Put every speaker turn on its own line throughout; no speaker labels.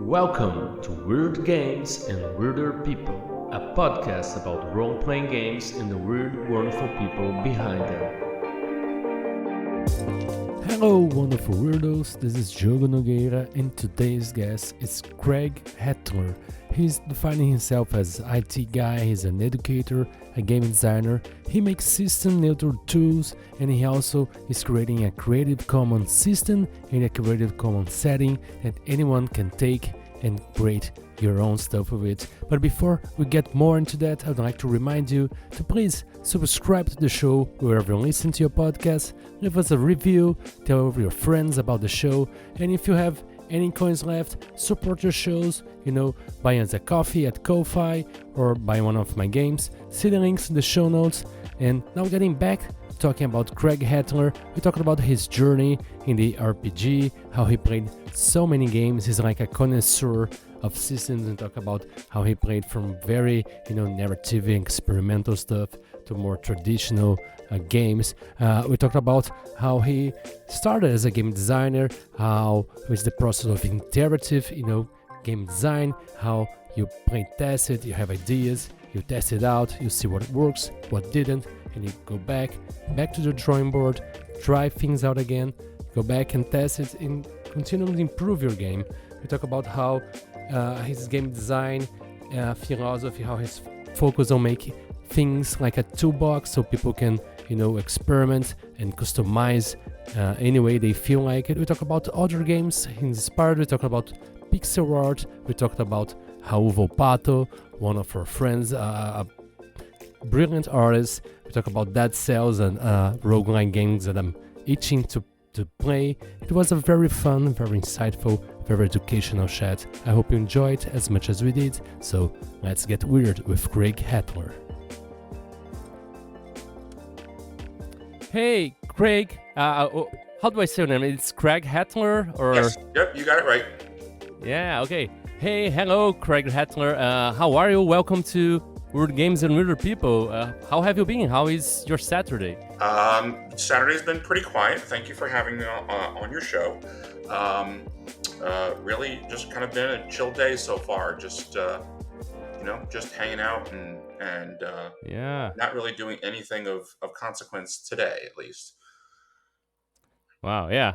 Welcome to Weird Games and Weirder People, a podcast about role-playing games and the weird, wonderful people behind them.
Hello, wonderful weirdos. This is Diogo Nogueira, and today's guest is Craig Hatler. He's defining himself as an IT guy, he's an educator, a game designer. He makes system-neutral tools, and he also is creating a Creative Commons system and a Creative Commons setting that anyone can take and create your own stuff with it. But before we get more into that, I'd like to remind you to please subscribe to the show wherever you listen to your podcast. Leave us a review, tell your friends about the show, and if you have any coins left, support your shows, buy us a coffee at Ko-Fi or buy one of my games. See the links in the show notes. And now getting back talking about Craig Hatler, we talked about his journey in the RPG, how he played so many games. He's like a connoisseur of systems, and talk about how he played from very, narrative and experimental stuff to more traditional games. We talked about how he started as a game designer, how was the process of iterative, game design, how you play test it, you have ideas, you test it out, you see what works, what didn't, and you go back to the drawing board, try things out again, go back and test it, and continually improve your game. We talk about how his game design philosophy, how he's focused on making things like a toolbox so people can, experiment and customize any way they feel like it. We talk about other games inspired. We talk about pixel art. We talked about Raul Volpato, one of our friends, a brilliant artist. We talk about Dead Cells and roguelike games that I'm itching to play. It was a very fun, very insightful, very educational chat. I hope you enjoyed as much as we did. So let's get weird with Craig Hatler. Hey, Craig. How do I say your name? It's Craig Hatler, or?
Yes. Yep, you got it right.
Yeah. Okay. Hey, hello, Craig Hatler. How are you? Welcome to Weird Games and Weirder People. How have you been? How is your Saturday?
Saturday's been pretty quiet. Thank you for having me on your show. Really just kind of been a chill day so far. Just hanging out and not really doing anything of consequence today, at least.
Wow. Yeah.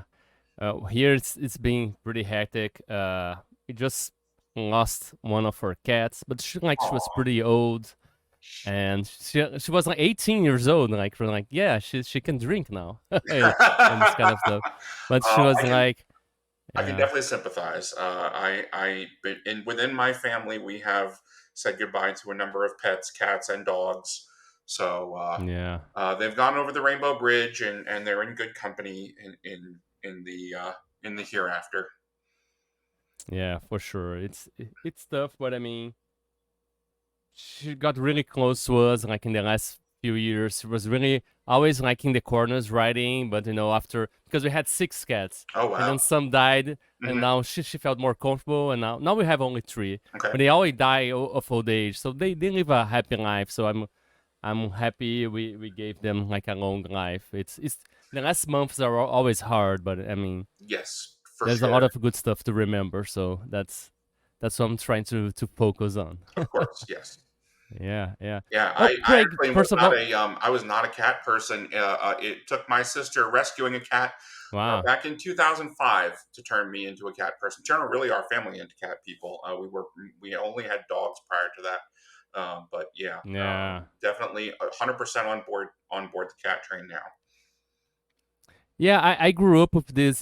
Here it's been pretty hectic. We just lost one of our cats, but she was pretty old, and she was like 18 years old, she can drink now and this kind of stuff. But she was
I can definitely sympathize. Within my family, we have said goodbye to a number of pets, cats and dogs. So they've gone over the Rainbow Bridge, and they're in good company in the hereafter.
Yeah, for sure. It's tough, but I mean, she got really close to us in the last few years. She was really always in the corners writing, but after, because we had 6 cats.
Oh wow.
And then some died,
Mm-hmm.
and now she felt more comfortable, and now we have only 3.
Okay.
But they always die of old age, so they live a happy life. So I'm happy we gave them a long life. It's the last months are always hard, but I mean,
yes,
there's
sure.
a lot of good stuff to remember, so that's what I'm trying to focus on.
Of course, yes.
Yeah.
I
Craig,
actually
first
was
of all,
I was not a cat person. It took my sister rescuing a cat
wow.
back in 2005 to turn me into a cat person. Turn really our family into cat people. We only had dogs prior to that, but definitely 100% on board the cat train now.
Yeah, I grew up with this,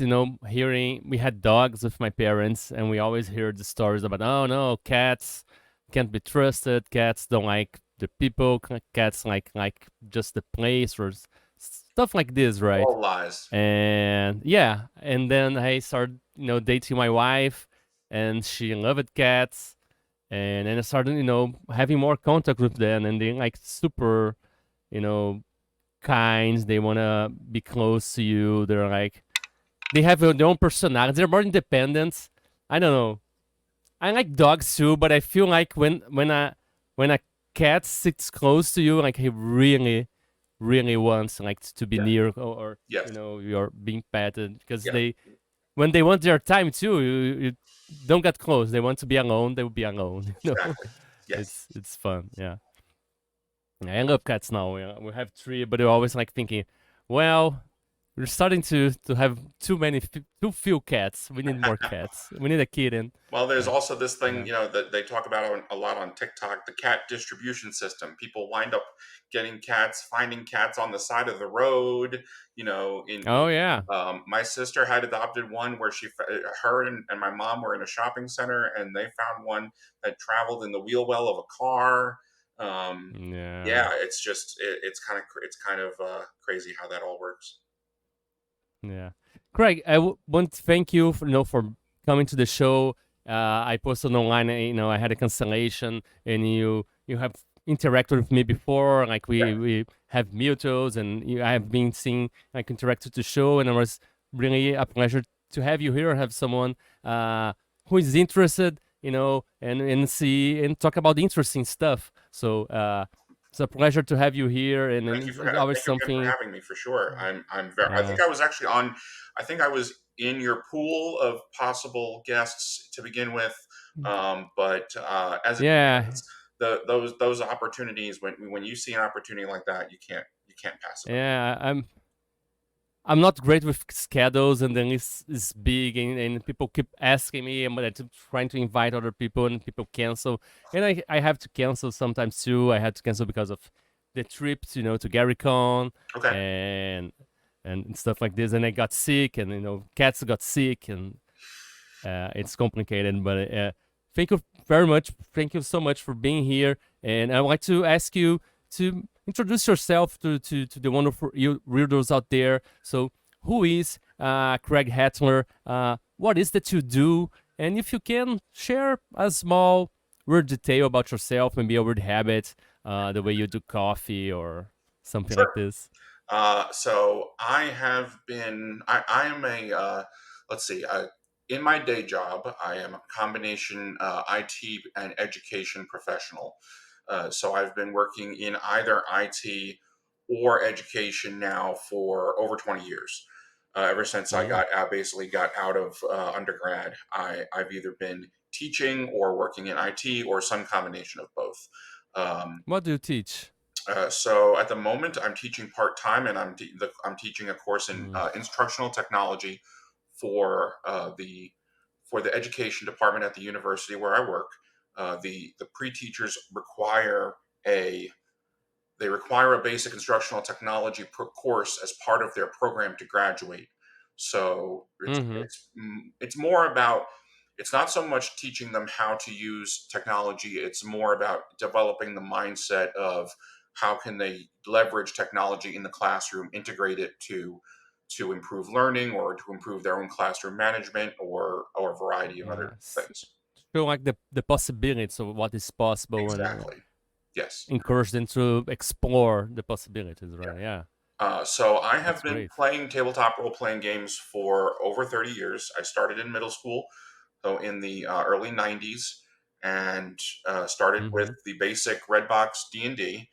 hearing we had dogs with my parents, and we always heard the stories about, oh no, cats can't be trusted, cats don't like the people, cats like just the place, or stuff like this, right?
All lies.
And and then I started, dating my wife, and she loved cats, and then I started, having more contact with them, and they super, kind. They want to be close to you. They have their own personality. They're more independent. I don't know. I like dogs too, but I feel like when a cat sits close to you, he really wants to be near, or
Yes.
you're being petted, because when they want their time too, don't get close. They want to be alone. They will be alone.
Exactly. Yes.
It's fun. Yeah. I love cats now. We have 3, but we're always like thinking, well, we're starting to have too few cats. We need more cats. We need a kitten.
Well, there's also this thing,
Yeah.
that they talk about a lot on TikTok, the cat distribution system. People wind up finding cats on the side of the road.
Oh yeah.
My sister had adopted one where her and my mom were in a shopping center, and they found one that traveled in the wheel well of a car.
Yeah.
Yeah, it's kind of crazy how that all works.
Yeah. Craig, I want to thank you for coming to the show. I posted online, I had a cancellation, and you have interacted with me before. Like
Yeah.
we have mutuals, and I have been seeing like interacted to the show, and it was really a pleasure to have you here. Have someone who is interested, and talk about interesting stuff. So it's a pleasure to have you here, and it's always
Thank you again for
something.
having me for sure. I'm very. I
Uh,
think I was actually on. I think I was in your pool of possible guests to begin with, but as it
yeah,
happens, those opportunities when you see an opportunity like that, you can't pass it up.
yeah, I'm not great with schedules, and then it's big, and people keep asking me, and I'm trying to invite other people, and people cancel, and I have to cancel sometimes too. I had to cancel because of the trips, to GaryCon
Okay.
and and stuff like this, and I got sick, and cats got sick, and it's complicated. But thank you very much. Thank you so much for being here, and I'd like to ask you to introduce yourself to the wonderful readers out there. So, who is Craig Hatler? What is that you do? And if you can share a small word detail about yourself, maybe a word habit, the way you do coffee or something like
Sure.
this.
So I am let's see, in my day job, I am a combination IT and education professional. So I've been working in either IT or education now for over 20 years. Ever since
Mm.
basically got out of undergrad, I've either been teaching or working in IT or some combination of both. Um,
What do you teach?
so at the moment, I'm teaching part time, and I'm teaching a course in
Mm.
instructional technology for the education department at the university where I work. The pre teachers a require a basic instructional technology course as part of their program to graduate. So
Mm-hmm.
it's more about, it's not so much teaching them how to use technology. It's more about developing the mindset of how can they leverage technology in the classroom, integrate it to improve learning or to improve their own classroom management or a variety of other
Yes.
things.
Show like the possibilities of what is possible, and
Exactly. Yes.
encourage them to explore the possibilities, right? Yeah,
So I have
that's
been
great.
playing tabletop role playing games for over 30 years. I started in middle school, so in the early 90s, and started with
Mm-hmm.
the basic red box D&D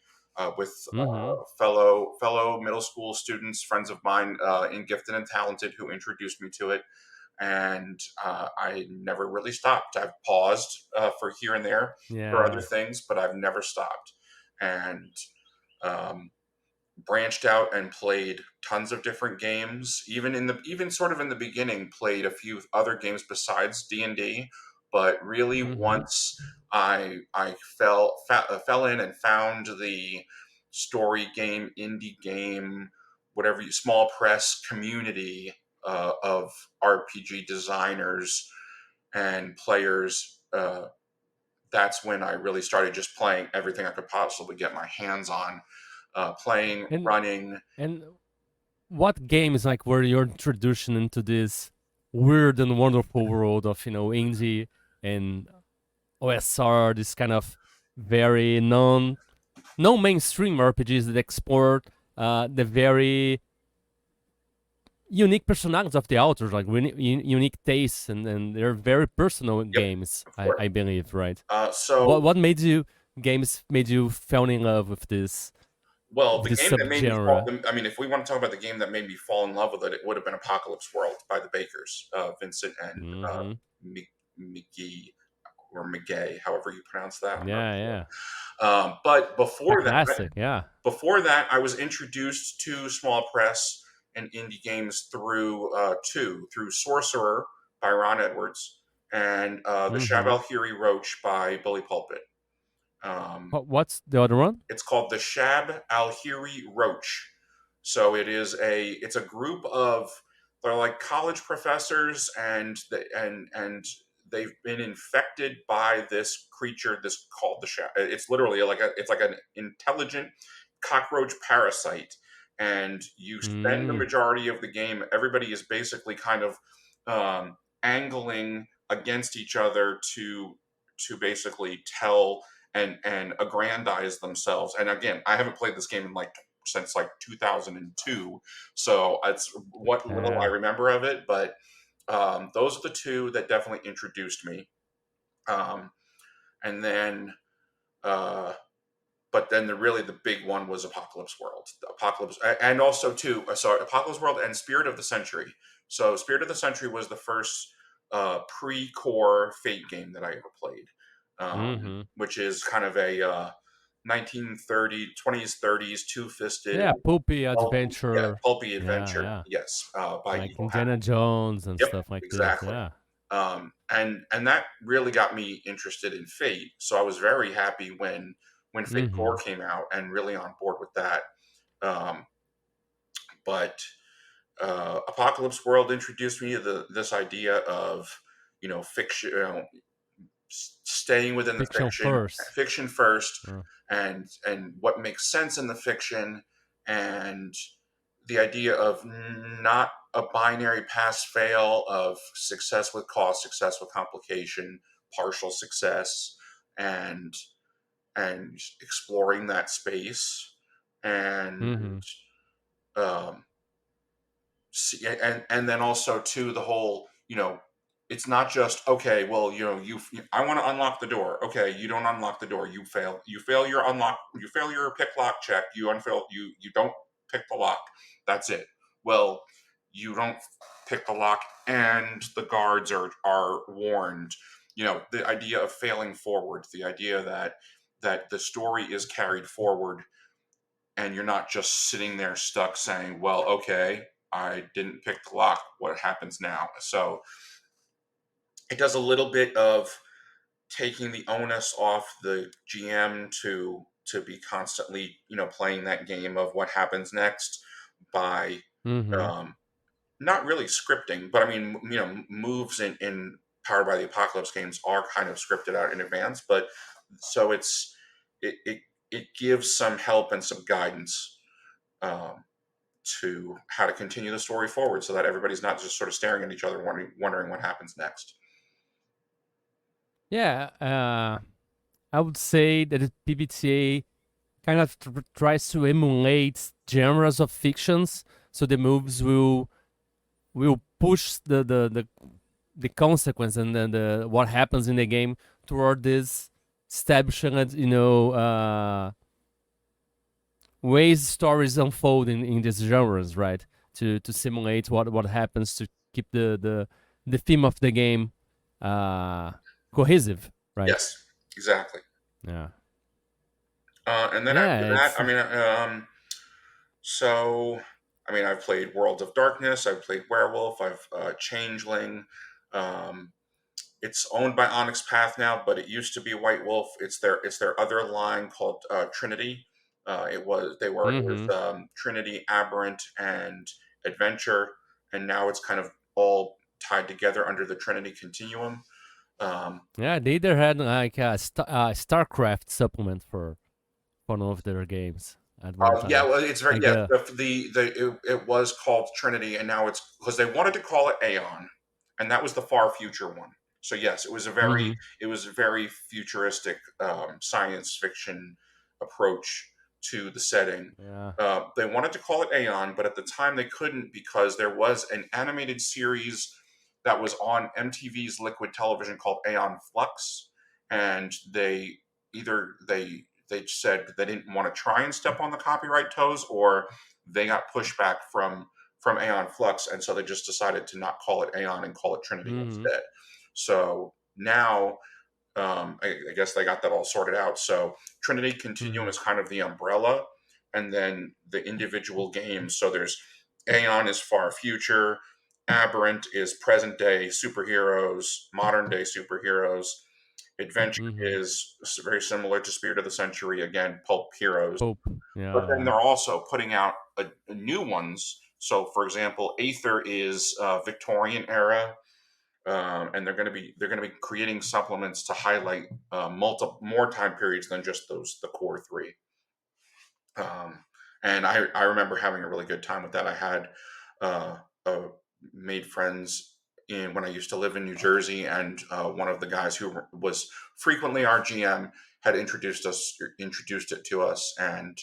with
Mm-hmm.
fellow middle school students, friends of mine in Gifted and Talented, who introduced me to it. And I never really stopped. I've paused for here and there for other
Yeah.
things, but I've never stopped. And um, branched out and played tons of different games. Even sort of in the beginning, played a few other games besides D&D. But really,
Mm-hmm.
once I fell in and found the story game, indie game, whatever small press community of RPG designers and players. That's when I really started just playing everything I could possibly get my hands on, playing,
And
running.
and what games like were your introduction into this weird and wonderful world of indie and OSR, this kind of very no mainstream RPGs that explore the very unique personalities of the authors, like really unique tastes, and they're very personal
Yep,
games.
of course.
I believe, right?
So,
What made you games made you fall in love with
well, the
this
game that made me fall.
subgenre?
I mean, if we want to talk about the game that made me fall in love with it, it would have been Apocalypse World by the Bakers, Vincent and
Mm-hmm.
McGee or McGay, however you pronounce that.
Yeah.
But before
classic, yeah.
Before that, I was introduced to small press and indie games through Sorcerer by Ron Edwards and the Shab al-Hiri Roach by Billy Pulpit.
What's the other one?
It's called the Shab al-Hiri Roach. So it's a group of, they're like college professors, and they've been infected by this creature, this called the Shab. It's literally it's like an intelligent cockroach parasite, and you spend the majority of the game. Everybody is basically kind of angling against each other to basically tell and aggrandize themselves. And again, I haven't played this game since 2002, so it's what little I remember of it. But those are the two that definitely introduced me. And then, but then the big one was Apocalypse World. And also Apocalypse World and Spirit of the Century. So Spirit of the Century was the first pre-core Fate game that I ever played. Which is kind of a 1930s, 20s, 30s, two-fisted,
pulpy adventure.
Pulpy adventure. Yeah. Yes, by
like Indiana Jones and stuff like
exactly.
This. Yeah.
And that really got me interested in Fate. So I was very happy when Fate Core came out, and really on board with that. But Apocalypse World introduced me to this idea of fiction. Staying within the fiction first, and what makes sense in the fiction, and the idea of not a binary pass fail of success with cost, success with complication, partial success, and exploring that space, and and then also too the whole it's not just, okay, well, I want to unlock the door. Okay, you don't unlock the door. You fail your unlock. You fail your pick lock check. You don't pick the lock. That's it. Well, you don't pick the lock, and the guards are warned. The idea of failing forward, the idea that the story is carried forward, and you're not just sitting there stuck saying, well, okay, I didn't pick the lock. What happens now? So it does a little bit of taking the onus off the GM to be constantly, playing that game of what happens next by not really scripting, but I mean, moves in Powered by the Apocalypse games are kind of scripted out in advance. But so it gives some help and some guidance to how to continue the story forward, so that everybody's not just sort of staring at each other, wondering what happens next.
Yeah, I would say that PBTA kind of tries to emulate genres of fictions, so the moves will push the consequence and then what happens in the game toward this establishing, ways stories unfold in these genres, right? To simulate what happens to keep the theme of the game cohesive, right?
Yes, exactly.
Yeah.
And then after that, I've played Worlds of Darkness, I've played Werewolf, I've Changeling. It's owned by Onyx Path now, but it used to be White Wolf. It's their other line called Trinity. It was Trinity, Aberrant, and Adventure, and now it's kind of all tied together under the Trinity Continuum.
They either had like a StarCraft supplement for one of their games.
Well, it's very it was called Trinity, and now it's because they wanted to call it Aeon, and that was the far future one. So yes, it was a very futuristic science fiction approach to the setting.
Yeah.
They wanted to call it Aeon, but at the time they couldn't, because there was an animated series that was on MTV's Liquid Television called Aeon Flux, and they said they didn't want to try and step on the copyright toes, or they got pushback from Aeon Flux, and so they just decided to not call it Aeon and call it Trinity instead. So now I guess they got that all sorted out. So Trinity Continuum is kind of the umbrella, and then the individual games. So there's Aeon is far future, Aberrant is present day superheroes, modern day superheroes. Adventure is very similar to Spirit of the Century, again, pulp heroes.
Pope.
But then
Yeah.
they're also putting out new ones. So, for example, Aether is Victorian era, and they're going to be creating supplements to highlight more time periods than just the core three. And I remember having a really good time with that. I had made friends when I used to live in New Jersey, and one of the guys who was frequently our GM had introduced it to us, and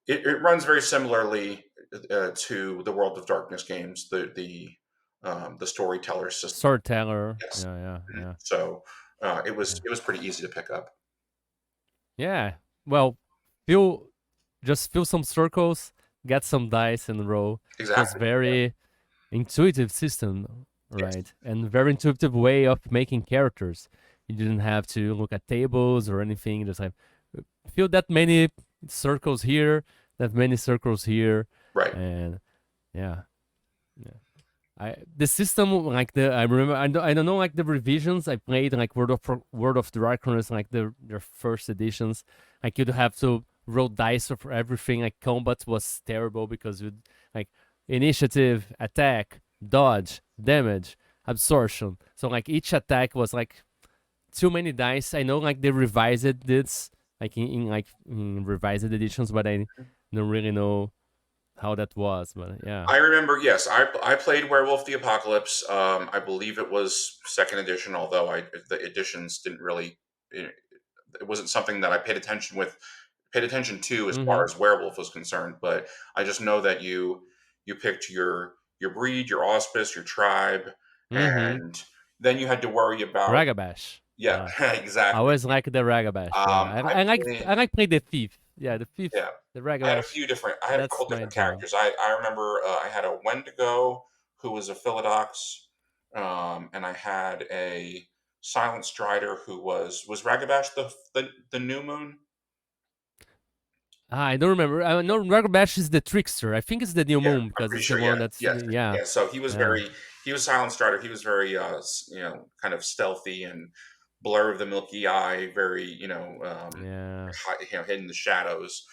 it runs very similarly to the World of Darkness games, the storyteller system.
Storyteller.
Yes.
Yeah.
So it was pretty easy to pick up.
Yeah. Well, just fill some circles, get some dice, and roll.
Exactly.
It was very intuitive system, right? Yes. And very intuitive way of making characters. You didn't have to look at tables or anything. Just like fill that many circles here, that many circles here,
right?
And yeah. The system, like I remember, I don't know, like the revisions I played, like World of Darkness, like their first editions. Like you'd have to roll dice for everything. Like combat was terrible because you'd like initiative, attack, dodge, damage, absorption. So like each attack was like too many dice. I know like they revised this like in revised editions, but I don't really know how that was. But yeah,
I remember. Yes, I played Werewolf the Apocalypse. I believe it was second edition, although the editions didn't really. It wasn't something that I paid attention to as far as Werewolf was concerned. But I just know that you picked your breed, your auspice, your tribe, and then you had to worry about
Ragabash.
Yeah, exactly.
I always like the Ragabash. I like play the thief. Yeah, the thief.
Yeah,
the Ragabash.
I had a couple different characters. I remember I had a Wendigo who was a Philodox, and I had a Silent Strider who was Ragabash the New Moon.
I don't remember. I know Ragabash is the trickster. I think it's the New Moon because it's the one that's
yeah. So he was he was Silent Strider. He was very kind of stealthy and Blur of the Milky Eye, very hidden in the shadows.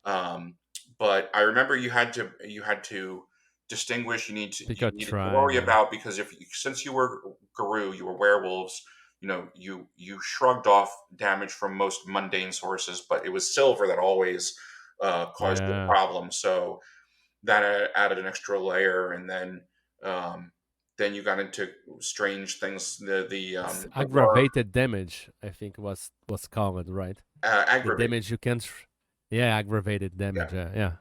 But I remember you had to distinguish. You needed to worry about, because since you were Garou, you were werewolves. You shrugged off damage from most mundane sources, but it was silver that always caused the problem. So that added an extra layer, and then you got into strange things. The
aggravated damage, I think was called, right?
Aggravated
the damage you can't. Aggravated damage. Yeah.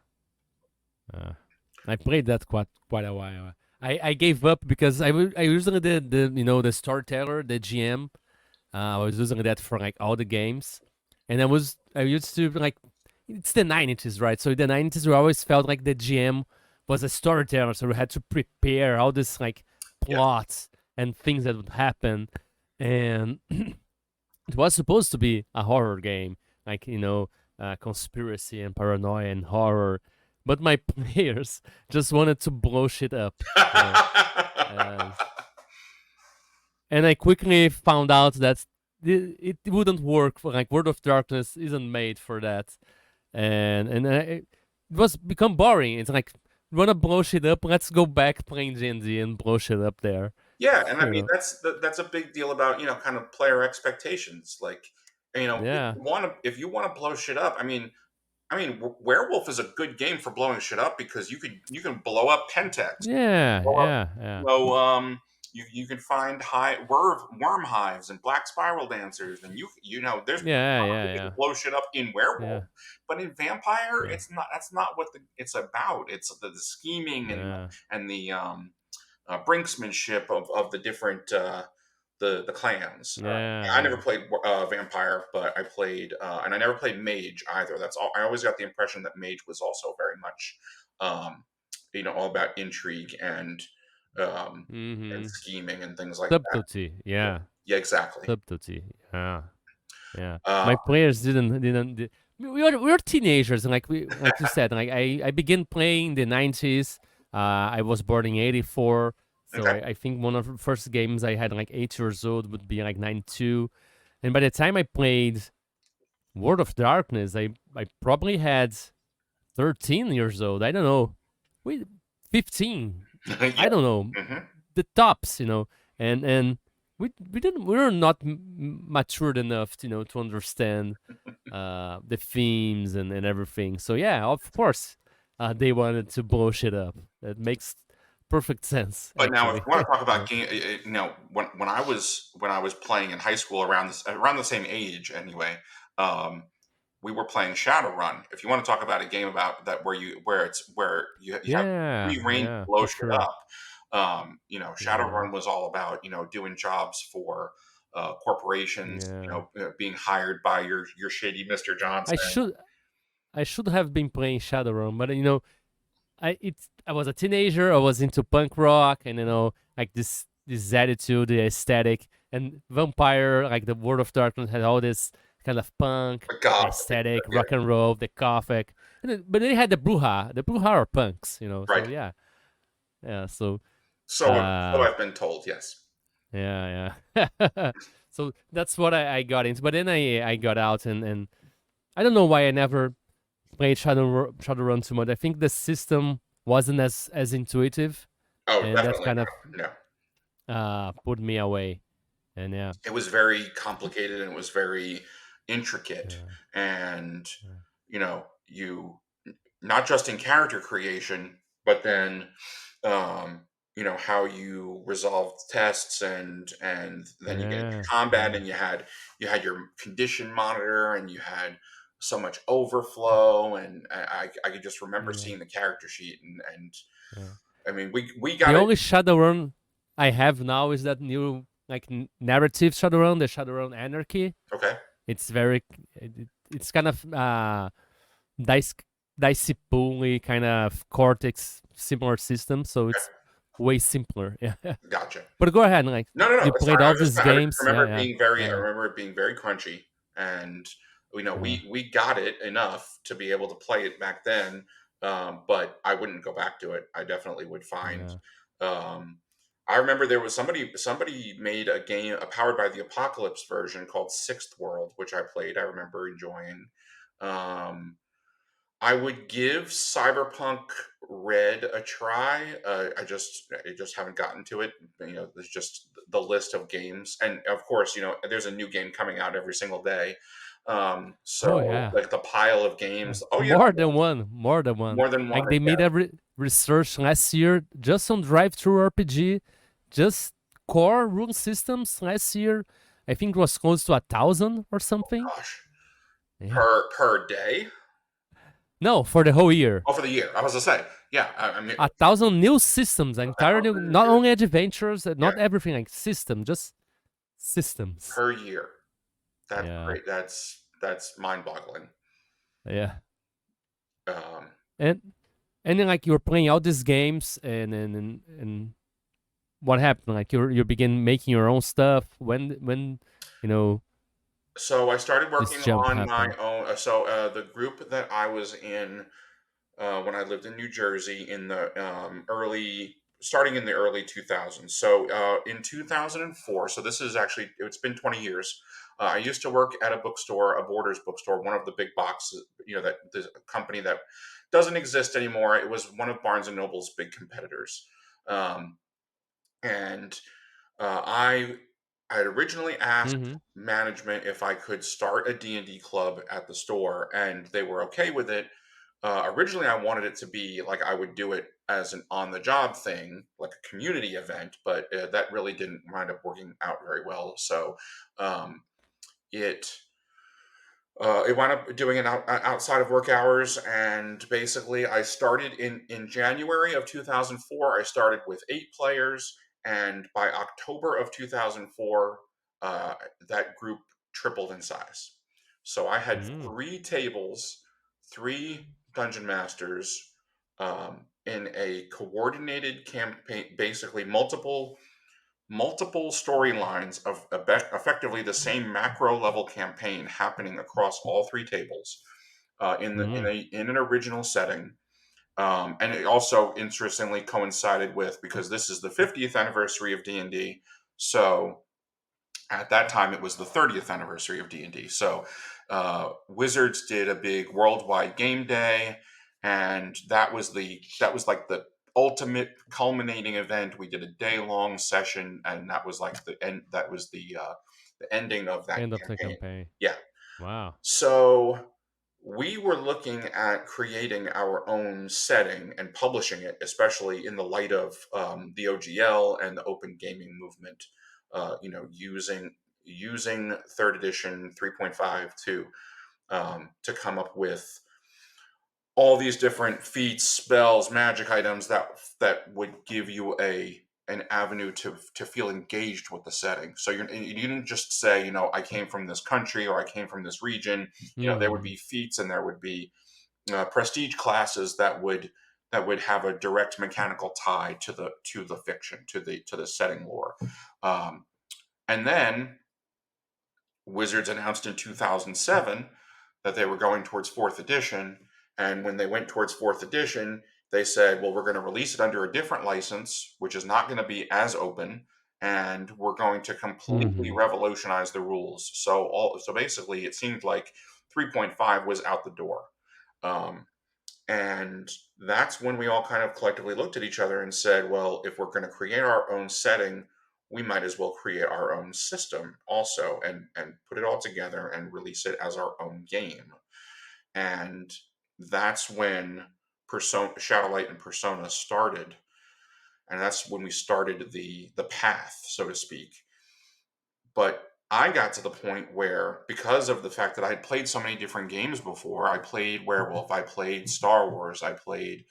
I played that quite a while. I gave up because I usually the storyteller, the GM. I was using that for like all the games, and I used to like, it's the 90s, right? So in the 90s, we always felt like the GM was a storyteller, so we had to prepare all this like plots and things that would happen, and it was supposed to be a horror game, like conspiracy and paranoia and horror. But my players just wanted to blow shit up. And I quickly found out that it wouldn't work. For like World of Darkness isn't made for that, and it was become boring. It's like, you wanna blow shit up? Let's go back playing D&D and blow shit up there.
Yeah, and I mean that's a big deal about kind of player expectations. Like if you want to blow shit up, I mean, Werewolf is a good game for blowing shit up because you can blow up Pentex.
Yeah.
So you can find worm hives and black spiral dancers, and there's you can blow shit up in Werewolf, but in Vampire that's not what it's about. It's the scheming and the brinksmanship of the different the clans. I never played Vampire, but I played and I never played Mage either. That's all. I always got the impression that Mage was also very much all about intrigue and scheming and things like
subtlety.
that. Yeah, exactly.
Sutdied. Yeah. My players didn't. We were teenagers, and like you said, like I began playing in the 90s. I was born in 84, so
Okay.
I think one of the first games I had like 8 years old would be like 92. And by the time I played World of Darkness, I probably had 13 years old. I don't know. We 15.
Yeah.
I don't know.
Hmm.
The tops, and we were not matured enough, to understand the themes and everything. So yeah, of course, they wanted to blow shit up. That makes perfect sense,
But now, if
actually.
you want to talk about
Yeah.
game, when I was playing in high school around the same age anyway, um, we were playing Shadowrun. If you want to talk about a game about that where you have
Yeah,
free reign to
yeah,
blow
for
shit
sure.
up,
Yeah,
Shadowrun was all about doing jobs for corporations,
yeah.
being hired by your shady Mister
I
Johnson.
should I should have been playing Shadowrun, but I was a teenager. I was into punk rock, and like this attitude, the aesthetic, and Vampire, like the World of Darkness, had all this kind of punk
But God,
aesthetic,
yeah,
rock and roll, the Gothic, but they had the Bruja. The Bruja are punks, So
right.
yeah, yeah. So
So I've been told. Yes.
yeah, yeah. So that's what I got into. But then I got out, and I don't know why I never played Shadowrun too much. I think the system wasn't as intuitive,
Oh,
and that
definitely
kind of
no.
put me away. And yeah,
It was very complicated and it was very intricate,
yeah,
and
yeah,
you not just in character creation, but then um, how you resolved tests, and then you get into
yeah,
combat,
yeah,
and you had your condition monitor, and you had so much overflow, and I could just remember
yeah,
seeing the character sheet, and
yeah.
I mean we
The
got it.
only Shadowrun I have now is that new like narrative Shadowrun, the Shadowrun Anarchy.
Okay.
It's very, it's kind of dice dicey pooly kind of Cortex similar system, so
Okay.
it's way simpler. Yeah,
Gotcha.
but go ahead. Like
No, no, no,
you
it's
played
fine.
all these
I just
games.
remember
Yeah,
it
yeah,
being very I
yeah,
remember it being very crunchy, and,
yeah,
we got it enough to be able to play it back then, but I wouldn't go back to it. I definitely would find,
yeah.
um I remember there was somebody made a game, a Powered by the Apocalypse version called Sixth World, which I played, I remember enjoying. Um I would give Cyberpunk Red a try. I just haven't gotten to it. There's just the list of games, and of course, there's a new game coming out every single day.
Oh
So
yeah.
like the pile of
Yeah.
games. Oh yeah,
More than one. More than one.
more than one.
Like they made a research last year just on drive-through RPG, just core rule systems last year. I think it was close to 1,000 or something.
Gosh,
Yeah.
per day.
No, for the whole year.
Oh, for the year. I was to say, yeah. I mean,
1,000 new systems, entirely not
1,000
only adventures,
yeah,
not everything like system, just systems.
per year. That's
Yeah.
great. That's mind-boggling.
Yeah.
Um,
And and then like you're playing all these games and what happened? Like you begin making your own stuff when you know
So I started
this
working
jump
on my
happened.
own. The group that I was in when I lived in New Jersey in the starting in the early 2000s. So in 2004, so this is actually, it's been 20 years. I used to work at a bookstore, a Borders bookstore, one of the big boxes, that the company that doesn't exist anymore. It was one of Barnes and Noble's big competitors. Um, and I had originally asked
Mm-hmm.
management if I could start a D&D club at the store, and they were okay with it. Originally, I wanted it to be like I would do it as an on-the-job thing, like a community event, but that really didn't wind up working out very well. So um, it it wound up doing it outside of work hours, and basically, I started in January of 2004. I started with 8 players, and by October of 2004, uh, that group tripled in size. So I had
Mm.
3 tables, 3 dungeon masters, in a coordinated campaign, basically multiple storylines of effectively the same macro level campaign happening across all three tables in an original setting. And it also interestingly coincided with, because this is the 50th anniversary of D&D, so at that time it was the 30th anniversary of D&D. So Wizards did a big worldwide game day, and that was like the ultimate culminating event. We did a day-long session, and that was like the end. That was the ending of that
End of the
campaign.
campaign.
Yeah.
Wow.
So we were looking at creating our own setting and publishing it, especially in the light of the OGL and the open gaming movement. Using third edition 3.5 to come up with all these different feats, spells, magic items that would give you an avenue to feel engaged with the setting. So you didn't just say, I came from this country or I came from this region. There would be feats and there would be prestige classes that would have a direct mechanical tie to the fiction, to the setting lore. And then Wizards announced in 2007 that they were going towards fourth edition. And when they went towards fourth edition, they said, well, we're going to release it under a different license, which is not going to be as open, and we're going to completely revolutionize the rules. So basically, it seemed like 3.5 was out the door. And that's when we all kind of collectively looked at each other and said, well, if we're going to create our own setting, we might as well create our own system also and put it all together and release it as our own game. And that's when Shadowlight and Persona started. And that's when we started the path, so to speak. But I got to the point where, because of the fact that I had played so many different games before, I played Werewolf, I played Star Wars, I played,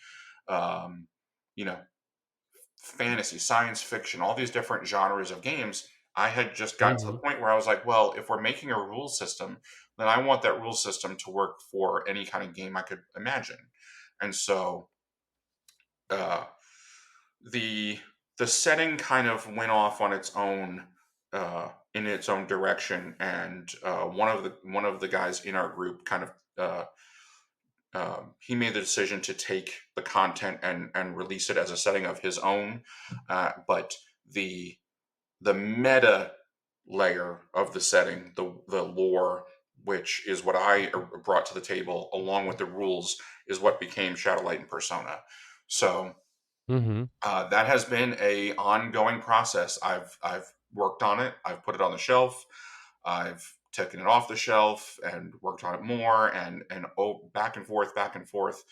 fantasy, science fiction, all these different genres of games. I had just gotten to the point where I was like, well, if we're making a rule system, then I want that rule system to work for any kind of game I could imagine. And so the setting kind of went off on its own in its own direction, and one of the guys in our group kind of he made the decision to take the content and release it as a setting of his own, but the meta layer of the setting, the lore, which is what I brought to the table along with the rules, is what became Shadowlight and Persona. So that has been a ongoing process. I've worked on it. I've put it on the shelf. I've taken it off the shelf and worked on it more and back and forth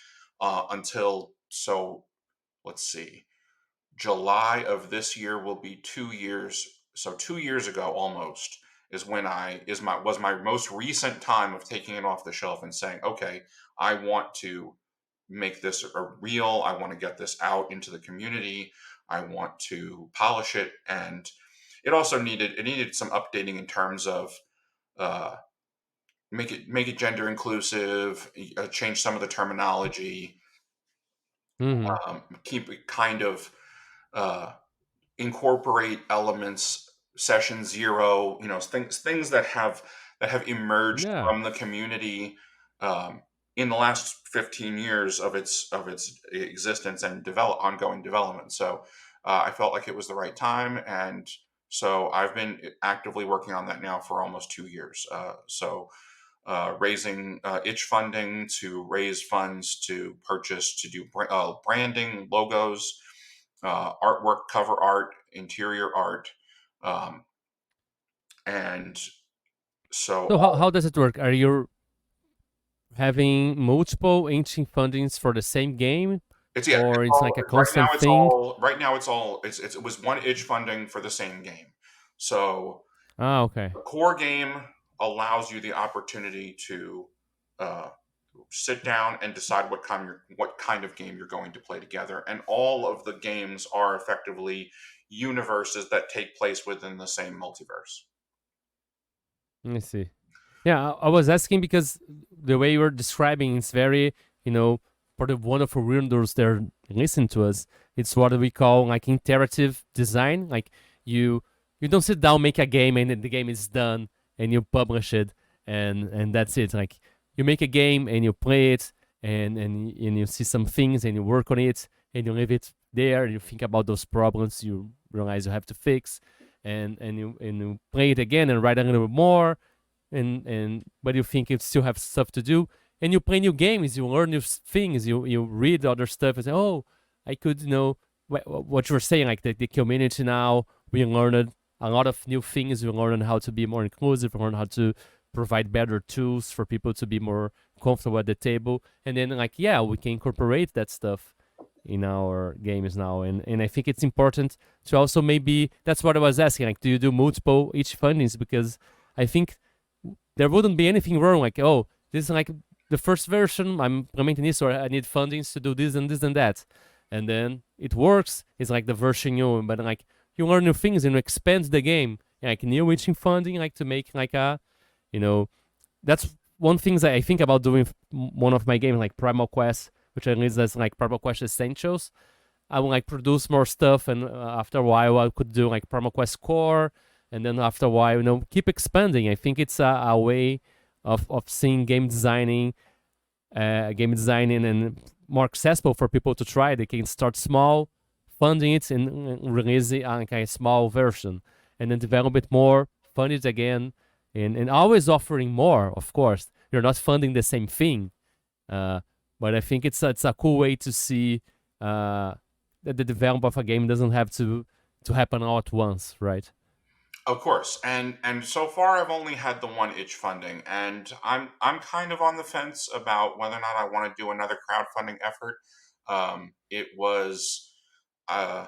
until, so let's see, July of this year will be 2 years. So 2 years ago almost is when was my most recent time of taking it off the shelf and saying, okay, I want to make this a real, I want to get this out into the community, I want to polish it. And it also needed some updating in terms of make it gender inclusive, change some of the terminology, keep it kind of incorporate elements, session zero, things that have emerged from the community in the last 15 years of its existence and ongoing development. So I felt like it was the right time, and so I've been actively working on that now for almost 2 years. Raising itch funding to raise funds to purchase, to do branding, logos, artwork, cover art, interior art, and so
how does it work? Are you having multiple itching fundings for the same game? It's like a constant thing?
Right now, it was one itch funding for the same game. So
okay.
The core game allows you the opportunity to sit down and decide what kind of game you're going to play together. And all of the games are effectively universes that take place within the same multiverse.
I see. Yeah, I was asking because the way you were describing is very, for the wonderful readers that listen to us, it's what we call like interactive design. Like you don't sit down, make a game, and then the game is done, and you publish it, and that's it. Like you make a game and you play it, and you see some things and you work on it, and you leave it there. You think about those problems you realize you have to fix, and you play it again and write a little bit more, and but you think you still have stuff to do, and you play new games, you learn new things, you read other stuff and say, oh, I could what you're saying, like the community now, we learned a lot of new things. We learned how to be more inclusive, we learned how to provide better tools for people to be more comfortable at the table, and then like we can incorporate that stuff in our games now, and I think it's important to also, maybe that's what I was asking, like do you do multiple itch fundings, because I think there wouldn't be anything wrong, like, oh, this is like the first version, I'm implementing this, or I need fundings to do this and this and that, and then it works. It's like the version but like you learn new things and you expand the game, like new itching funding, like to make like a, that's one thing that I think about doing one of my games, like Primal Quest, which I released as like Primal Quest Essentials. I will like produce more stuff, and after a while I could do like Primal Quest Core, and then after a while, keep expanding. I think it's a way of seeing game designing and more accessible for people to try. They can start small, funding it, and release it on a small version, and then develop it more, fund it again, and always offering more. Of course, you're not funding the same thing, but I think it's a cool way to see that the development of a game doesn't have to happen all at once, right?
Of course, and so far I've only had the one itch funding, and I'm kind of on the fence about whether or not I want to do another crowdfunding effort. It was uh,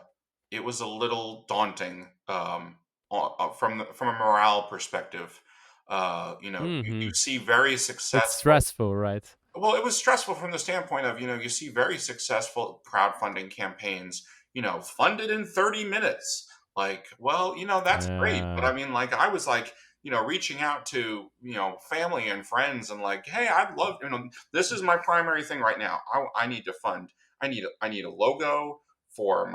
it was a little daunting from a morale perspective. You see very
It's
successful.
stressful, right?
Well, it was stressful from the standpoint of, you see very successful crowdfunding campaigns, funded in 30 minutes. Like, well, that's great. But I mean, like, I was like, reaching out to, family and friends and like, hey, I'd love, this is my primary thing right now. I need to fund. I need a logo for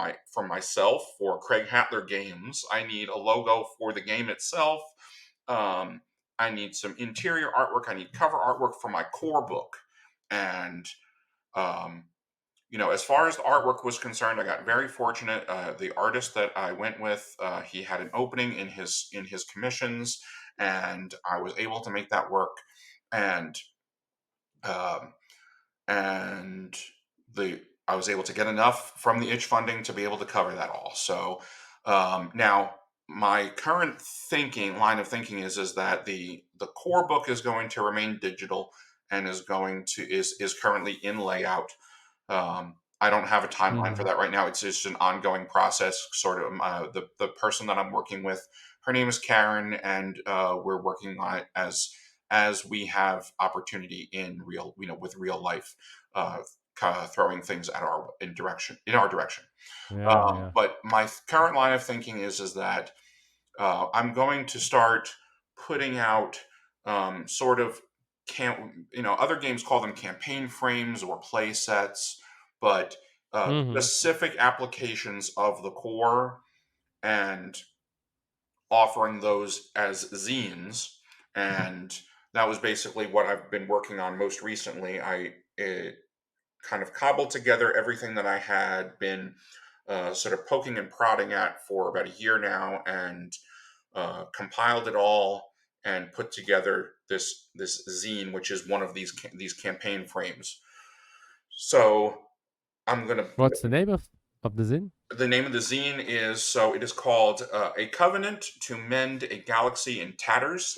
myself, for Craig Hatler Games. I need a logo for the game itself. I need some interior artwork. I need cover artwork for my core book. And as far as the artwork was concerned, I got very fortunate. The artist that I went with, he had an opening in his commissions, and I was able to make that work. And um, and I was able to get enough from the itch funding to be able to cover that all. So now my current line of thinking is that the core book is going to remain digital and is currently in layout. I don't have a timeline for that right now. It's just an ongoing process. Sort of the person that I'm working with, her name is Karen, and we're working on it as we have opportunity in with real life, throwing things in our direction.
Yeah.
But my current line of thinking is that I'm going to start putting out sort of other games call them campaign frames or play sets, but specific applications of the core, and offering those as zines. And that was basically what I've been working on most recently. I kind of cobbled together everything that I had been sort of poking and prodding at for about a year now, and compiled it all and put together this zine, which is one of these campaign frames. So I'm gonna.
What's the name of the zine?
The name of the zine is called "A Covenant to Mend a Galaxy in Tatters."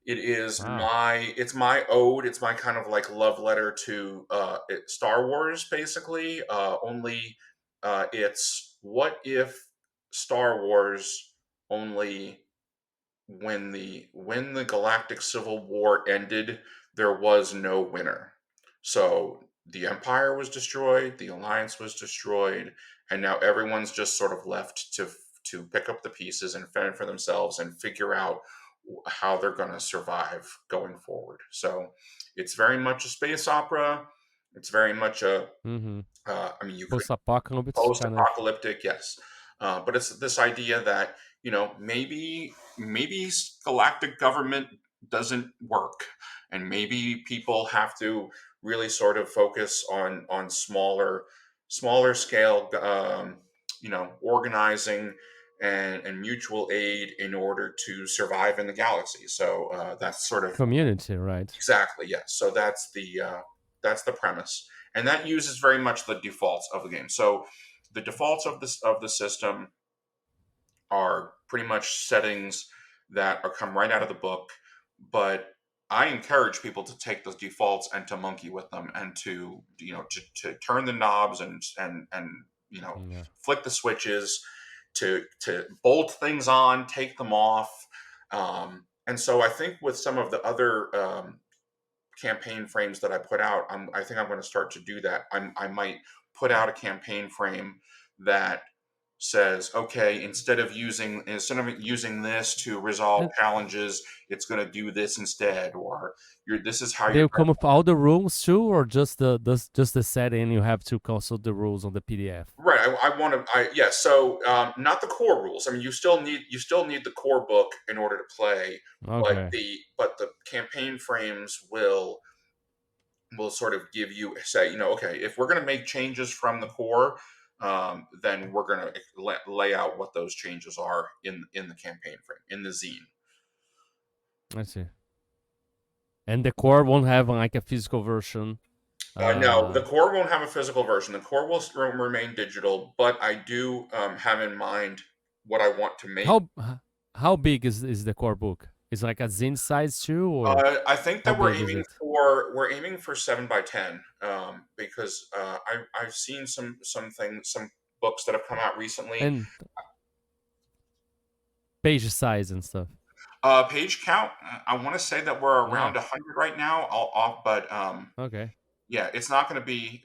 It is my ode. It's my kind of like love letter to Star Wars, basically. Only it's what if Star Wars only when the Galactic Civil War ended, there was no winner. So the Empire was destroyed, the Alliance was destroyed, and now everyone's just sort of left to pick up the pieces and fend for themselves and figure out how they're going to survive going forward. So it's very much a space opera. It's very much a, I mean, you could
Post-apocalyptic,
post-apocalyptic, yes. But it's this idea that maybe galactic government doesn't work, and maybe people have to really sort of focus on smaller scale, organizing and mutual aid in order to survive in the galaxy. So that's sort of
Community, right?
exactly, yes. So that's the premise, and that uses very much the defaults of the game. So the defaults of the system are pretty much settings that are come right out of the book, but I encourage people to take those defaults and to monkey with them and to to turn the knobs and
Yeah.
flick the switches, to bolt things on, take them off. And so I think with some of the other campaign frames that I put out, I think I'm going to start to do that. I might put out a campaign frame that says, okay, instead of using this to resolve
And
challenges, it's going to do this instead, or this is how you're
they'll come with all the rules too, or just the setting. You have to consult the rules on the PDF.
right. I want to. Yeah. So not the core rules. I mean, you still need the core book in order to play, but
Okay.
the campaign frames will sort of give you say, okay, if we're going to make changes from the core, then we're going to lay out what those changes are in the campaign frame in the zine.
I see. And the core won't have like a physical version.
No, the core won't have a physical version. The core will remain digital, but I do have in mind what I want to make.
How big is the core book? Is it like a zine size too, or
I think
how
that
big is it?
we're aiming for 7 by 10, because I've seen some books that have come out recently.
And page size and stuff.
Page count, I want to say that we're around 100 right now. But
Okay.
yeah, it's not going to be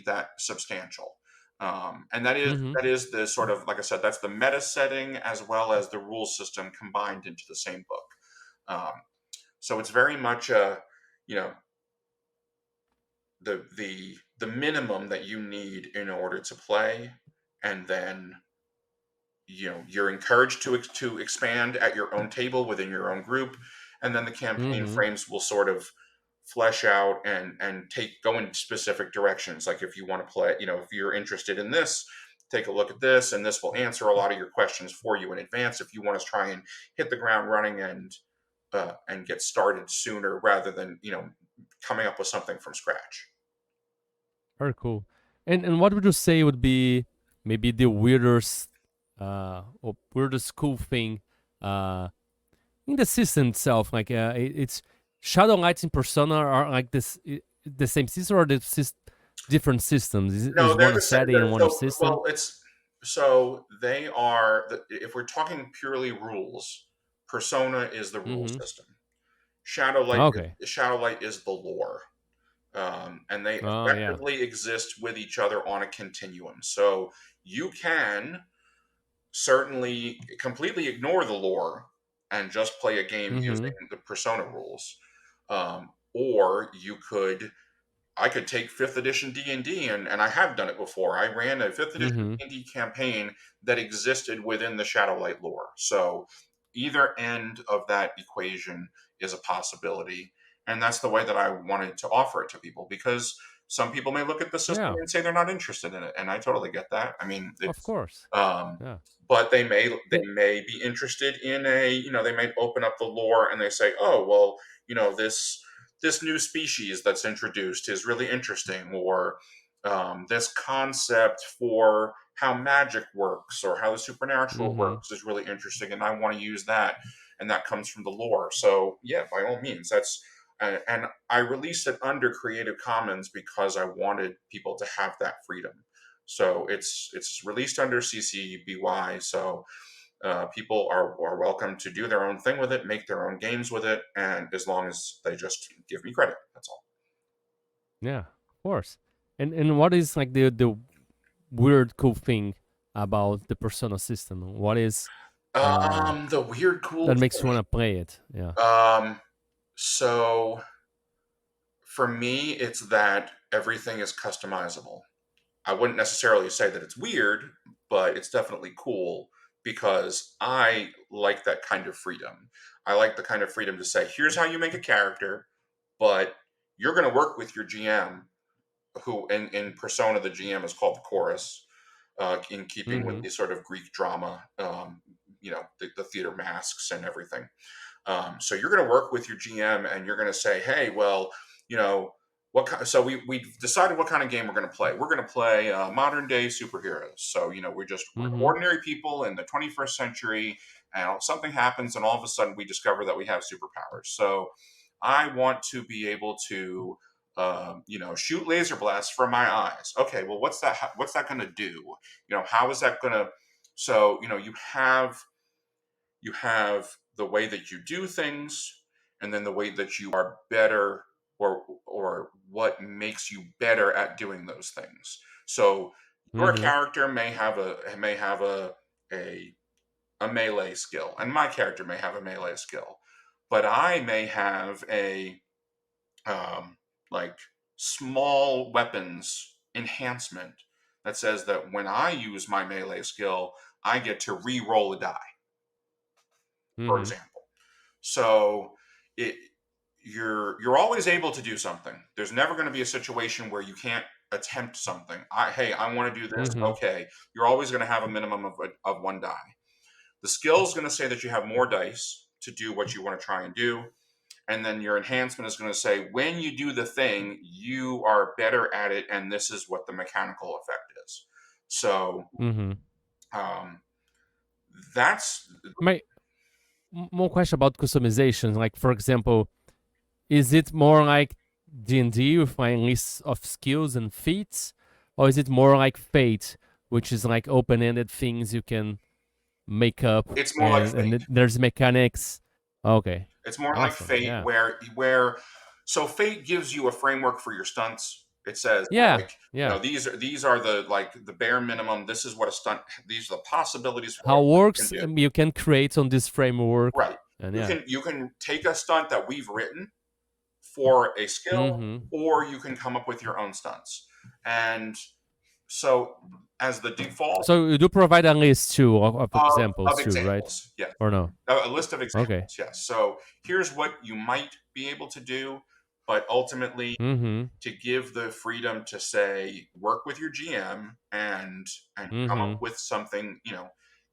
that substantial. And
Mm-hmm.
that is the sort of, like I said, that's the meta setting as well as the rule system combined into the same book. So it's very much the minimum that you need in order to play, and then you're encouraged to expand at your own table within your own group, and then the campaign
Mm-hmm.
frames will sort of flesh out and go in specific directions. Like if you want to play, if you're interested in this, take a look at this, and this will answer a lot of your questions for you in advance if you want to try and hit the ground running and get started sooner rather than coming up with something from scratch.
Very cool. And what would you say would be maybe the weirdest or weirdest cool thing in the system itself? Like it's Shadow Lights and Persona are like the same system, or different systems?
No,
Is
they're
one a
the same.
setting and one a
So,
system?
well, so they are. If we're talking purely rules, Persona is the rule
Mm-hmm.
system.
Okay.
Shadowlight is the lore, and they
Oh yeah.
effectively exist with each other on a continuum. So you can certainly completely ignore the lore and just play a game using
Mm-hmm.
the Persona rules, or I could take 5th edition D&D, and I have done it before. I ran a 5th edition
Mm-hmm.
D&D campaign that existed within the Shadowlight lore. So either end of that equation is a possibility, and that's the way that I wanted to offer it to people, because some people may look at the system
Yeah.
and say they're not interested in it, and I totally get that. I mean,
Of
it's
course.
um,
Yeah.
but they
The,
may be interested in they may open up the lore and they say, oh well, this new species that's introduced is really interesting, or this concept for how magic works or how the supernatural
mm-hmm.
works is really interesting, and I want to use that, and that comes from the lore. So yeah, by all means, that's and I released it under Creative Commons because I wanted people to have that freedom. So it's released under CC BY. So people are welcome to do their own thing with it, make their own games with it, and as long as they just give me credit, that's all.
Yeah. Of course. And what is like the weird cool thing about the Persona system? What is
The weird cool
that makes you
thing.
want to play it? Yeah.
So for me, it's that everything is customizable. I wouldn't necessarily say that it's weird, but it's definitely cool because I like that kind of freedom. I like the kind of freedom to say, here's how you make a character, but you're going to work with your GM, who in Persona, the GM is called the chorus, in keeping with
Mm-hmm.
the sort of Greek drama, the theater masks and everything. So you're going to work with your GM and you're going to say, hey, well, you know, so we've decided what kind of game we're going to play. We're going to play modern day superheroes. So, we're
Mm-hmm.
ordinary people in the 21st century, and something happens and all of a sudden we discover that we have superpowers. So I want to be able to, shoot laser blasts from my eyes. Okay, well, what's that going to do? How is that going to, so, you have the way that you do things, and then the way that you are better, or what makes you better at doing those things. So your
Mm-hmm.
character a a melee skill, and my character may have a melee skill, but I may have a like small weapons enhancement that says that when I use my melee skill, I get to re-roll a die, for
Mm-hmm.
example. So it you're always able to do something. There's never going to be a situation where you can't attempt something. Hey, I want to do this.
Mm-hmm.
Okay, you're always going to have a minimum of one die. The skill is going to say that you have more dice to do what you want to try and do, and then your enhancement is going to say when you do the thing, you are better at it, and this is what the mechanical effect is. So
Mm-hmm.
um, that's
My more question about customization. Like, for example, is it more like D&D with my list of skills and feats, or is it more like Fate, which is like open-ended things you can make up,
it's more like
and
Fate.
there's mechanics? Okay,
It's more like
awesome.
Fate,
Yeah,
where so Fate gives you a framework for your stunts. It says,
yeah,
like,
yeah.
these are the bare minimum. This is what a stunt. These are the possibilities for
How
what
it
you can
works?
do.
You can create on this framework,
Right.
and
You
yeah.
can take a stunt that we've written for a skill,
Mm-hmm.
or you can come up with your own stunts. And so, as the default
So you do provide a list too of
of
examples too, right?
examples, yes.
Or no?
A list of
Okay.
examples, yes. So here's what you might be able to do, but ultimately
Mm-hmm.
to give the freedom to say work with your GM and come
Mm-hmm.
up with something,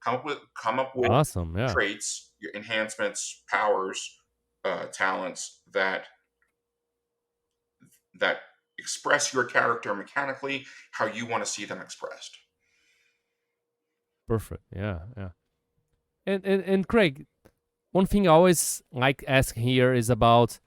come up with
Awesome. Yeah.
traits, your enhancements, powers, talents that express your character mechanically how you want to see them expressed.
Perfect. Yeah. Yeah. And Craig, one thing I always like ask here is about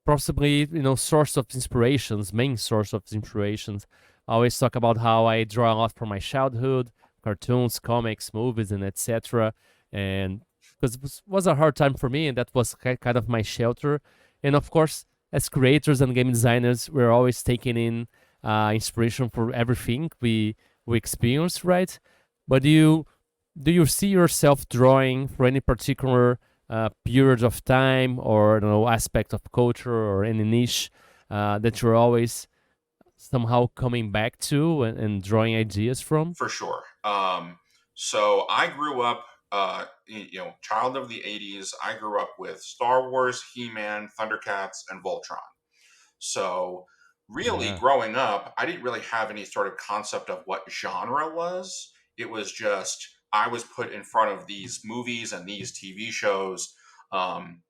possibly source of inspirations, main source of inspirations. I always talk about how I draw a lot from my childhood, cartoons, comics, movies, and etc. And because it was a hard time for me, and that was kind of my shelter. And of course, as creators and game designers, we're always taking in inspiration for everything we experience, right? But do you see yourself drawing for any particular period of time, or aspect of culture, or any niche that you're always somehow coming back to and drawing ideas from?
For sure. So I grew up, child of the 80s. I grew up with Star Wars, He-Man, Thundercats, and Voltron. So really
Yeah.
growing up, I didn't really have any sort of concept of what genre was. It was just I was put in front of these movies and these TV shows. Um,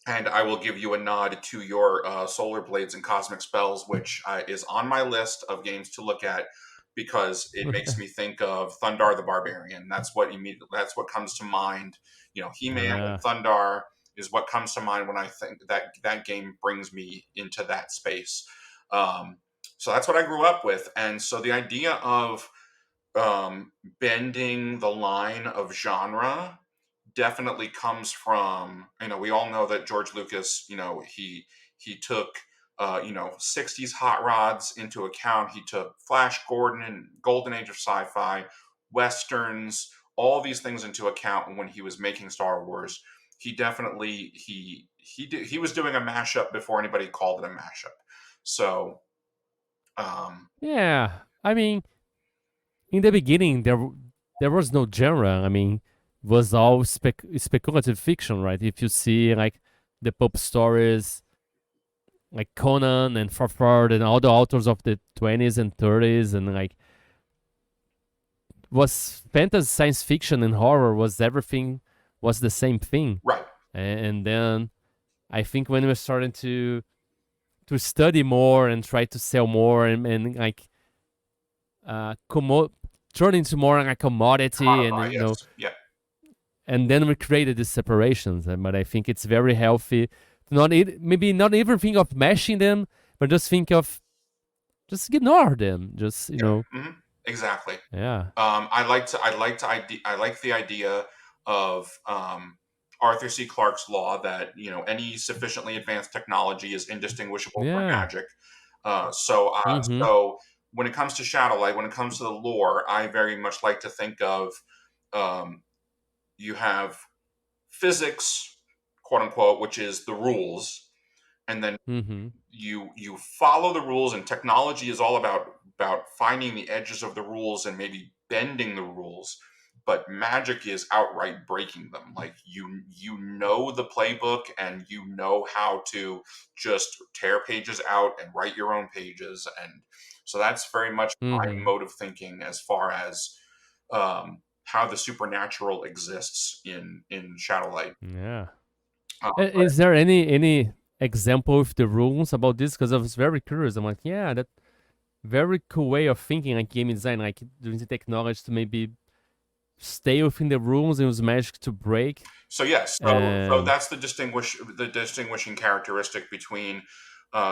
and I will give you a nod to your Solar Blades and Cosmic Spells, which is on my list of games to look at because it makes me think of Thundar the Barbarian. That's what comes to mind. He-Man and
Yeah.
Thundar is what comes to mind when I think that game brings me into that space. Um, so that's what I grew up with, and so the idea of bending the line of genre definitely comes from, we all know that George Lucas, he took 60s hot rods into account. He took Flash Gordon and Golden Age of Sci-Fi, westerns, all these things into account when he was making Star Wars. He definitely he was doing a mashup before anybody called it a mashup. So um
Yeah. I mean, in the beginning there was no genre. I mean, it was all speculative fiction, right? If you see like the pulp stories like Conan and Farfard and all the authors of the 20s and 30s, and like was fantasy, science fiction, and horror was everything was the same thing.
Right.
And then I think when we're starting to study more and try to sell more and like turn into more like a commodity, and you know,
yeah.
And then we created these separations. But I think it's very healthy to maybe not even think of mashing them, but just think of just ignore them. Just you know.
Mm-hmm. Exactly.
Yeah.
I like the idea of Arthur C. Clarke's law that any sufficiently advanced technology is indistinguishable from magic. So when it comes to Shadowlight, when it comes to the lore, I very much like to think of you have physics, quote unquote, which is the rules, and then you follow the rules, and technology is all about finding the edges of the rules and maybe bending the rules. But magic is outright breaking them. Like you know the playbook, and you know how to just tear pages out and write your own pages. And so that's very much my mode of thinking as far as how the supernatural exists in Shadowlight.
Yeah. Is there any example of the rules about this? Because I was very curious. I'm like, yeah, that very cool way of thinking, like game design, like using the technology to maybe stay within the rules and use magic to break.
So yes, so that's the distinguishing characteristic between.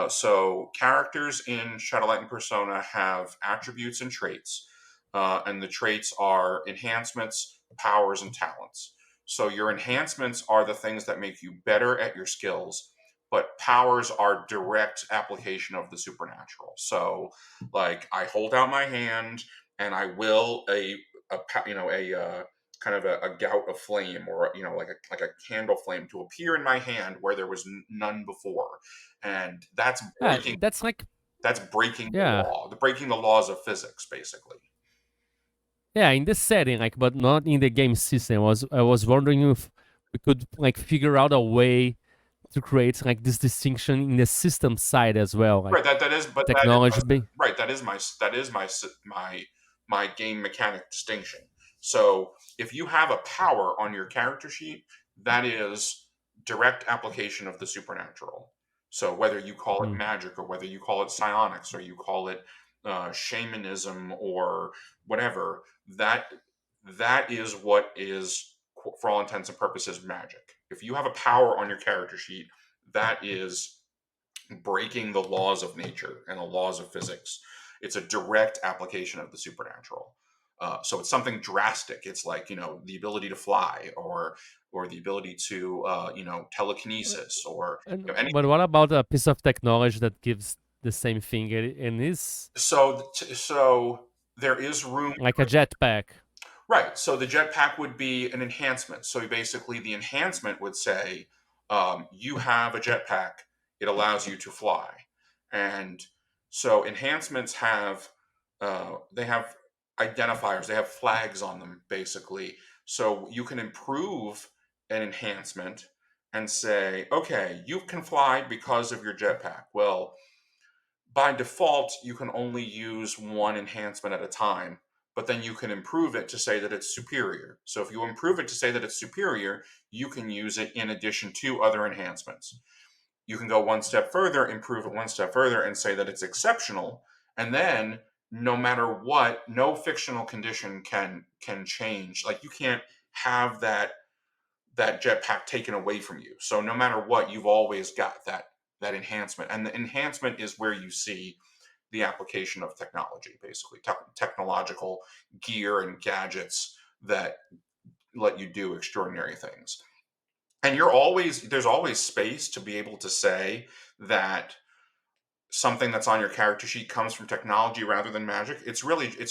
So characters in Shadowlight and Persona have attributes and traits, and the traits are enhancements, powers, and talents. So your enhancements are the things that make you better at your skills, but powers are direct application of the supernatural. So, like, I hold out my hand and I will a kind of a gout of flame, or like a candle flame, to appear in my hand where there was none before, and that's breaking.
That's
breaking the law. Breaking the laws of physics, basically.
Yeah, in this setting, like, but not in the game system. I was wondering if we could like figure out a way to create like this distinction in the system side as well. Like,
right. That is, but
technology.
That is my game mechanic distinction. So if you have a power on your character sheet, that is direct application of the supernatural. So whether you call it magic, or whether you call it psionics, or you call it shamanism, or whatever, that is what is, for all intents and purposes, magic. If you have a power on your character sheet, that is breaking the laws of nature and the laws of physics. It's a direct application of the supernatural. So it's something drastic. It's like, the ability to fly, or the ability to, telekinesis, or anything.
But what about a piece of technology that gives the same thing and is
so there is room,
like a jetpack,
right? So the jetpack would be an enhancement. So basically the enhancement would say, you have a jetpack, it allows you to fly. And so enhancements have they have identifiers, they have flags on them, basically. So you can improve an enhancement and say, okay, you can fly because of your jetpack. Well, by default, you can only use one enhancement at a time, but then you can improve it to say that it's superior. So if you improve it to say that it's superior, you can use it in addition to other enhancements. You can go one step further, improve it one step further, and say that it's exceptional. And then, no matter what, no fictional condition can change. Like, you can't have that jetpack taken away from you. So no matter what, you've always got that enhancement. And the enhancement is where you see the application of technology, basically technological gear and gadgets that let you do extraordinary things. And there's always space to be able to say that something that's on your character sheet comes from technology rather than magic. It's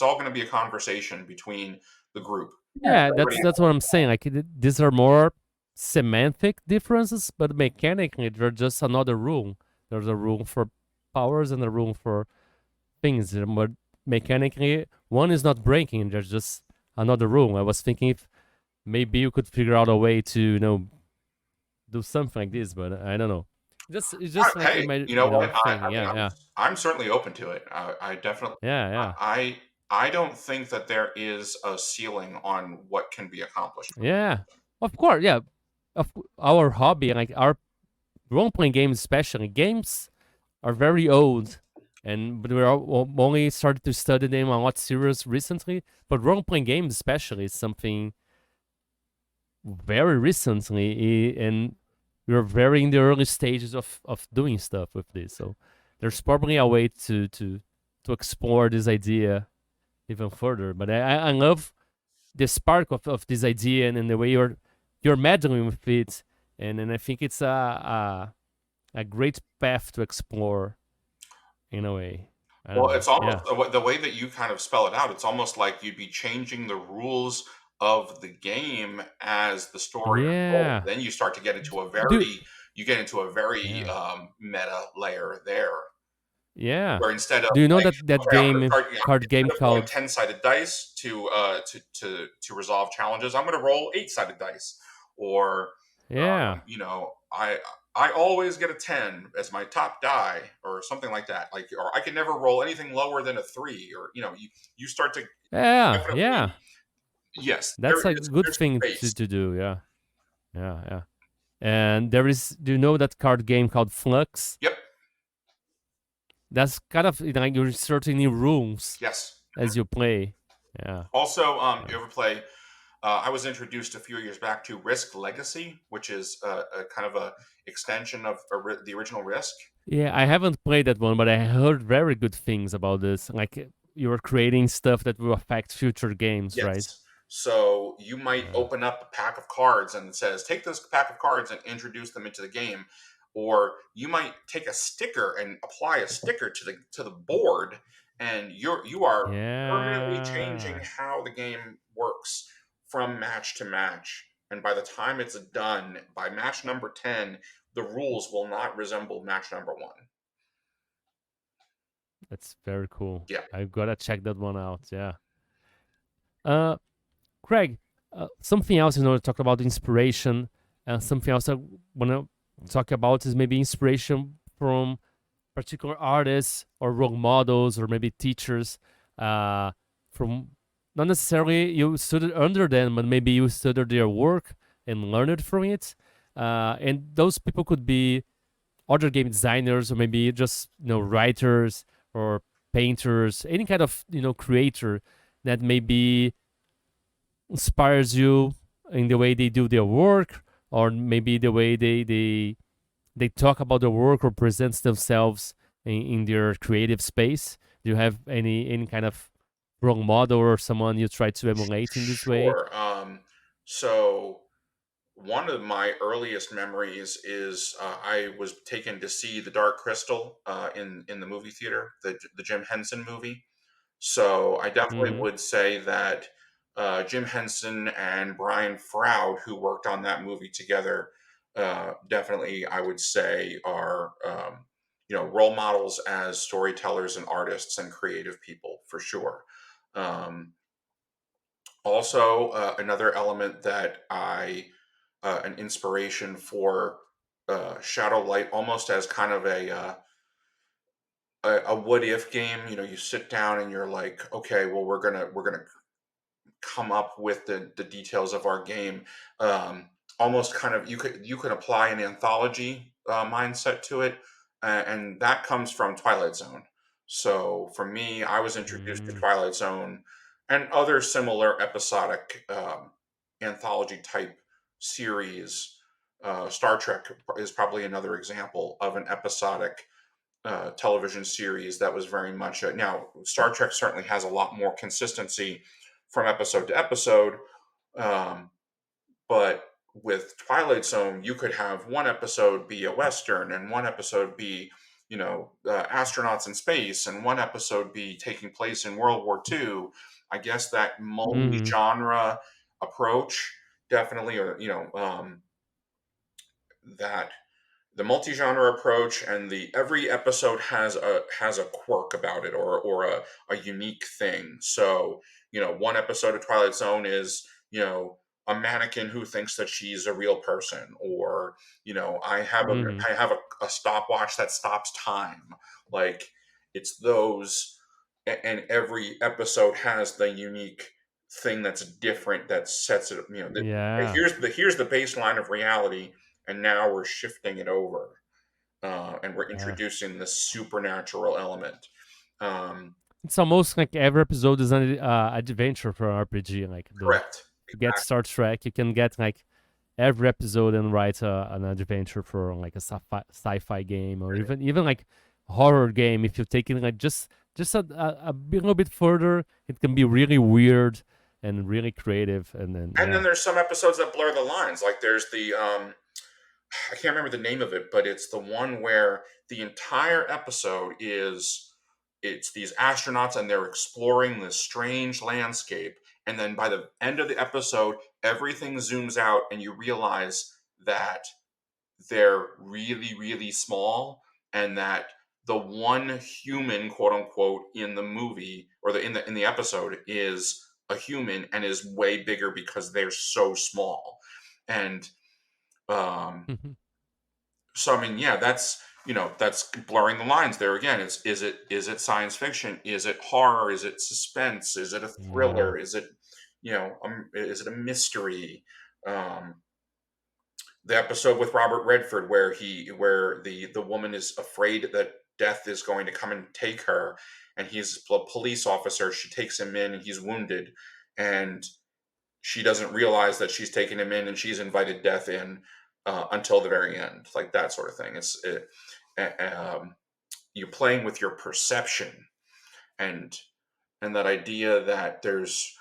all going to be a conversation between the group.
Yeah, that's what I'm saying. Like, these are more semantic differences, but mechanically they're just another rule. There's a rule for powers and a rule for things, but mechanically one is not breaking. There's just another room. I was thinking if maybe you could figure out a way to do something like this, but I don't know. It's just like
Hey,
in my
you know what?
thinking.
I mean,
Yeah,
I'm certainly open to it. I definitely,
yeah, yeah,
I don't think that there is a ceiling on what can be accomplished.
yeah. Of course, yeah. Our hobby, like our role playing games, especially games, are very old, and but we're only started to study them a lot serious recently. But role playing games, especially, is something very recently, and we're very in the early stages of doing stuff with this. So there's probably a way to explore this idea even further. But I love the spark of this idea, and the way you're meddling with it, and I think it's a great path to explore in a way. I don't
Well,
know.
it's almost
Yeah.
the way that you kind of spell it out. It's almost like you'd be changing the rules of the game as the story unfolds.
Yeah.
Then you start to get into a
Do
very
yeah.
meta layer there,
Yeah.
where instead of
Do you know
like,
that
okay,
game card game
instead of rolling
called
10-sided dice to resolve challenges, I'm going to roll 8-sided dice, or
Yeah.
you know, I always get a 10 as my top die, or something like that. Like, or I can never roll anything lower than a 3, or you start to
Yeah. Yeah.
definitely, yes,
That's a good
there's
thing
space.
to do. Yeah. Yeah. Yeah. And there is, do you know that card game called Flux?
Yep.
That's kind of like you're inserting new rooms
Yes.
as you play. Yeah.
Also,
Yeah.
you ever play? I was introduced a few years back to Risk Legacy, which is a kind of a extension of the original Risk.
Yeah, I haven't played that one, but I heard very good things about this. Like you're creating stuff that will affect future games, right?
Yes. So you might
Yeah.
open up a pack of cards and it says, take this pack of cards and introduce them into the game. Or you might take a sticker and apply a sticker to the board, and you are permanently changing
Yeah.
how the game works from match to match. And by the time it's done, by match number 10, the rules will not resemble match number 1.
That's very cool.
Yeah.
I've got to check that one out. Yeah. Uh, Craig, something else, to talk about inspiration. Something else I want to talk about is maybe inspiration from particular artists or role models or maybe teachers from not necessarily you studied under them, but maybe you studied their work and learned from it. And those people could be other game designers or maybe just writers or painters, any kind of creator that maybe inspires you in the way they do their work, or maybe the way they talk about their work or presents themselves in their creative space. Do you have any kind of role model or someone you try to emulate in this way?
Sure. So one of my earliest memories is I was taken to see The Dark Crystal in the movie theater, the Jim Henson movie. So I definitely
Mm-hmm.
would say that Jim Henson and Brian Froud, who worked on that movie together, definitely I would say are role models as storytellers and artists and creative people for sure. Um, Also, another element that an inspiration for Shadow Light, almost as kind of a what if game. You sit down and you're like, okay, well, we're gonna come up with the details of our game. Almost kind of you could apply an anthology mindset to it, and that comes from Twilight Zone. So for me, I was introduced to
Mm.
Twilight Zone and other similar episodic anthology type series. Star Trek is probably another example of an episodic television series that was very much now Star Trek certainly has a lot more consistency from episode to episode, um, but with Twilight Zone you could have one episode be a western and one episode be astronauts in space and one episode be taking place in World War II. I guess that
Mm-hmm.
multi-genre approach definitely, or that the multi-genre approach, and the every episode has a quirk about it, or a unique thing. So one episode of Twilight Zone is a mannequin who thinks that she's a real person, or I have a
Hmm.
I have a stopwatch that stops time. Like, it's those, and every episode has the unique thing that's different, that sets it.
Yeah.
Here's the baseline of reality, and now we're shifting it over, and we're
Yeah.
introducing this supernatural element. Um,
It's almost like every episode is an adventure for an RPG. Like
Correct.
to get Star Trek, you can get like every episode and write an adventure for like a sci-fi game, or even like horror game. If you take it like just a little bit further, it can be really weird and really creative. And then
And
yeah.
then there's some episodes that blur the lines. Like, there's the I can't remember the name of it, but it's the one where the entire episode it's these astronauts, and they're exploring this strange landscape, and then by the end of the episode, everything zooms out, and you realize that they're really, really small, and that the one human, quote unquote, in the movie, or in the episode, is a human, and is way bigger because they're so small. And um so, I mean, yeah, that's blurring the lines there again. Is it science fiction? Is it horror? Is it suspense? Is it a
Yeah.
thriller? Is it a mystery? Um, the episode with Robert Redford, where the woman is afraid that death is going to come and take her, and he's a police officer. She takes him in, and he's wounded, and she doesn't realize that she's taken him in, and she's invited death in, until the very end, like that sort of thing. You're playing with your perception, and that idea that there's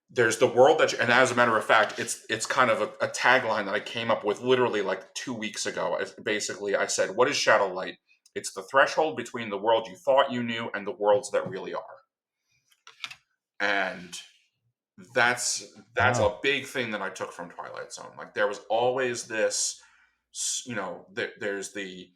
the world and as a matter of fact, it's kind of a tagline that I came up with literally like 2 weeks ago. Basically, I said, what is shadow light? It's the threshold between the world you thought you knew and the worlds that really are. And that's
Wow.
a big thing that I took from Twilight Zone. Like, there was always this, there's the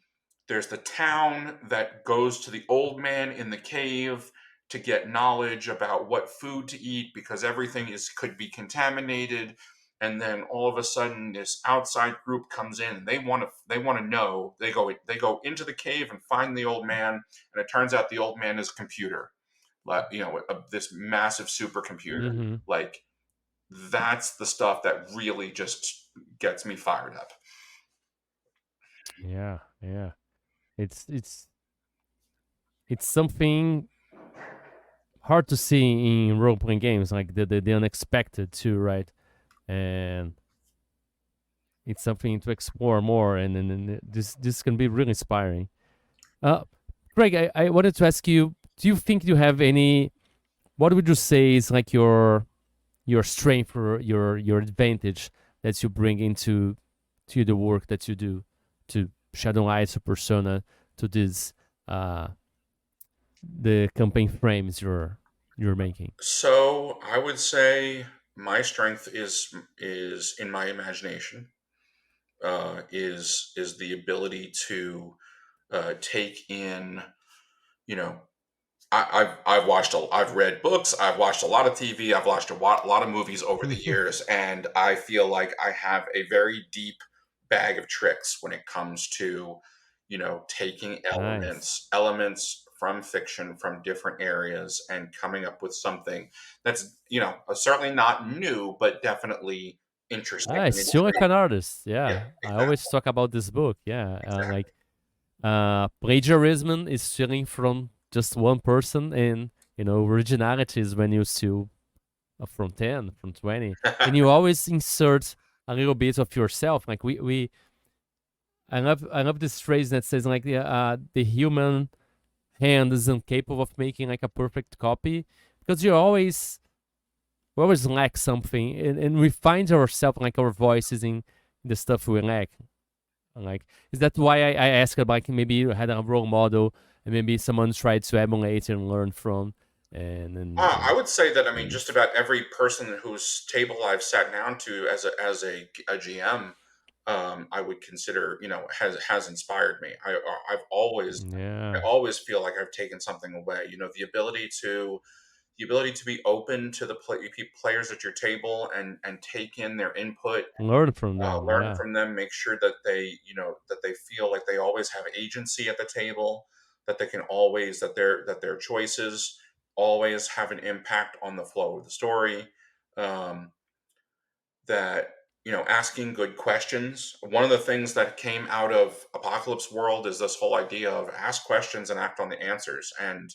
town that goes to the old man in the cave to get knowledge about what food to eat, because everything could be contaminated. And then all of a sudden, this outside group comes in, and they want to know. They go into the cave and find the old man, and it turns out the old man is a computer, like, this massive supercomputer.
Hmm.
Like, that's the stuff that really just gets me fired up.
Yeah. Yeah. It's it's it's something hard to see in role playing games, like the unexpected too, right? And it's something to explore more, and then this can be really inspiring. Uh, Greg, I wanted to ask you: do you think you have any? What would you say is like your strength or your advantage that you bring into to the work that you do, to Shadow Lights or Persona, to this the campaign frames you're making?
So I would say my strength is in my imagination. Is the ability to take in, you know, I've read books, I've watched a lot of TV, I've watched a lot of movies over the years, and I feel like I have a very deep bag of tricks when it comes to, taking
Nice.
elements from fiction, from different areas, and coming up with something that's, certainly not new, but definitely interesting and
Still like an
intriguing.
artist.
Yeah,
Yeah, I always
exactly,
talk about this book. Yeah,
exactly.
like plagiarism is stealing from just one person, and originality is when you steal from 10, from 20, and you always insert a little bit of yourself. Like we I love this phrase that says like the human hand is incapable of making like a perfect copy, because we always lack something, and we find ourselves like our voices in the stuff we lack. Like, is that why I asked about, like, maybe you had a role model and maybe someone tried to emulate and learn from, and
I would say that, I mean,
and
just about every person whose table I've sat down to as a GM, I would consider, has inspired me. I've always I
Yeah.
always feel like I've taken something away. The ability to be open to the players at your table and take in their input,
Learn from them.
learn
Yeah.
from them, make sure that they feel like they always have agency at the table, that they can always that their choices always have an impact on the flow of the story. Um, that asking good questions. One of the things that came out of Apocalypse World is this whole idea of ask questions and act on the answers, and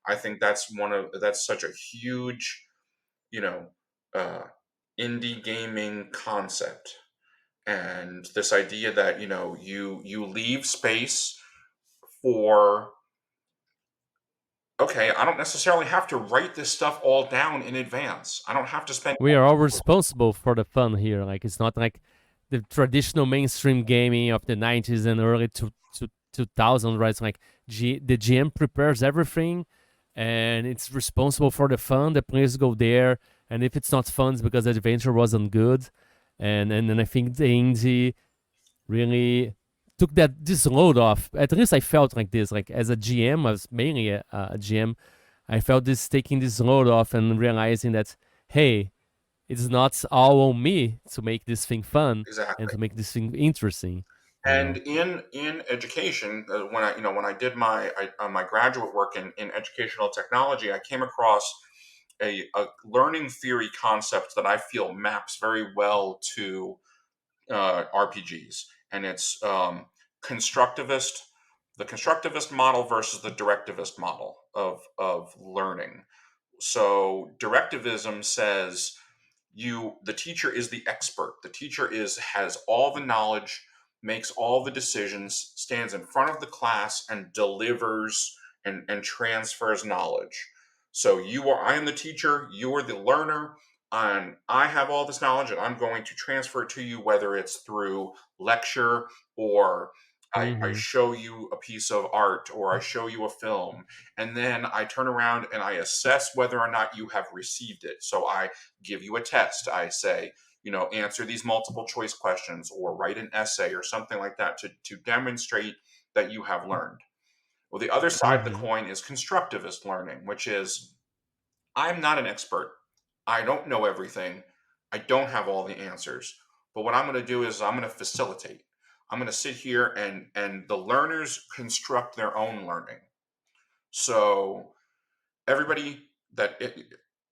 I think that's such a huge you know uh, indie gaming concept, and this idea that you leave space for, okay, I don't necessarily have to write this stuff all down in advance. I don't have to spend.
We are all responsible for the fun here. Like, it's not like the traditional mainstream gaming of the 90s and early 2000s, right? It's like the GM prepares everything and it's responsible for the fun. The players go there, and if it's not fun, it's because the adventure wasn't good. And then I think the indie really took this load off. At least I felt like this. Like, as a GM, I was mainly a GM. I felt this taking this load off and realizing that, hey, it's not all on me to make this thing fun and
Exactly.
to make this thing interesting.
And in education, when I did my graduate work in educational technology, I came across a learning theory concept that I feel maps very well to RPGs, and it's constructivist, the constructivist model versus the directivist model of learning. So directivism says the teacher is the expert. The teacher has all the knowledge, makes all the decisions, stands in front of the class and delivers and transfers knowledge. So I am the teacher, you are the learner, and I have all this knowledge and I'm going to transfer it to you, whether it's through lecture or I
Mm-hmm.
show you a piece of art or I show you a film, and then I turn around and I assess whether or not you have received it. So I give you a test. I say, answer these multiple choice questions or write an essay or something like that to demonstrate that you have learned. Well, the other side of the
Mm-hmm.
coin is constructivist learning, which is, I'm not an expert. I don't know everything. I don't have all the answers. But what I'm going to do is I'm going to facilitate. I'm going to sit here and the learners construct their own learning. So everybody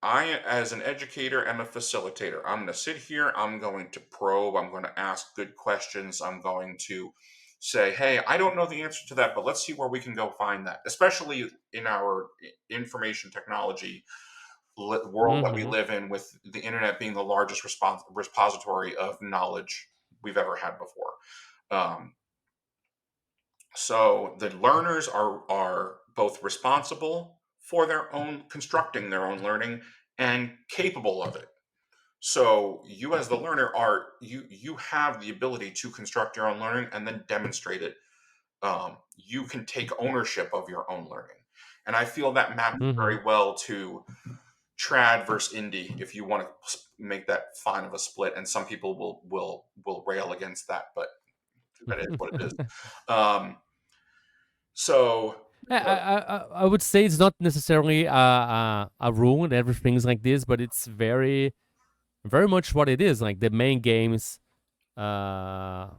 I, as an educator, am a facilitator. I'm going to sit here. I'm going to probe. I'm going to ask good questions. I'm going to say, hey, I don't know the answer to that, but let's see where we can go find that, especially in our information technology world that we
Mm-hmm.
live in, with the internet being the largest repository of knowledge we've ever had before. Um, so the learners are both responsible for their own constructing their own learning and capable of it. So you, as the learner, you have the ability to construct your own learning and then demonstrate it. You can take ownership of your own learning, and I feel that maps
Mm-hmm.
very well to trad versus indie, if you want to make that fine of a split. And some people will rail against that, but that is what it is. Um, so
I would say it's not necessarily a rule and everything's like this, but it's very, very much what it is. Like, the main games, uh,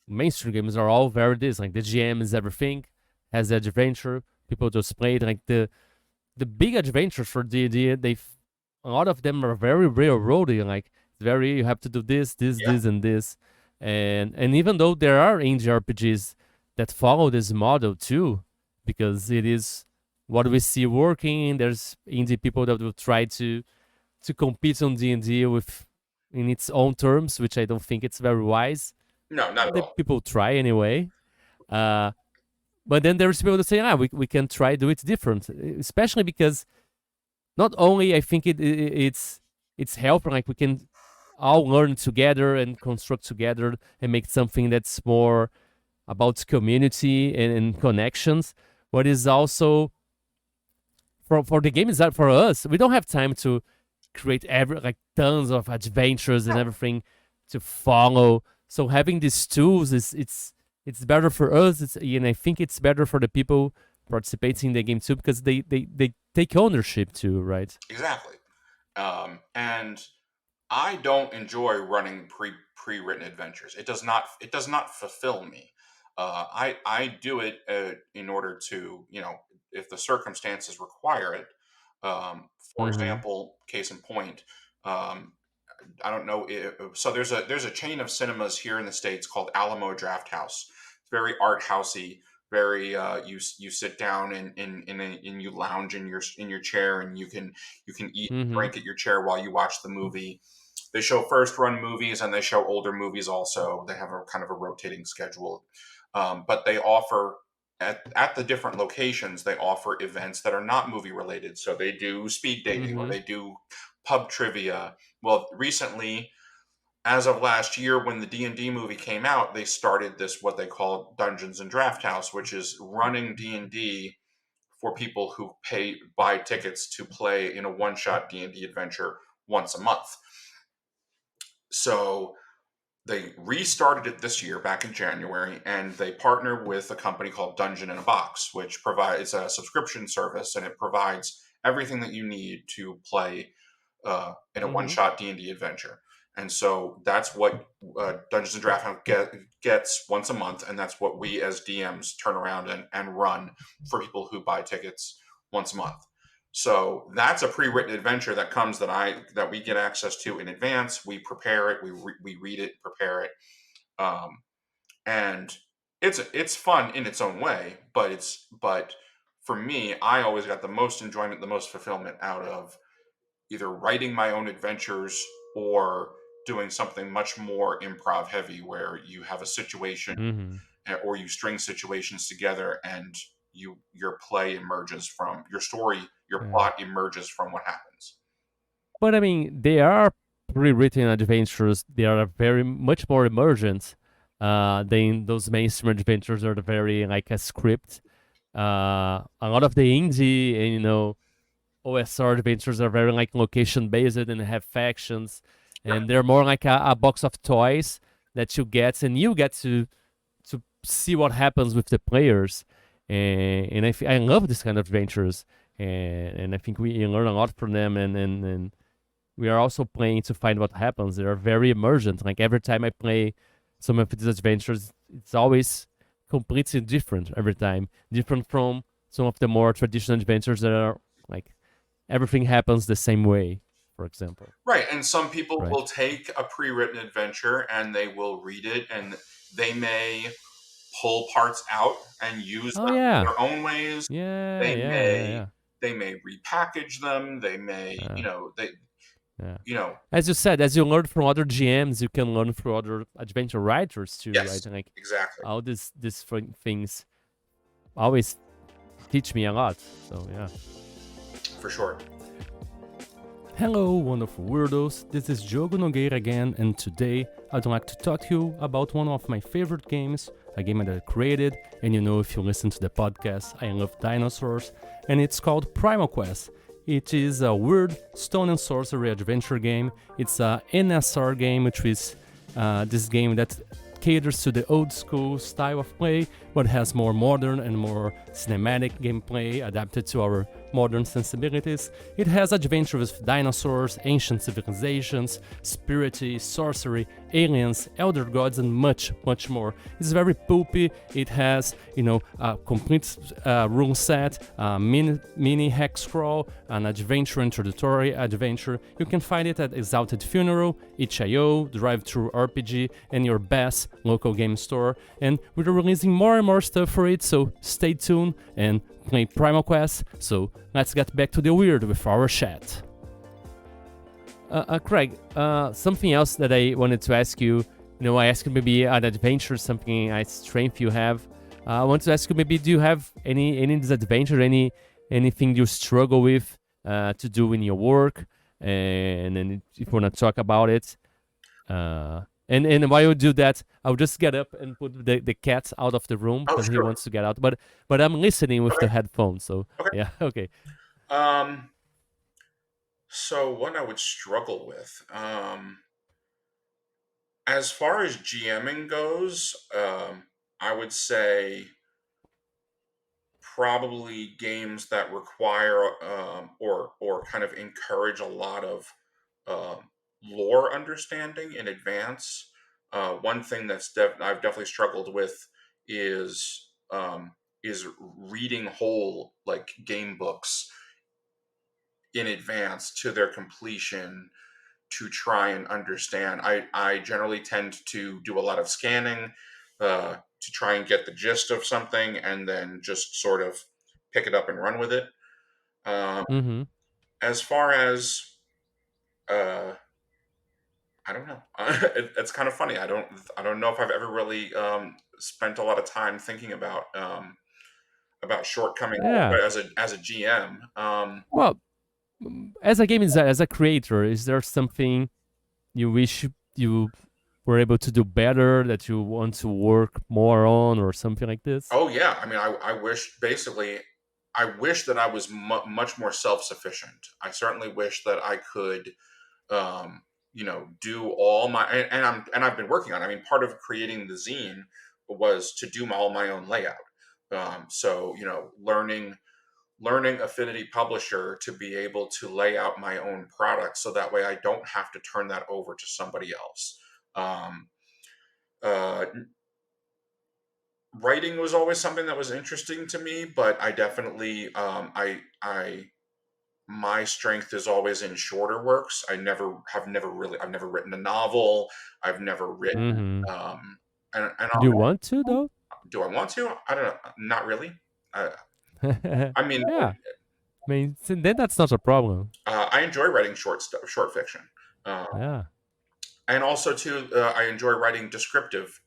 mainstream games are all very this. Like, the GM is everything, has the adventure. People just play it. Like, the big adventures for D&D, a lot of them are very railroady. Like, very, you have to do this, this,
yeah,
this, and this, and even though there are indie RPGs that follow this model too, because it is what we see working. There's indie people that will try to compete on D&D with in its own terms, which I don't think it's very wise.
no, not at
The
all.
people try anyway. Uh, but then there's people that say, we can try do it different, especially because not only I think it's helping, like, we can all learn together and construct together and make something that's more about community and connections, but is also for the game is that for us, we don't have time to create tons of adventures and everything to follow. So having these tools it's better for us. And I think it's better for the people participating in the game too, because they take ownership too, right?
Exactly. And I don't enjoy running pre-written adventures. It does not fulfill me. I do it in order to, if the circumstances require it. For
Mm-hmm.
example, case in point, um, I don't know. So there's a chain of cinemas here in the States called Alamo Draft House. It's very art housey. Very you sit down and you lounge in your chair, and you can eat and
Mm-hmm.
drink at your chair while you watch the movie. They show first run movies and they show older movies also. They have a kind of a rotating schedule, but they offer at the different locations, they offer events that are not movie related. So they do speed dating or
Mm-hmm.
they do pub trivia. Well, recently, as of last year, when the D&D movie came out, they started this what they call Dungeons and Draft House, which is running D&D for people who buy tickets to play in a one-shot D&D adventure once a month. So they restarted it this year back in January, and they partnered with a company called Dungeon in a Box, which provides a subscription service, and it provides everything that you need to play in a
Mm-hmm.
one-shot D&D adventure. And so that's what Dungeons and Dragons gets once a month, and that's what we as DMs turn around and run for people who buy tickets once a month. So that's a pre-written adventure that comes that we get access to in advance. We prepare it, we read it, prepare it, um, and it's fun in its own way. But for me, I always got the most enjoyment, the most fulfillment out of either writing my own adventures or doing something much more improv heavy, where you have a situation
Mm-hmm.
or you string situations together, and your play emerges from your story, your
Yeah.
plot emerges from what happens.
But I mean, they are pre-written adventures. They are very much more emergent than those mainstream adventures that are very like a script. A lot of the indie and OSR adventures are very like location based and have factions,
Yep.
and they're more like a box of toys that you get, and you get to see what happens with the players. And I love this kind of adventures, and I think we learn a lot from them, and we are also playing to find what happens. They are very emergent. Like every time I play some of these adventures, it's always completely different every time. Different from some of the more traditional adventures that are like everything happens the same way, for example.
Right. And some people
Right.
will take a pre-written adventure and they will read it, and they may pull parts out and use
Oh
them in
yeah.
their own ways.
Yeah,
They
yeah, yeah,
may
yeah.
they may repackage them. They may,
Yeah. Yeah.
you know,
As you said, as you learn from other GMs, you can learn from other adventure writers too, right?
yes,
And like
exactly.
all these things always teach me a lot. So yeah.
For sure.
Hello, wonderful weirdos. This is Diogo Nogueira again, and today I'd like to talk to you about one of my favorite games, a game that I created. And if you listen to the podcast, I love dinosaurs, and it's called Primal Quest. It is a weird stone and sorcery adventure game. It's a NSR game, which is this game that caters to the old school style of play, but has more modern and more cinematic gameplay adapted to our modern sensibilities. It has adventures with dinosaurs, ancient civilizations, spirity, sorcery, aliens, elder gods, and much, much more. It's very pulpy. It has, a complete rule set, a mini hex crawl, an adventure introductory adventure. You can find it at Exalted Funeral, itch.io, Drive-Thru RPG, and your best local game store. And we're releasing more and more stuff for it, so stay tuned and play Primal Quest. So let's get back to the weird with our chat. Craig, something else that I wanted to ask you, I asked you maybe an adventure, something, a strength you have. I want to ask you maybe, do you have any disadvantage, anything you struggle with to do in your work? And then if you want to talk about it. And while you do that, I'll just get up and put the cat out of the room because he wants to get out. But I'm listening with the headphones, so yeah, okay.
So what I would struggle with, As far as GMing goes, I would say probably games that require or kind of encourage a lot of lore understanding in advance. One thing I've definitely struggled with is is reading whole like game books in advance to their completion to try and understand. I generally tend to do a lot of scanning to try and get the gist of something and then just sort of pick it up and run with it. Um,
Mm-hmm.
as far as uh, I don't know. It's kind of funny. I don't know if I've ever really spent a lot of time thinking about shortcoming
Yeah.
as a GM.
Well, as a game designer, as a creator, is there something you wish you were able to do better, that you want to work more on, or something like this?
Oh yeah, I mean, I wish basically, I wish that I was much more self sufficient. I certainly wish that I could, do all my and I've been working on it. I mean, part of creating the zine was to do all my own layout. So learning Affinity Publisher to be able to lay out my own product, so that way I don't have to turn that over to somebody else. Um, uh, Writing was always something that was interesting to me, but I definitely I my strength is always in shorter works. I've never written a novel. I've never written
Mm-hmm.
and
Do you want to though?
do I want to? I don't know. Not really. Uh, I mean,
Yeah. I mean, then that's not a problem.
I enjoy writing short fiction. Uh,
Yeah.
and also too I enjoy writing descriptive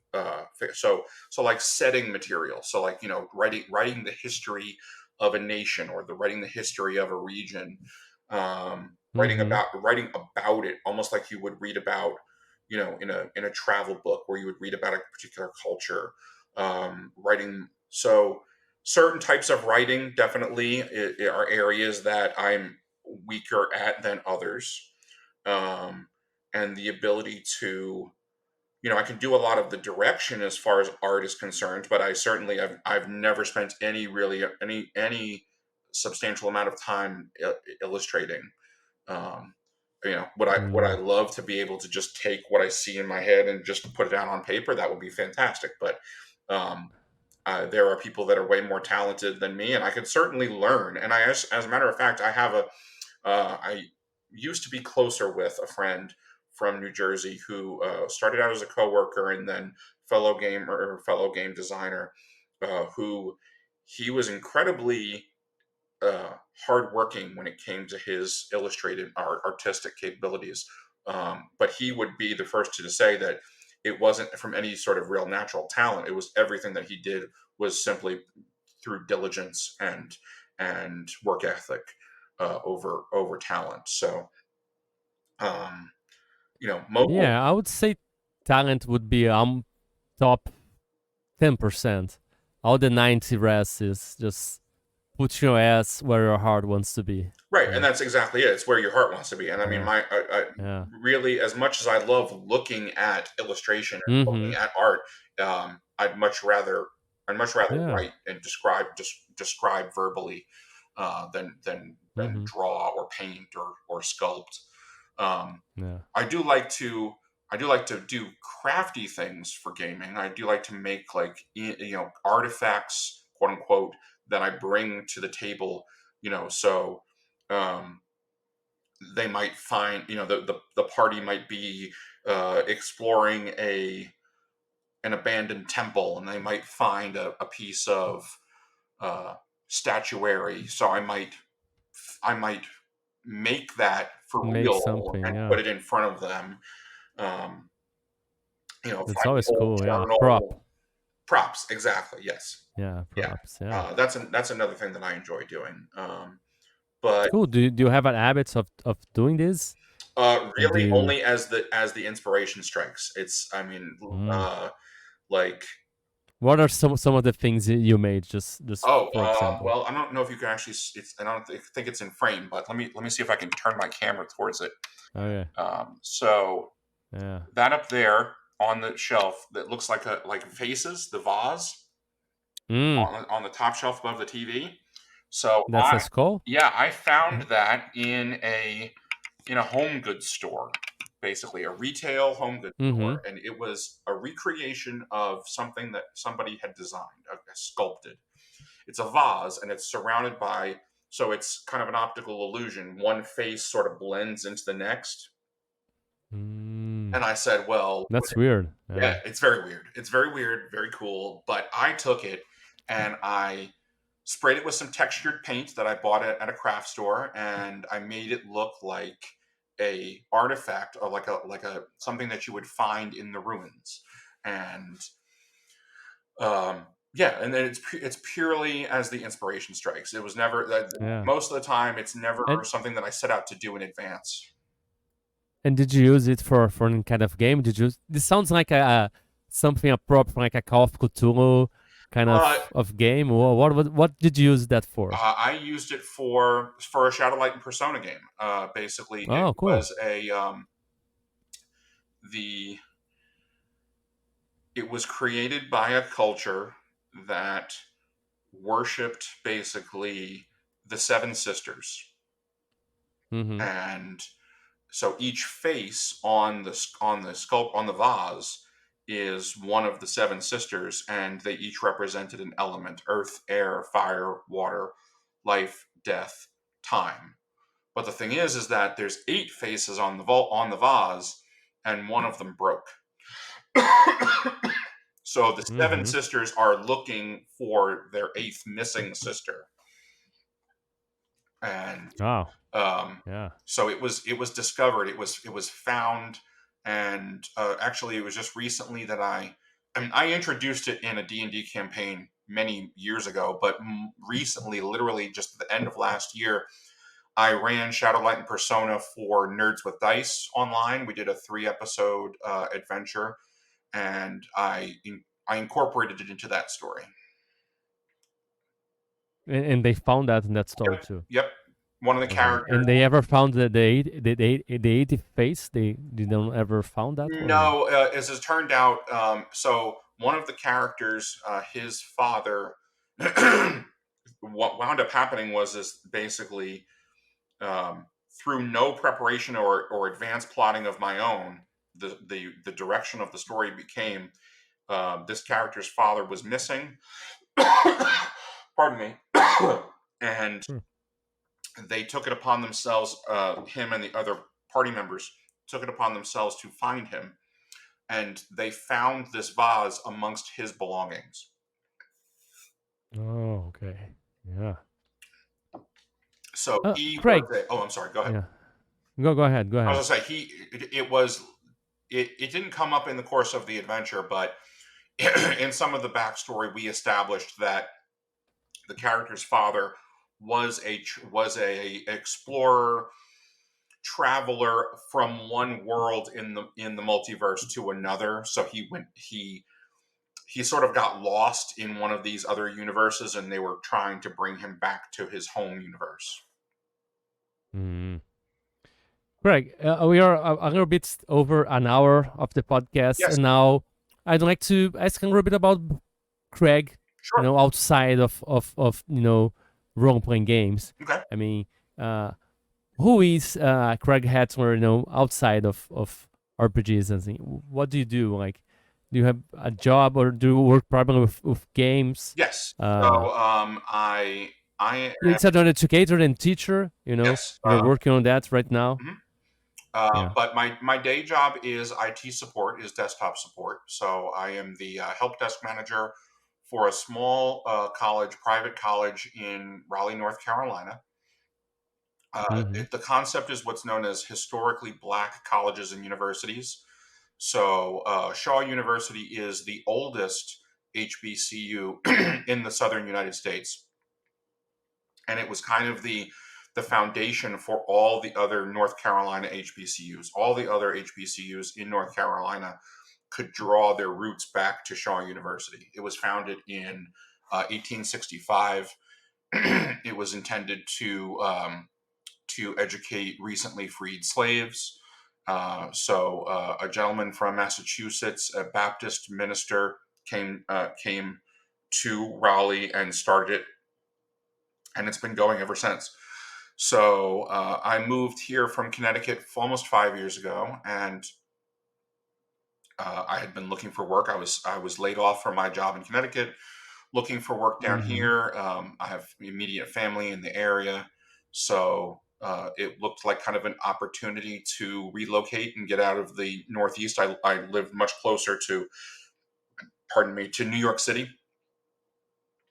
so like setting material, so like writing the history of a nation, or the writing the history of a region,
Mm-hmm.
writing about it, almost like you would read about in a travel book where you would read about a particular culture. Writing so Certain types of writing definitely are areas that I'm weaker at than others. um, and the ability to I can do a lot of the direction as far as art is concerned, but I've never spent any substantial amount of time illustrating. um, would I
Yeah.
love to be able to just take what I see in my head and just put it down on paper? That would be fantastic, but um, there are people that are way more talented than me, and I could certainly learn. And as a matter of fact, I used to be closer with a friend from New Jersey who started out as a coworker and then fellow game designer, who he was incredibly uh, hardworking when it came to his illustrated artistic capabilities. But he would be the first to say that it wasn't from any sort of real natural talent. It was everything that he did was simply through diligence and work ethic over talent. So, um, mostly
Yeah, I would say talent would be top 10%. All the 90 rest is just put your ass where your heart wants to be.
right, and
Right.
that's exactly it. It's where your heart wants to be. And I mean,
Yeah. Yeah.
really, as much as I love looking at illustration and
Mm-hmm.
looking at art, I'd much rather
Yeah.
write and describe verbally than
Mm-hmm.
draw or paint or sculpt. Um,
Yeah.
I do like to I do like to do crafty things for gaming. I do like to make like artifacts, quote unquote, that I bring to the table. So um, they might find the party might be exploring a an abandoned temple, and they might find a piece of uh, statuary. So I might make that for
Make
real
something.
and
Yeah.
put it in front of them. Um,
That's
find an
always
old
cool. Yeah. Prop.
journal. Props, exactly. Yes.
Yeah.
Yeah.
Props. Yeah.
That's another thing that I enjoy doing. But
Cool. Do you have an habit of doing this? And do
really
you?
only as the inspiration strikes. It's I mean,
Mm.
like
What are some of the things you made? Just for example.
well, I don't know if you can actually. I don't think it's in frame, but let me see if I can turn my camera towards it.
Okay.
So
Yeah.
that up there. on the shelf that looks like vases, the vase on the top shelf above the TV. So
that's a skull.
Yeah, I found that in a home goods store, basically a retail home goods store, and it was a recreation of something that somebody had designed, sculpted. It's a vase, and it's surrounded by, so it's kind of an optical illusion. One face sort of blends into the next. And I said, well,
that's weird.
Yeah, it's very weird. It's very weird, very cool. But I took it and I sprayed it with some textured paint that I bought at a craft store, and I made it look like a artifact, or like a something that you would find in the ruins. And yeah, and then it's purely as the inspiration strikes. It was never most of the time it's never something that I set out to do in advance.
And did you use it for any kind of game? This sounds like something appropriate, like a Call of Cthulhu kind of game. What did you use that for?
I used it for a Shadowlight and Persona game. Basically,
cool.
Was it was created by a culture that worshipped basically the Seven Sisters, and so each face on the vase is one of the Seven Sisters, and they each represented an element: earth, air, fire, water, life, death, time. But the thing is that there's 8 faces on the vase, and one of them broke. So the Seven Sisters are looking for their 8th missing sister. And so it was discovered. It was found, and actually, it was just recently that I introduced it in a D&D campaign many years ago, but recently, literally just at the end of last year, I ran Shadowlight and Persona for Nerds with Dice online. We did a 3-episode adventure, and I incorporated it into that story.
And they found that in that story too.
Yep. One of the characters.
And they ever found the 80th face? They don't ever found that?
No, as it turned out, so one of the characters, his father, what wound up happening was basically through no preparation or advanced plotting of my own, the direction of the story became this character's father was missing. Pardon me. And they took it upon themselves, him and the other party members took it upon themselves to find him. And they found this vase amongst his belongings.
Oh, okay. Yeah.
So he
Craig.
I'm sorry. Go ahead.
Yeah. Go ahead.
I was going to say, it didn't come up in the course of the adventure, but in some of the backstory, we established that the character's father was a explorer, traveler from one world in the multiverse to another. So he sort of got lost in one of these other universes, and they were trying to bring him back to his home universe.
Greg, we are a little bit over an hour of the podcast, and now I'd like to ask a little bit about Craig.
Sure.
Outside of role-playing games.
Okay.
I mean, who is Craig Hatler? Outside of RPGs and things. What do you do? Like, do you have a job, or do you work primarily with games?
Yes. I
It's an educator and teacher.
Yes.
You're working on that right now.
But my day job is IT support, is desktop support. So I am the help desk manager for a small private college in Raleigh, North Carolina. The concept is what's known as historically black colleges and universities. So Shaw University is the oldest HBCU in the southern United States. And it was kind of the foundation for all the other North Carolina HBCUs. All the other HBCUs in North Carolina could draw their roots back to Shaw University. It was founded in 1865. It was intended to educate recently freed slaves. A gentleman from Massachusetts, a Baptist minister, came to Raleigh and started it, and it's been going ever since. So I moved here from Connecticut almost 5 years ago, and I had been looking for work. I was laid off from my job in Connecticut, looking for work down
Mm-hmm.
here. I have immediate family in the area, so it looked like kind of an opportunity to relocate and get out of the Northeast. I live much closer to, pardon me, to New York City.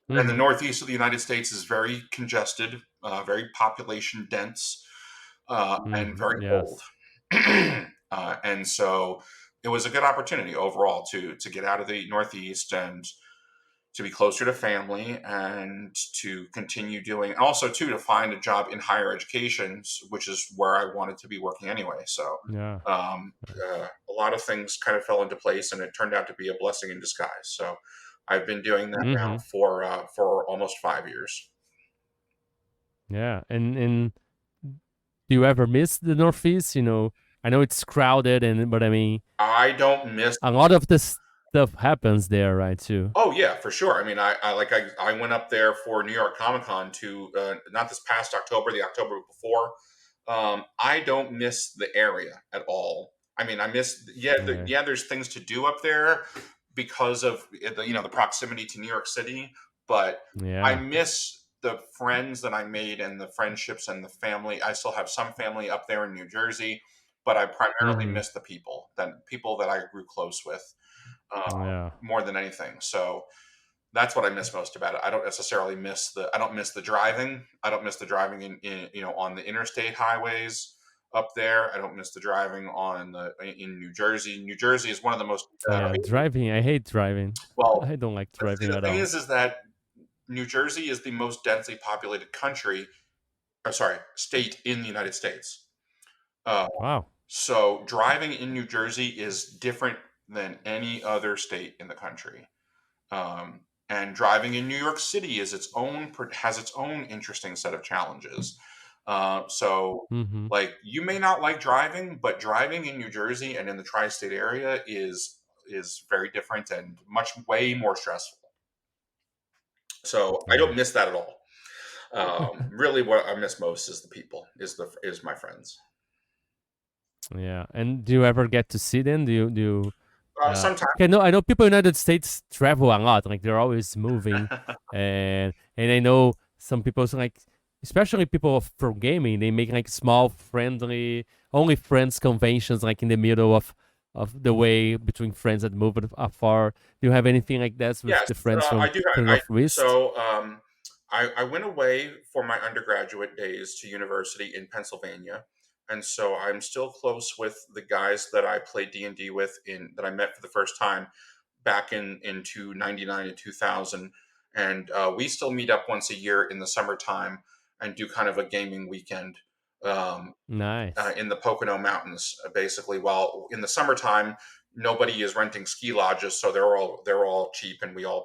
And the
Mm-hmm.
Northeast of the United States is very congested, very population dense, and
Mm-hmm.
very cold.
Yes.
And so it was a good opportunity overall to get out of the Northeast and to be closer to family and to continue doing, also too, to find a job in higher education, which is where I wanted to be working anyway. So
Yeah.
a lot of things kind of fell into place, and it turned out to be a blessing in disguise. So I've been doing that now
Mm-hmm.
for almost 5 years.
Yeah. And do you ever miss the Northeast? I know it's crowded, but I mean,
I don't miss.
a lot of this stuff happens there, right? Too.
Oh yeah, for sure. I mean, I went up there for New York Comic Con to not this past October, the October before. I don't miss the area at all. I mean, I miss,
Okay.
yeah. There's things to do up there because of the proximity to New York City, but I
Yeah.
miss the friends that I made and the friendships and the family. I still have some family up there in New Jersey, but I primarily
Mm-hmm.
miss the people that I grew close with, uh,
Yeah.
more than anything. So that's what I miss most about it. I don't necessarily miss I don't miss the driving. I don't miss the driving in on the interstate highways up there. I don't miss the driving in New Jersey. New Jersey is one of the most
Yeah. Driving. I hate driving.
well.
I don't like
But see,
driving
the
at
thing
all.
is that New Jersey is the most densely populated state in the United States. Uh,
Wow.
so driving in New Jersey is different than any other state in the country. And driving in New York City has its own interesting set of challenges. So,
Mm-hmm.
like, you may not like driving, but driving in New Jersey and in the tri-state area is very different and way more stressful. So I
Yeah.
don't miss that at all. Really, what I miss most is the people, is my friends.
Yeah. And do you ever get to see them?
Sometimes,
Okay, no, I know people in the United States travel a lot. Like they're always moving, and I know some people like, especially people from gaming, they make like small, friendly, only friends conventions, like in the middle of the way between friends that move afar. Do you have anything like that with
yes,
the friends
I
from
do.
the Northwest?
I went away for my undergraduate days to university in Pennsylvania, and so I'm still close with the guys that I played D&D with that I met for the first time back into 99 and 2000, and we still meet up once a year in the summertime and do kind of a gaming weekend. Um,
Nice.
in the Pocono Mountains, basically. While in the summertime, nobody is renting ski lodges, so they're all cheap, and we all,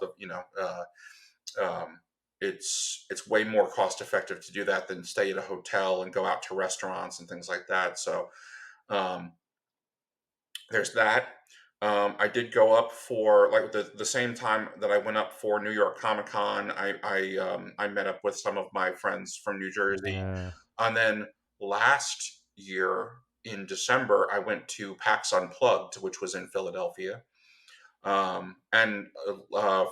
it's way more cost effective to do that than stay at a hotel and go out to restaurants and things like that. So um, there's that. I did go up for like the same time that I went up for New York Comic Con. I met up with some of my friends from New Jersey,
Yeah.
and then last year in December I went to PAX Unplugged, which was in Philadelphia. And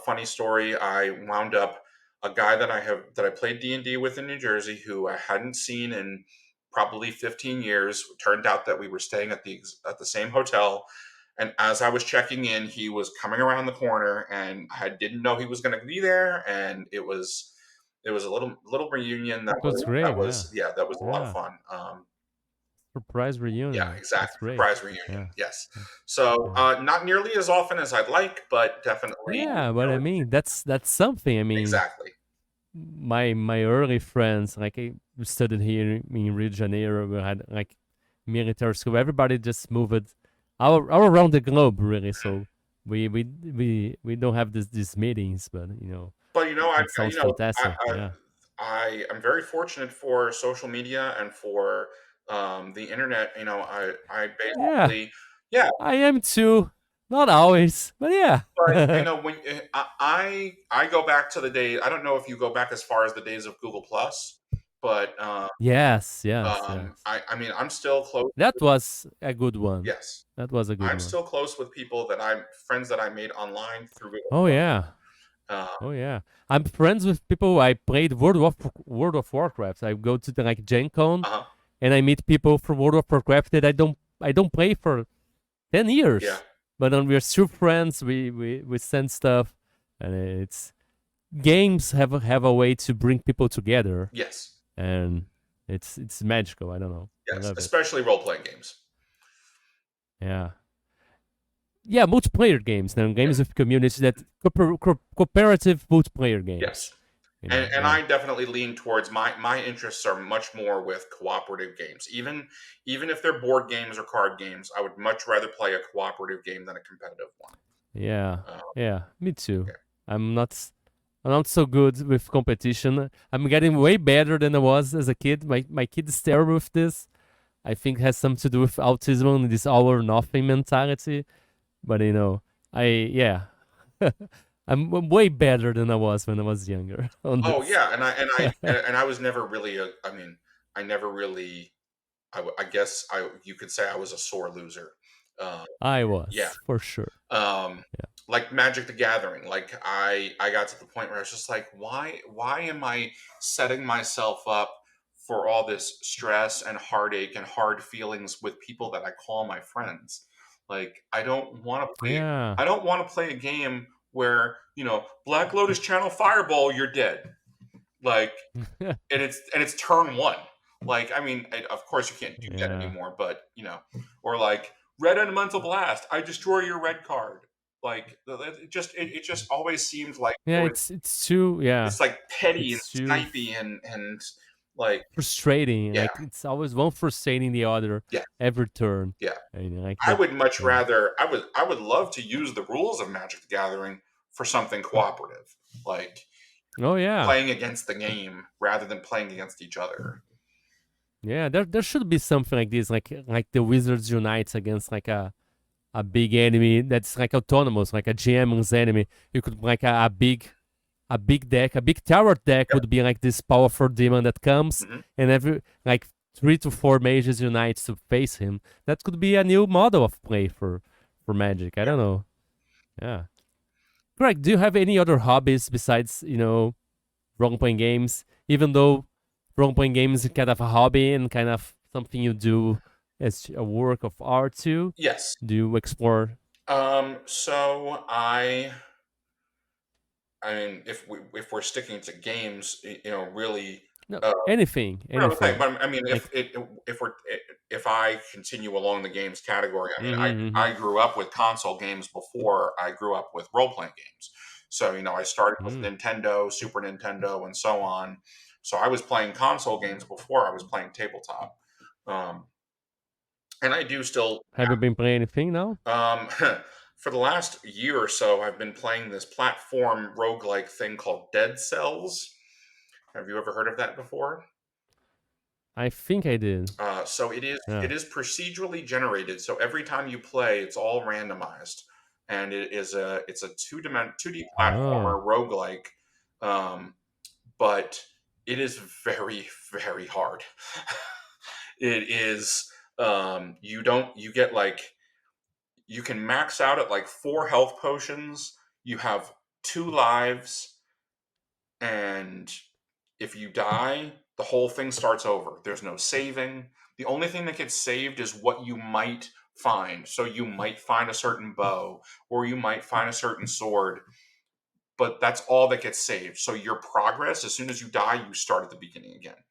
funny story, I wound up a guy that I played D&D with in New Jersey, who I hadn't seen in probably 15 years. Turned out that we were staying at the same hotel, and as I was checking in, he was coming around the corner, and I didn't know he was going to be there, and it was a little reunion that
That's great. Yeah.
that was a lot of
Yeah.
fun.
Surprise
Yeah,
reunion. That's
exactly.
great.
Surprise reunion.
Yeah.
Yes. So
Yeah.
not nearly as often as I'd like, but definitely,
Yeah, but I mean that's something. I mean,
exactly.
my early friends, like I studied here in Rio de Janeiro. We had like military school. Everybody just moved all around the globe, really. So we don't have these meetings, but
But
it sounds fantastic. Yeah.
I am very fortunate for social media and for The internet, I
Yeah,
basically, yeah.
I am too. Not always, but yeah.
But when I go back to the day, I don't know if you go back as far as the days of Google Plus, but
Yes, yes, yes.
I mean, I'm still close.
That was a good one.
Yes,
That was a good
I'm
one.
still close with people that I'm friends that I made online through Google
Oh
Plus.
yeah.
Uh,
Oh yeah. I'm friends with people I played World of Warcraft. I go to the like Gen Con
uh-huh.
and I meet people from World of Warcraft that I don't play for 10
Yeah.
years. But then we're still friends. We send stuff and it's games have a way to bring people together
Yes.
and it's magical. I don't know. I
Yes.
love it.
Especially role playing games.
Yeah. Yeah, multiplayer games, then
Yeah.
games with communities that cooperative multiplayer
Yes.
games.
And
Yeah.
I definitely lean towards my interests are much more with cooperative games. Even if they're board games or card games, I would much rather play a cooperative game than a competitive one.
Yeah.
Uh,
Yeah, me too.
yeah.
I'm not so good with competition. I'm getting way better than I was as a kid. My kid is terrible with this. I think it has something to do with autism and this all or nothing mentality. But I yeah. I'm way better than I was when I was younger on
Oh
this.
yeah, and I was never really I mean, I never really I guess you could say I was a sore loser. Uh,
I
yeah.
was, for sure.
Um,
Yeah.
like Magic the Gathering, like I got to the point where I was just like, why am I setting myself up for all this stress and heartache and hard feelings with people that I call my friends? Like
Yeah.
I don't want to play a game where, Black Lotus Channel Fireball, you're dead. Like and it's turn one. Like, I mean, of course you can't do that
Yeah.
anymore, but or like red elemental blast, I destroy your red card. Like it just always seemed like
Yeah, it's too yeah.
it's like petty and
It's too
snipey and like
frustrating.
yeah,
Like it's always one frustrating the other
yeah,
every turn.
yeah.
And like
I
that.
would much
Yeah.
rather I would love to use the rules of Magic the Gathering for something cooperative, like
Oh yeah.
playing against the game rather than playing against each other.
Yeah, there should be something like this, like the Wizards unites against like a big enemy that's like autonomous, like a GM's enemy. You could like a big deck, a big tower deck
Yep.
would be like this powerful demon that comes
Hmm.
and every like 3 to 4 mages unite to face him. That could be a new model of play for Magic. I don't know. Yeah. Greg, do you have any other hobbies besides role playing games? Even though role playing games is kind of a hobby and kind of something you do as a work of art too.
Yes.
Do you explore?
So I mean, if we're sticking to games, really,
No,
uh,
anything,
no, thing.
anything.
But I mean,
Like,
if I continue along the games category, I mean,
mm-hmm,
I grew up with console games before I grew up with role playing games. So I started with
mm-hmm.
Nintendo, Super Nintendo, and so on. So I was playing console games before I was playing tabletop, um, and I do still.
Have you been playing anything now?
For the last year or so, I've been playing this platform roguelike thing called Dead Cells. Have you ever heard of that before?
I think I did.
So it is
Yeah.
it is procedurally generated. So every time you play, it's all randomized, and it's a 2D
Oh.
platformer roguelike, but it is very very hard. It is you get like you can max out at like 4 health potions. You have 2 lives, and if you die, the whole thing starts over. There's no saving. The only thing that gets saved is what you might find. So you might find a certain bow, or you might find a certain sword, but that's all that gets saved. So your progress, as soon as you die, you start at the beginning again.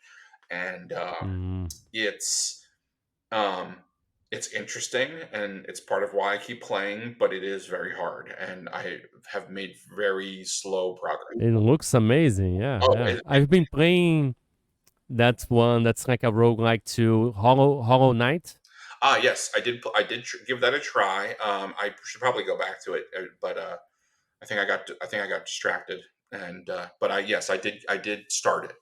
And
Mm.
it's um, it's interesting, and it's part of why I keep playing, but it is very hard, and I have made very slow progress.
It looks amazing. Yeah,
Oh,
yeah. I've been playing that one that's like a roguelike to Hollow Knight.
yes, I did give that a try. I should probably go back to it, but I think I got distracted, and but I yes, I did start it.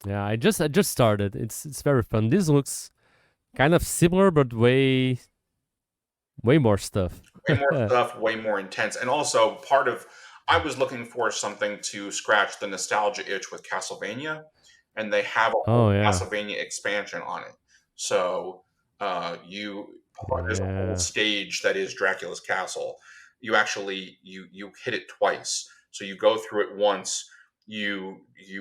Yeah, I just started. It's very fun. This looks kind of similar, but way more stuff.
Way more stuff, way more intense. And also I was looking for something to scratch the nostalgia itch with Castlevania, and they have a whole
Oh yeah,
Castlevania expansion on it. So you there's a whole
yeah,
stage that is Dracula's castle. You actually you hit it twice. So you go through it once, you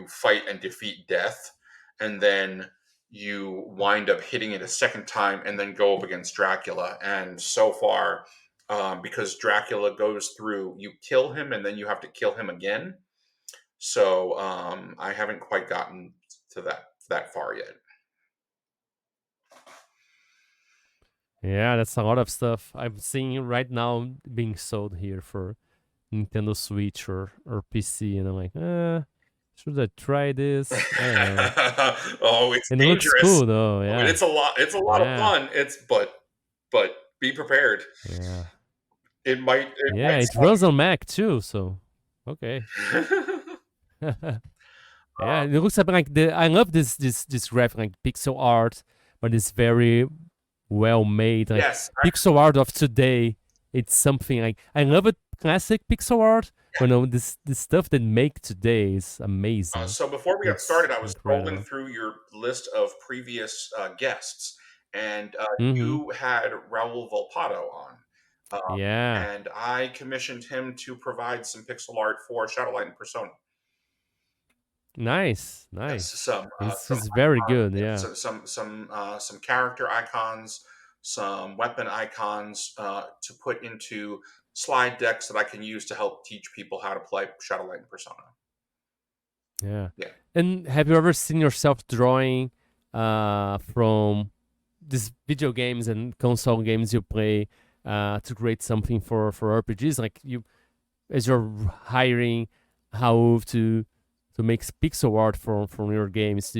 fight and defeat death, and then you wind up hitting it a second time and then go up against Dracula. And so far, because Dracula goes through, you kill him and then you have to kill him again. So I haven't quite gotten to that far yet.
yeah. That's a lot of stuff I'm seeing right now being sold here for Nintendo Switch or PC, and I'm like, should I try this? I don't know.
Oh, it's
And it looks
dangerous.
cool though.
I mean,
Yeah,
it's a lot of
yeah,
fun. But be prepared.
yeah,
It
yeah.
might
It runs on Mac too, so okay.
suck.
Yeah, it looks like the. I love this graphic, like pixel art, but it's very well made. Like
Yes.
pixel art of today, it's something like I love it. Classic pixel art, but no, this stuff that make today is amazing.
So before we got started,
Looks
I was scrolling
incredible.
through your list of previous guests, and
Mm-hmm.
you had Raul Volpato on.
Yeah.
And I commissioned him to provide some pixel art for Shadowlight and Persona.
Nice,
Yes,
nice.
some
He's very good.
yeah,
Yeah.
some character icons, some weapon icons to put into slide decks that I can use to help teach people how to play Shadowlight and Persona.
Yeah.
Yeah.
And have you ever seen yourself drawing from these video games and console games you play to create something for RPGs? Like you, as you're hiring how to make pixel art from your games,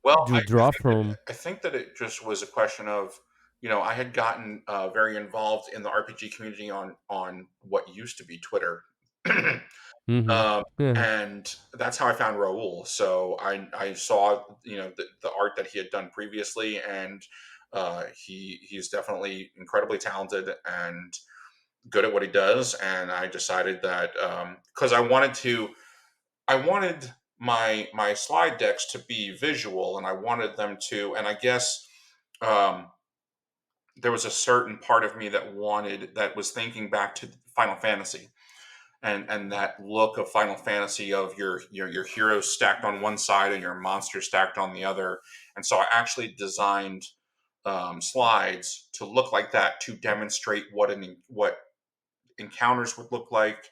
Well,
do you draw from?
I think that it just was a question of, I had gotten very involved in the RPG community on what used to be Twitter,
Mm-hmm.
um,
Yeah.
and that's how I found Raul. So I saw the art that he had done previously, and he's definitely incredibly talented and good at what he does. And I decided that because I wanted my slide decks to be visual, and I wanted them to, and I guess um, there was a certain part of me that was thinking back to Final Fantasy and that look of Final Fantasy of your heroes stacked on one side and your monsters stacked on the other, and so I actually designed slides to look like that to demonstrate what encounters would look like,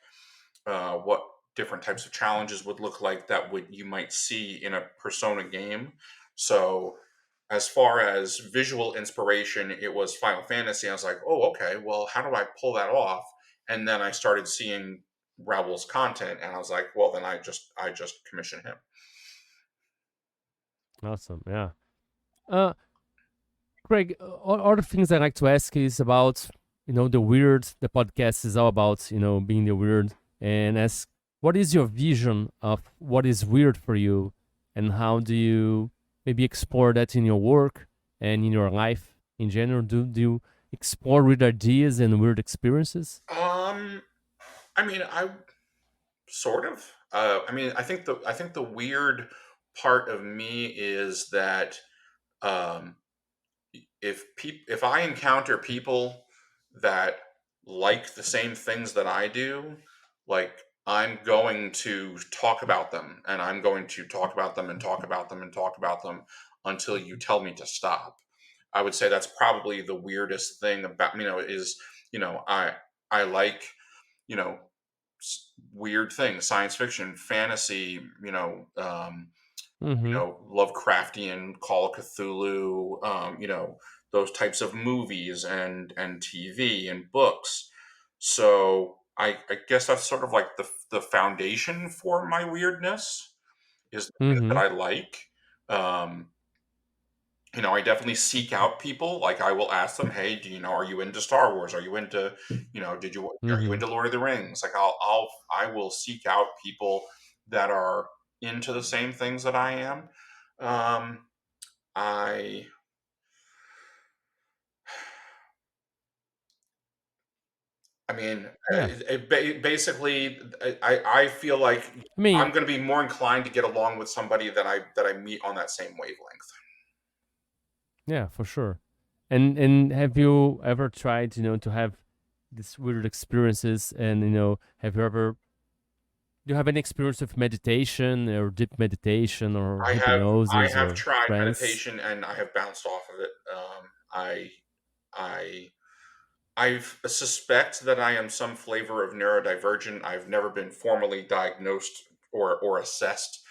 what different types of challenges would look like that would you might see in a Persona game. So as far as visual inspiration, it was Final Fantasy. I was like, oh, okay, well, how do I pull that off? And then I started seeing Ravel's content, and I was like, well, then I just commission him.
Awesome. Yeah. Uh, Craig, all the things I like to ask is about, the weird. The podcast is all about, being the weird. And ask, what is your vision of what is weird for you? And how do you maybe explore that in your work and in your life in general? Do you explore weird ideas and weird experiences?
I mean, I sort of. I mean, I think the weird part of me is that um, if I encounter people that like the same things that I do, like I'm going to talk about them, and I'm going to talk about them and talk about them and talk about them until you tell me to stop. I would say that's probably the weirdest thing about is I like you know weird things, science fiction, fantasy,
Mm-hmm.
Lovecraftian, Call of Cthulhu, those types of movies and TV and books. So I guess that's sort of like the foundation for my weirdness is the things that
Mm-hmm.
I like. Um, I definitely seek out people. Like I will ask them, "Hey, are you into Star Wars? Are you into, are you
Mm-hmm.
into Lord of the Rings?" Like I will seek out people that are into the same things that I am. Um, I I mean,
Yeah.
basically, I feel like
I mean,
I'm going to be more inclined to get along with somebody that I meet on that same wavelength.
yeah, for sure. And have you ever tried, to have these weird experiences? And have you ever do you have any experience with meditation or deep meditation or
I have I
hypnosis
have
or
tried
trance?
meditation and I have bounced off of it. I I suspect that I am some flavor of neurodivergent. I've never been formally diagnosed or assessed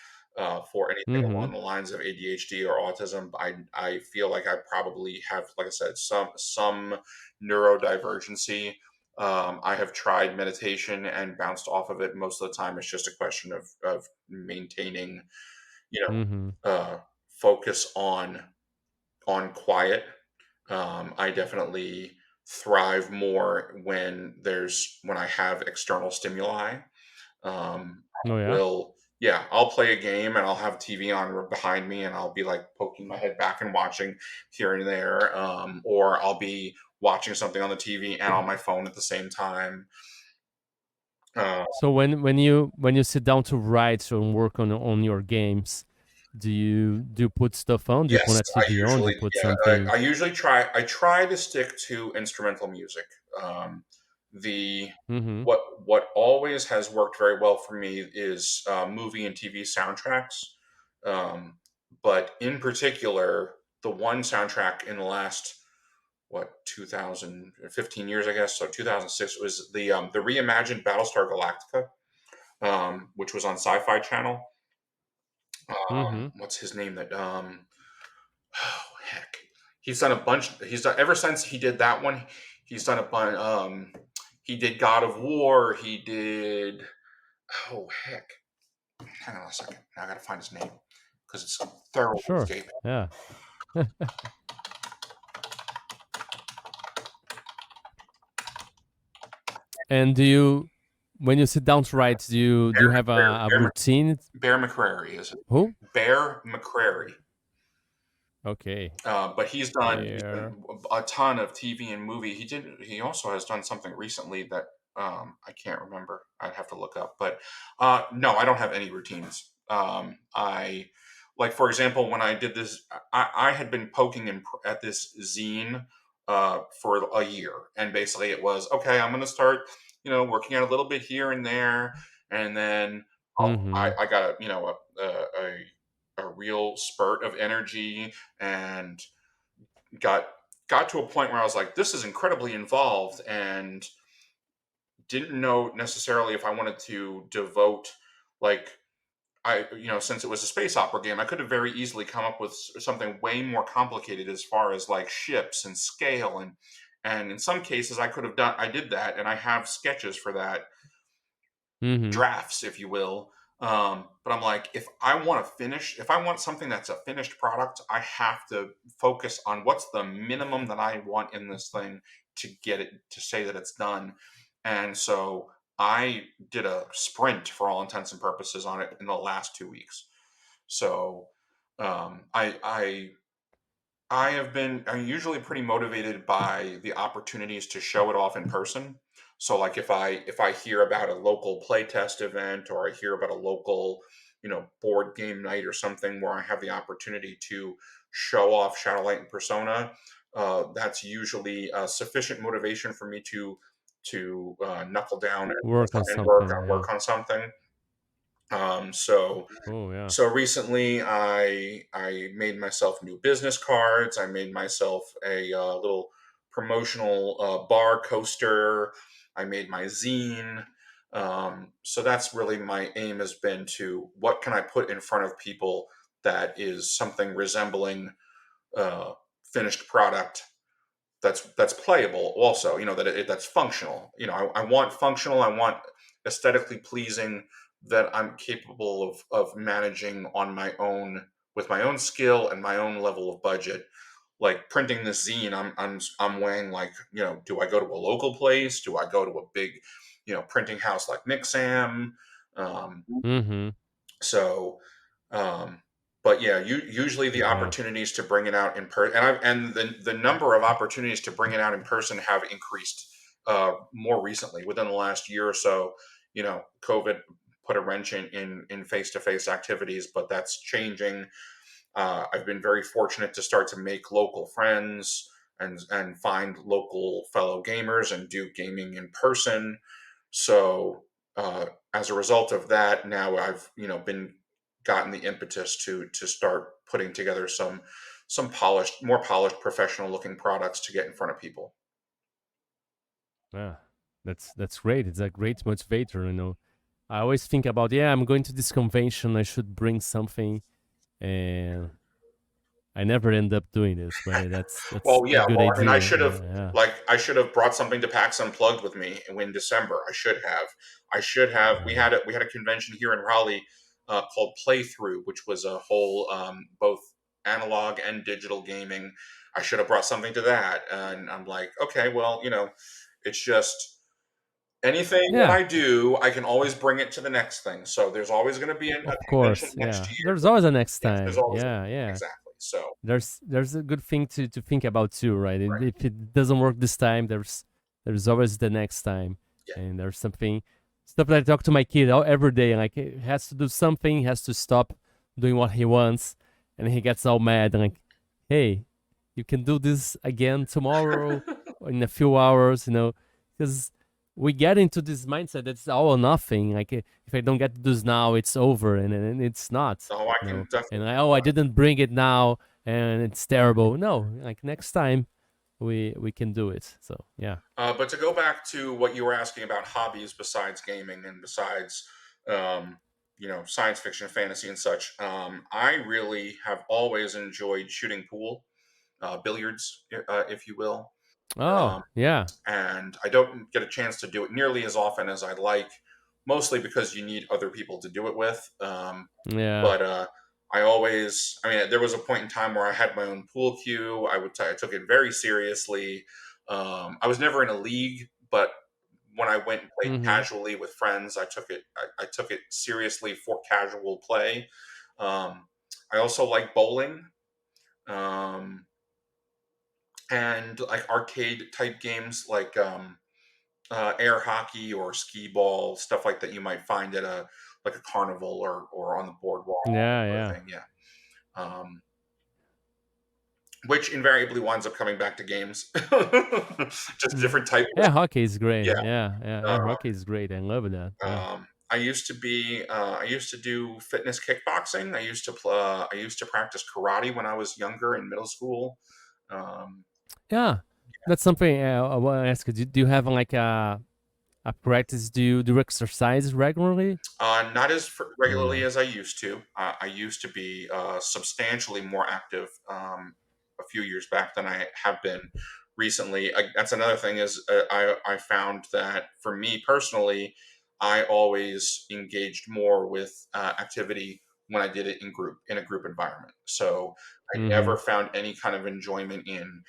for anything
Mm-hmm.
along the lines of ADHD or autism. I feel like I probably have, like I said, some neurodivergency. I have tried meditation and bounced off of it. Most of the time, it's just a question of maintaining, you
Mm-hmm.
know, focus on quiet. I definitely thrive more when I have external stimuli.
Oh yeah.
Yeah, I'll play a game and I'll have TV on behind me and I'll be like poking my head back and watching here and there, or I'll be watching something on the TV and on my phone at the same time. Uh,
So when you sit down to write and work on your games, do you put stuff on? Do you put
Yes,
a TV on? Do you put something?
I usually try to stick to instrumental music. The
Mm-hmm.
what always has worked very well for me is movie and TV soundtracks. Um, but in particular, the one soundtrack in the last 2015 years, I guess, so 2006 was the reimagined Battlestar Galactica, which was on Sci-Fi Channel.
Mm-hmm.
What's his name? Oh heck, he's done a bunch. He's done ever since he did that one. He's done a bunch. He did God of War. He did. Oh heck, hang on a second. Now I gotta find his name because it's thoroughly
Sure.
escaping.
Yeah. And when you sit down to write, do you have a routine?
Bear McCreary is it?
Who?
Bear McCreary.
Okay.
But he's
Bear.
done a ton of TV and movie. He also has done something recently that I can't remember. I'd have to look up. But no, I don't have any routines. I like, for example, when I did this, I had been poking at this zine for a year, and basically it was okay. I'm going to start, working out a little bit here and there, and then
Mm-hmm.
I got a real spurt of energy and got got to a point where I was like, this is incredibly involved, and didn't know necessarily if I wanted to devote like since it was a space opera game, I could have very easily come up with something way more complicated as far as like ships and scale and in some cases I did that and I have sketches for that,
Mm-hmm.
drafts, if you will. But I'm like, if I want something that's a finished product, I have to focus on what's the minimum that I want in this thing to get it to say that it's done. And so I did a sprint for all intents and purposes on it in the last 2 weeks. So I'm usually pretty motivated by the opportunities to show it off in person. So like if I hear about a local playtest event or I hear about a local, board game night or something where I have the opportunity to show off Shadowlight and Persona, that's usually sufficient motivation for me to knuckle down
Work on
and
something. Yeah.
work on something. So
Oh yeah.
so recently, I made myself new business cards. I made myself a little promotional bar coaster. I made my zine. So that's really my aim has been to what can I put in front of people that is something resembling uh, finished product that's playable also, that's functional. I want functional, I want aesthetically pleasing, that I'm capable of managing on my own with my own skill and my own level of budget. Like printing this zine, I'm weighing like, do I go to a local place, do I go to a big printing house like Nixam? um,
Mm-hmm.
so um, but yeah, usually the opportunities to bring it out in person, and the number of opportunities to bring it out in person have increased more recently within the last year or so. COVID put a wrench in face-to-face activities, but that's changing. I've been very fortunate to start to make local friends and find local fellow gamers and do gaming in person. So as a result of that, now I've been gotten the impetus to start putting together some more polished, professional looking products to get in front of people.
Yeah, that's great. It's a great motivator. I always think about, I'm going to this convention. I should bring something, and I never end up doing this. But that's
Well,
a
yeah,
good
well, and I
idea.
should have
Yeah,
I should have brought something to PAX Unplugged with me in December. I should have. We
yeah.
had a convention here in Raleigh called Playthrough, which was a whole both analog and digital gaming. I should have brought something to that, and I'm like, okay, well, it's just anything that
Yeah,
I do, I can always bring it to the next thing. So there's always going to be a
of
convention
course.
next
Yeah,
year.
there's always a next
Yes, there's
time.
always
Yeah, yeah.
exactly. So
There's a good thing to think about too, right? And
right,
if it doesn't work this time, there's always the next time,
yeah.
and there's something stuff that I talk to my kid every day. Like, he has to do something, he has to stop doing what he wants, and he gets all mad. And like, hey, you can do this again tomorrow or in a few hours, because we get into this mindset that's all or nothing. Like, if I don't get to this now, it's over, and it's not.
Oh, I
You
can
know,
definitely.
and I didn't bring it now, and it's terrible. No, like next time, we can do it. So yeah.
But to go back to what you were asking about hobbies besides gaming and besides, um, science fiction, fantasy, and such, I really have always enjoyed shooting pool, billiards, if you will.
Oh
Um,
yeah.
and I don't get a chance to do it nearly as often as I'd like, mostly because you need other people to do it with.
Yeah.
But I mean, there was a point in time where I had my own pool cue. I took it very seriously. I was never in a league, but when I went and played
Mm-hmm.
casually with friends, I took it seriously for casual play. Um, I also like bowling. Um, and like arcade type games like air hockey or skee ball, stuff like that you might find at a like a carnival or on the boardwalk,
Yeah,
sort of
yeah.
thing. Yeah. Which invariably winds up coming back to games, just
Mm.
different type.
Yeah, hockey is great.
Yeah.
Yeah, yeah. Air
Uh,
hockey is great. I love that. Yeah.
I used to do fitness kickboxing. I used to practice karate when I was younger in middle school. Um,
Yeah. That's something I want to ask you. Do you have like a practice? Do you exercise regularly?
Not as regularly
Or
as I used to. I used to be substantially more active a few years back than I have been recently. That's another thing is I found that for me personally, I always engaged more with activity when I did it in a group environment. So I
mm-hmm.
never found any kind of enjoyment in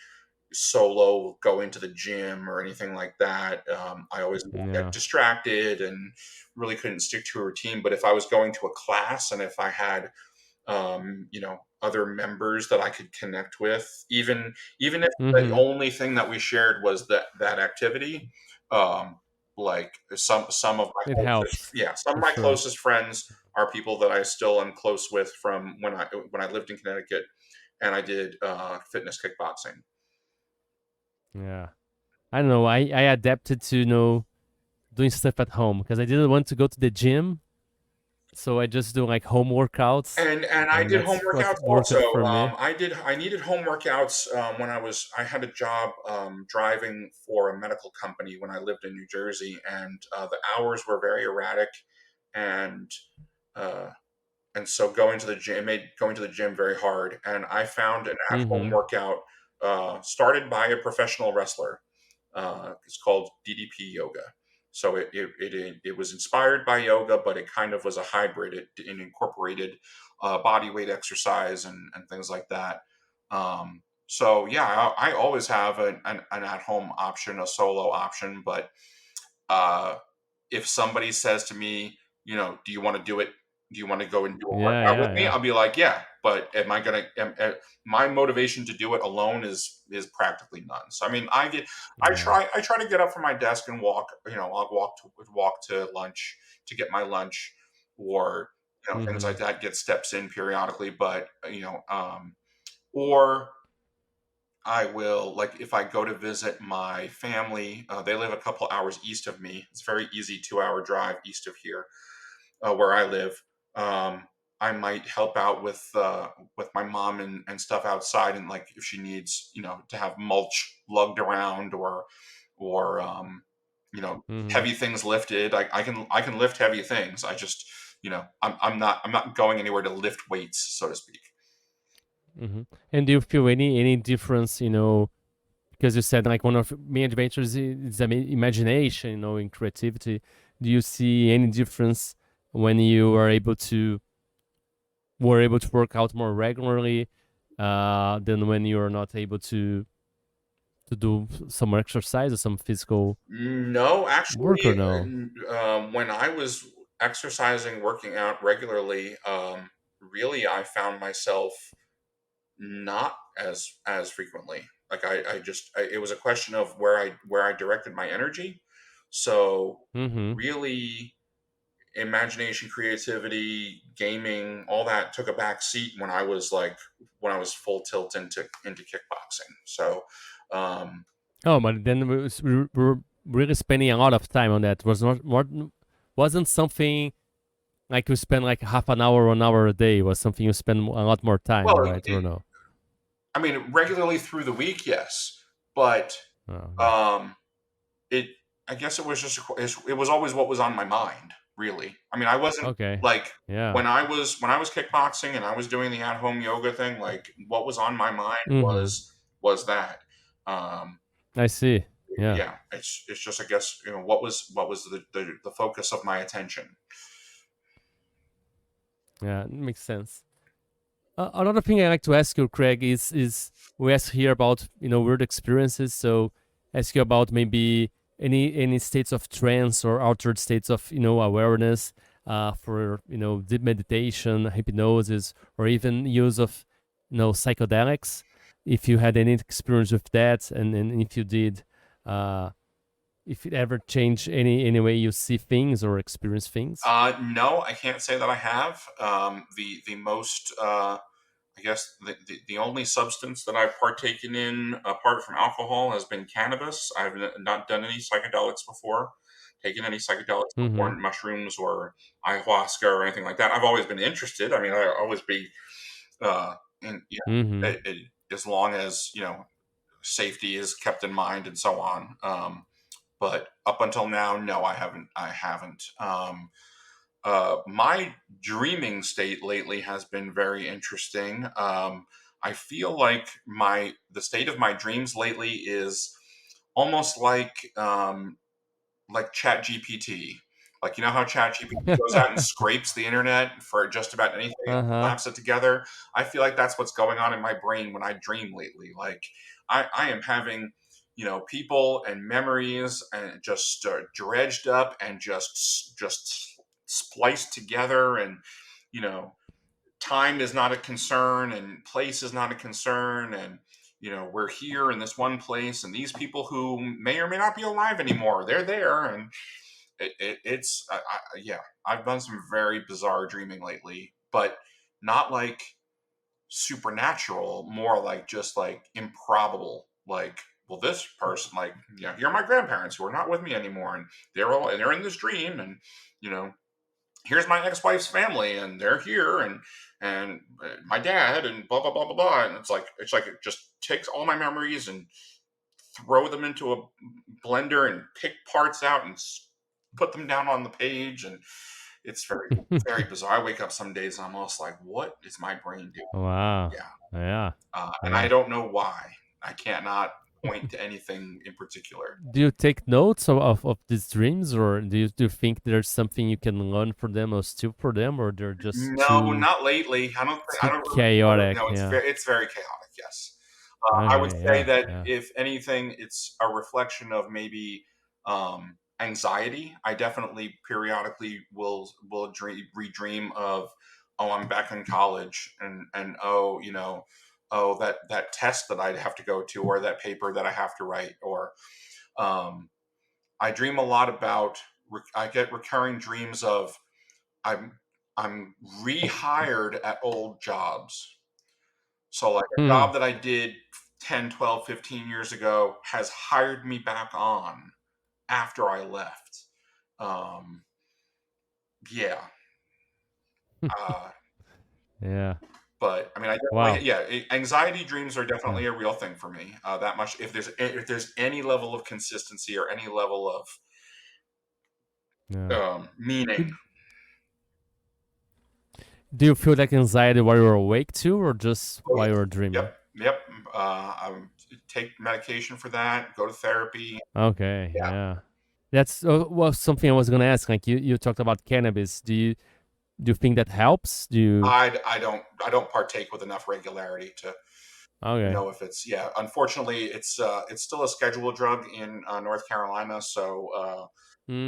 solo going to the gym or anything like that. I always get
Yeah.
distracted and really couldn't stick to a routine. But if I was going to a class and if I had, other members that I could connect with, even if the
Mm-hmm.
only thing that we shared was that activity, um, like
It helps
some of
for
my
sure.
closest friends are people that I still am close with from when I lived in Connecticut and I did fitness kickboxing.
Yeah. I don't know. I adapted to doing stuff at home because I didn't want to go to the gym, so I just do like home workouts,
And I
and
did home
that's what
workouts
worked
also.
for me.
I needed home workouts when I had a job driving for a medical company when I lived in New Jersey, and the hours were very erratic, and uh, so going to the gym made going to the gym very hard. And I found an at-home
Mm-hmm.
workout started by a professional wrestler. It's called DDP yoga. So it was inspired by yoga, but it kind of was a hybrid. It incorporated body weight exercise and things like that. So yeah, I always have an at home option, a solo option. But uh, if somebody says to me, do you want to do it do you want to go and do a workout with me? I'll be like, yeah, but am I gonna? My motivation to do it alone is practically none. So I mean, I try to get up from my desk and walk. I'll walk to lunch to get my lunch, or things like that. Get steps in periodically, but or I will, like, if I go to visit my family, they live a couple hours east of me. It's a very easy 2-hour drive east of here, where I live. I might help out with my mom and stuff outside, and like if she needs to have mulch lugged around, or heavy things lifted. I can lift heavy things. I just I'm not going anywhere to lift weights, so to speak.
And do you feel any difference? Because you said like one of main adventures is imagination, and creativity. Do you see any difference when you were able to work out more regularly than when you're not able to do some exercise or some physical
No, actually,
work, or no?
when I was exercising, working out regularly, really I found myself not as frequently. Like it was a question of where I directed my energy. So really, imagination, creativity, gaming, all that took a back seat when I was full tilt into kickboxing. So
but then we were really spending a lot of time on that. Wasn't something like you spend like half an hour or an hour a day. It was something you spend a lot more time, right? Or no?
I mean, regularly through the week, yes, but it. I guess it was just it was always what was on my mind. Really, I mean, I wasn't when I was kickboxing and I was doing the at-home yoga thing. Like, what was on my mind was that.
I see.
Yeah, it's just, I guess, what was the focus of my attention.
Yeah, it makes sense. Another thing I like to ask you, Craig, is we ask here about weird experiences. So ask you about maybe any states of trance or altered states of awareness for deep meditation, hypnosis, or even use of psychedelics. If you had any experience with that, and if you did, if it ever changed any way you see things or experience things.
No, I can't say that I have. The most I guess the only substance that I've partaken in apart from alcohol has been cannabis. I've not done any psychedelics before, taken any psychedelics before, mushrooms or ayahuasca or anything like that. I've always been interested. I mean, I always be, as long as safety is kept in mind and so on. But up until now, no, I haven't. My dreaming state lately has been very interesting. I feel like the state of my dreams lately is almost like Chat GPT. Like, how Chat GPT goes out and scrapes the internet for just about anything and slaps it together. I feel like that's what's going on in my brain when I dream lately. Like, I am having people and memories and just dredged up and just spliced together, and time is not a concern and place is not a concern, and we're here in this one place, and these people who may or may not be alive anymore, they're there, and it's yeah, I've done some very bizarre dreaming lately, but not like supernatural, more like just like improbable, like, well, this person, like, here are my grandparents who are not with me anymore, and they're in this dream, and here's my ex-wife's family, and they're here, and my dad, and blah blah blah blah blah, and it's like it just takes all my memories and throw them into a blender and pick parts out and put them down on the page, and it's very very bizarre. I wake up some days and I'm almost like, what is my brain doing?
Wow.
Yeah. And I don't know why. I cannot point to anything in particular.
Do you take notes of these dreams, or do you think there's something you can learn from them or steal from them, or they're just
not lately. I don't
chaotic.
No, it's very chaotic. Yes. I would say that if anything, it's a reflection of maybe anxiety. I definitely periodically will redream of, oh, I'm back in college, and oh, oh, that test that I'd have to go to, or that paper that I have to write, or I dream a lot about. I get recurring dreams of I'm I'm rehired at old jobs. So like a
Hmm.
job that I did 10, 12, 15 years ago has hired me back on after I left. Um, yeah. Uh,
Yeah.
but I mean, I
Wow.
definitely, anxiety dreams are definitely a real thing for me. That much, if there's any level of consistency or any level of
Yeah.
meaning.
Do you feel like anxiety while you're awake too, or just
Oh
while
yes.
you're dreaming?
Yep. I take medication for that. Go to therapy.
Okay,
Yeah.
yeah. That's well something I was gonna ask. Like you talked about cannabis. Do you think that helps? Do you?
I don't partake with enough regularity to
Okay.
know if it's, yeah. Unfortunately, it's still a scheduled drug in North Carolina, so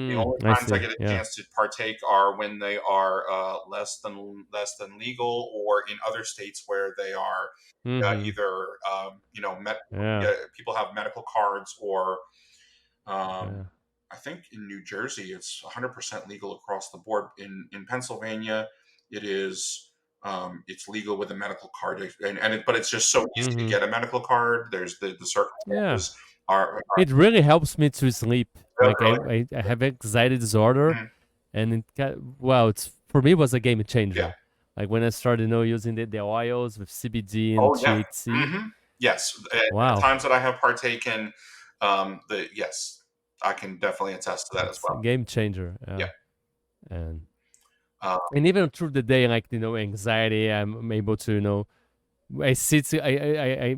the only
I
times I
see.
get a
Yeah.
chance to partake are when they are less than legal, or in other states where they are
Mm-hmm.
either
Yeah.
people have medical cards, or um,
Yeah.
I think in New Jersey it's 100% legal across the board. In Pennsylvania, it is it's legal with a medical card, but it's just so easy to
Mm-hmm.
get a medical card. There's the
Yeah.
circumstances are
It really helps me to sleep.
really,
Like
really.
I have anxiety disorder,
Mhm.
and well, it's for me it was a game
Yeah.
changer. Like when I started, using the oils with CBD and
Oh yeah.
THC.
Hmm. Yes. At
Wow,
times that I have partaken, the yes, I can definitely attest to that as
it's a
well.
game changer.
Yeah.
Yeah, and
Uh,
and even through the day, like anxiety, I'm able to I sit, I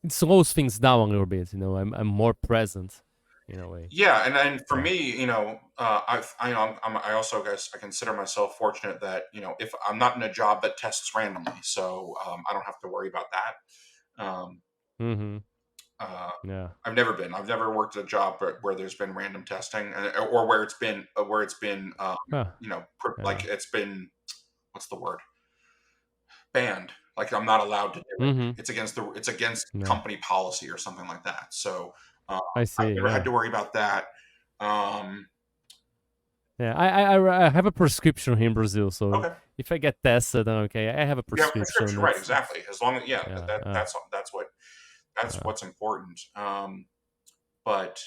it slows things down a little bit. I'm more present in a way.
Yeah, and for
Yeah.
me, I also guess I consider myself fortunate that if I'm not in a job that tests randomly, so I don't have to worry about that.
Mm-hmm.
Uh,
Yeah.
I've never worked at a job where there's been random testing, or where it's been
Huh.
like
Yeah.
it's been, what's the word, banned. Like I'm not allowed to do it.
Mm-hmm.
It's against
Yeah.
company policy or something like that. So
I
I've
see.
never had
Yeah.
to worry about that. Um,
Yeah, I have a prescription here in Brazil, so
okay.
if I get tested, then okay, I have a
You have a
prescription.
prescription, right?
That's
Exactly. As long as, yeah,
yeah,
that's
yeah,
what's important. But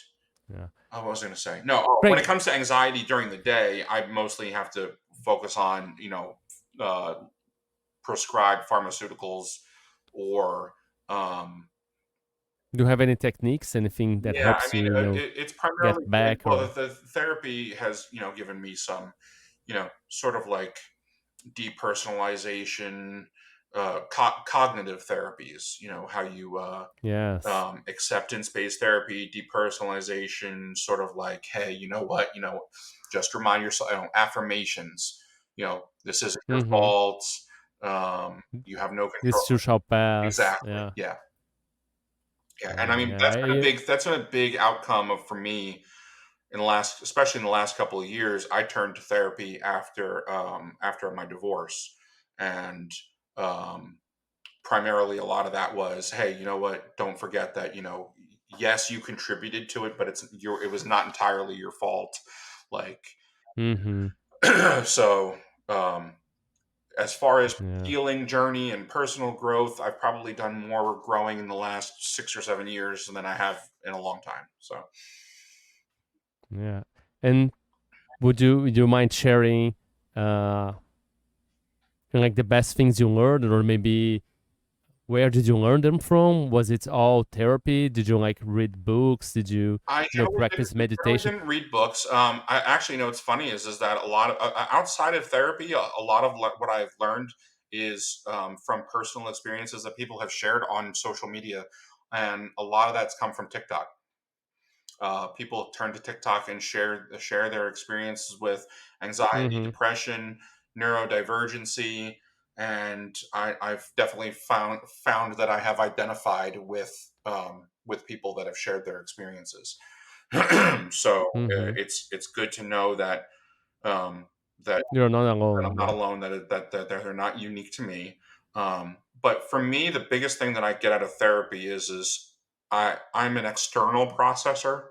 yeah.
what was I going to say? No, when it
Craig,
comes to anxiety during the day, I mostly have to focus on uh, prescribed pharmaceuticals, or
do you have any techniques, anything that
yeah. I
helps
mean,
you,
it's
get
primarily,
back
well,
or?
the therapy has given me some sort of like depersonalization, cognitive therapies. How you
Yes.
acceptance-based therapy, depersonalization, sort of like, hey, you know what, just remind yourself, affirmations. This isn't your
Mm-hmm.
fault. You have no
This
control.
too shall pass.
Exactly.
Yeah.
Yeah. Yeah. And I
Yeah.
mean,
Yeah.
that's been a big outcome for me especially in the last couple of years. I turned to therapy after my divorce, and um, primarily a lot of that was, hey, you know what, don't forget that, yes, you contributed to it, but it was not entirely your fault. Like,
Mm-hmm.
so as far as
Yeah.
healing journey and personal growth, I've probably done more growing in the last 6 or 7 years than I have in a long time. So
Yeah. And would you mind sharing, uh, like the best things you learned, or maybe where did you learn them from? Was it all therapy? Did you like read books? Did you,
I generally didn't,
practice
generally
meditation?
didn't read books. I actually know what's funny is that a lot of outside of therapy, a lot of what I've learned is from personal experiences that people have shared on social media, and a lot of that's come from TikTok. People turn to TikTok and share their experiences with anxiety,
Mm-hmm.
depression, neurodivergency, and I've definitely found that I have identified with people that have shared their experiences. So
Mm-hmm.
it's good to know that that
You're not
that
alone.
I'm not
Yeah.
alone, that they're not unique to me. But for me, the biggest thing that I get out of therapy is I'm an external processor.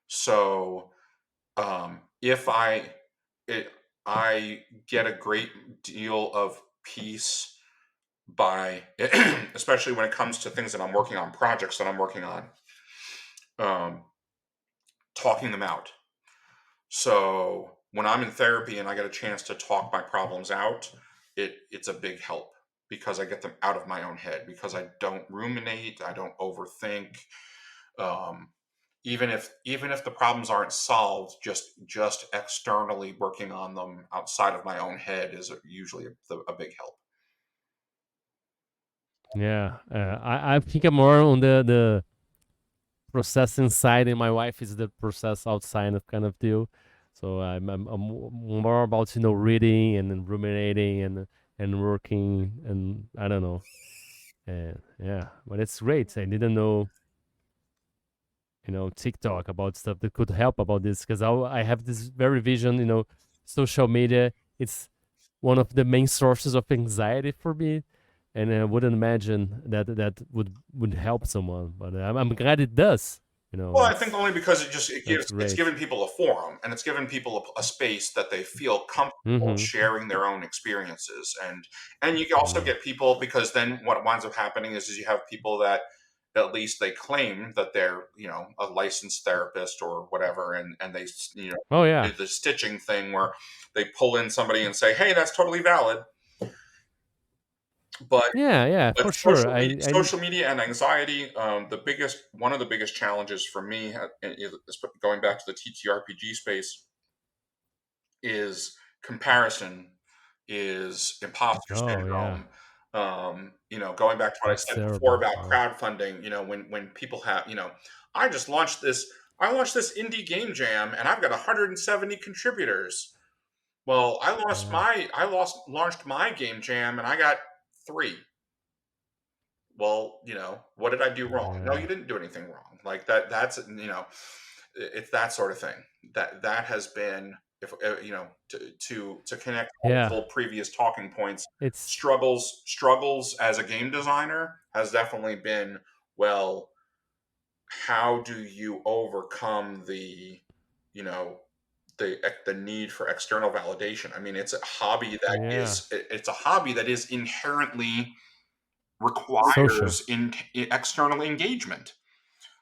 So if it, I get a great deal of peace by, especially when it comes to things that I'm working on, projects that I'm working on, um, talking them out. So when I'm in therapy and I get a chance to talk my problems out, it's a big help because I get them out of my own head because I don't ruminate, I don't overthink. Um, even if the problems aren't solved, just externally working on them outside of my own head is usually a big help.
Yeah. I think I'm more on the process inside, and my wife is the process outside of kind of deal. So I'm more about reading and then ruminating and working, and I don't know. And yeah, but it's great. I didn't know TikTok about stuff that could help about this, because I have this very vision. Social media, it's one of the main sources of anxiety for me, and I wouldn't imagine that would help someone, but I'm glad it does.
Well, I think
It's
only because
That's
it's
great.
given people a forum and it's given people a space that they feel comfortable
Mm-hmm.
sharing their own experiences, and you can also
Yeah.
get people, because then what winds up happening is you have people that at least they claim that they're a licensed therapist or whatever, and they
Oh
do
yeah.
the stitching thing where they pull in somebody and say, hey, that's totally valid. But
Yeah, yeah,
but
for sure. I
social media and anxiety, one of the biggest challenges for me, going back to the TTRPG space, is comparison, is imposter
Oh yeah.
syndrome. Going back to what I
That's
said before
terrible.
about
Yeah.
crowdfunding, when people have, I just launched this, I launched this indie game jam and I've got 170 contributors. Well,
Yeah.
launched my game jam and I got 3. Well, what did I do wrong? No, you
Yeah.
didn't do anything wrong. Like it's that sort of thing. That has been, if to connect
Yeah.
multiple previous talking points,
It's
struggles as a game designer has definitely been, well, how do you overcome you know the need for external validation? I mean,
yeah.
it's a hobby that is inherently
Social.
requires in external engagement.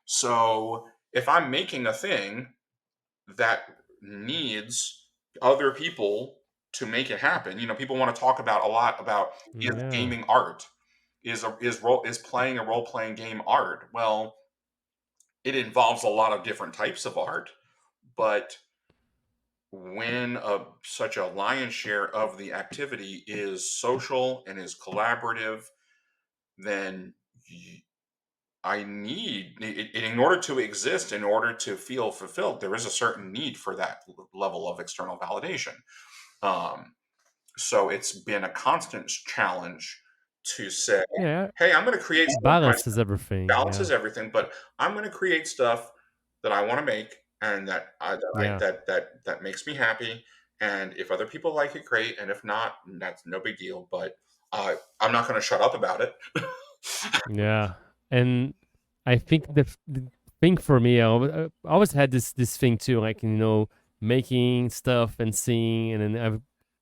So if I'm making a thing that needs other people to make it happen, people want to talk about a lot about, is
Yeah.
gaming art, is playing a role playing game art. Well, it involves a lot of different types of art, but when such a lion's share of the activity is social and is collaborative, then in order to exist, in order to feel fulfilled, there is a certain need for that level of external validation. Um, so it's been a constant challenge to say,
Yeah.
hey, I'm going to create
It
stuff that
balances everything. Yeah.
balances everything, but I'm going to create stuff that I want to make and
Yeah.
that makes me happy. And if other people like it, great. And if not, that's no big deal. But I'm not going to shut up about it.
Yeah. And I think the thing for me, I always had this thing too, like making stuff and seeing, and then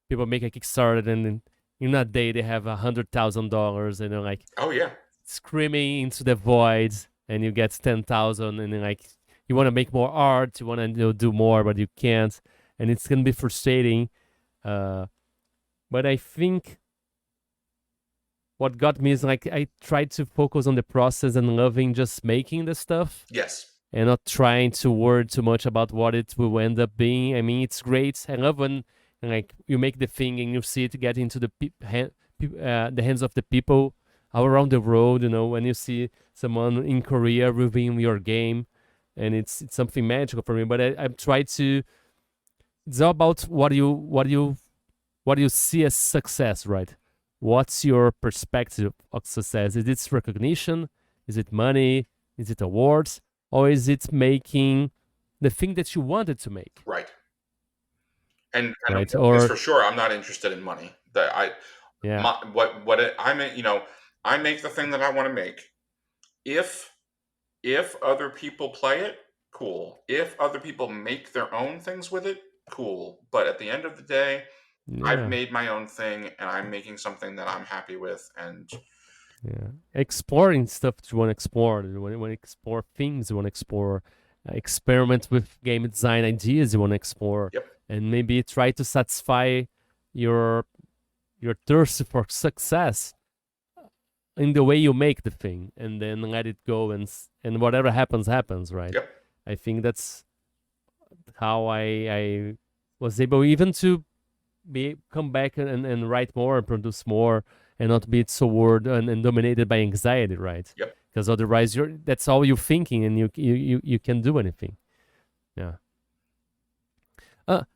people make a Kickstarter, and then in a day they have $100,000, and they're like
Oh yeah.
screaming into the void, and you get 10,000, and then like you want to make more art, you want to do more, but you can't, and it's gonna be frustrating. Uh, but I think what got me is like I tried to focus on the process and loving just making the stuff,
Yes.
and not trying to worry too much about what it will end up being. I mean, it's great. I love when like you make the thing and you see it get into the hands of the people all around the world. When you see someone in Korea reviewing your game, and it's something magical for me. But I try to. It's all about what you see as success, right? What's your perspective of success? Is it recognition? Is it money? Is it awards? Or is it making the thing that you wanted to make.
Right. And
right?
Or for sure, I'm not interested in money. That I,
yeah,
I make, I make the thing that I want to make. If other people play it, cool. If other people make their own things with it, cool. But at the end of the day, I've made my own thing, and I'm making something that I'm happy with. And
exploring stuff that you want to explore. You want to explore things. You want to explore. Experiment with game design ideas you want to explore.
Yep.
And maybe try to satisfy your thirst for success in the way you make the thing, and then let it go, and whatever happens, right?
Yep.
I think that's how I was able even to come back and write more and produce more, and not be so worried and dominated by anxiety, right?
Yep.
Because otherwise, that's all you're thinking, and you can't do anything. Yeah.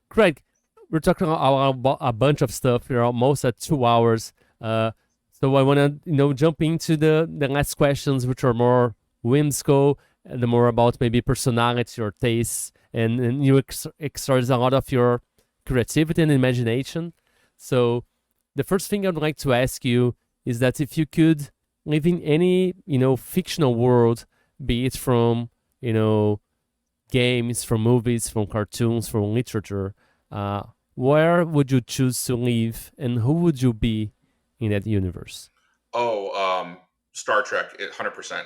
Craig, we're talking about a bunch of stuff. We're almost at 2 hours. So I want to, jump into the last questions, which are more whimsical, and more about maybe personality or tastes, and you exercise a lot of your creativity and imagination. So the first thing I'd like to ask you is that if you could live in any, fictional world, be it from, games, from movies, from cartoons, from literature, where would you choose to live, and who would you be in that universe?
Star Trek, 100%.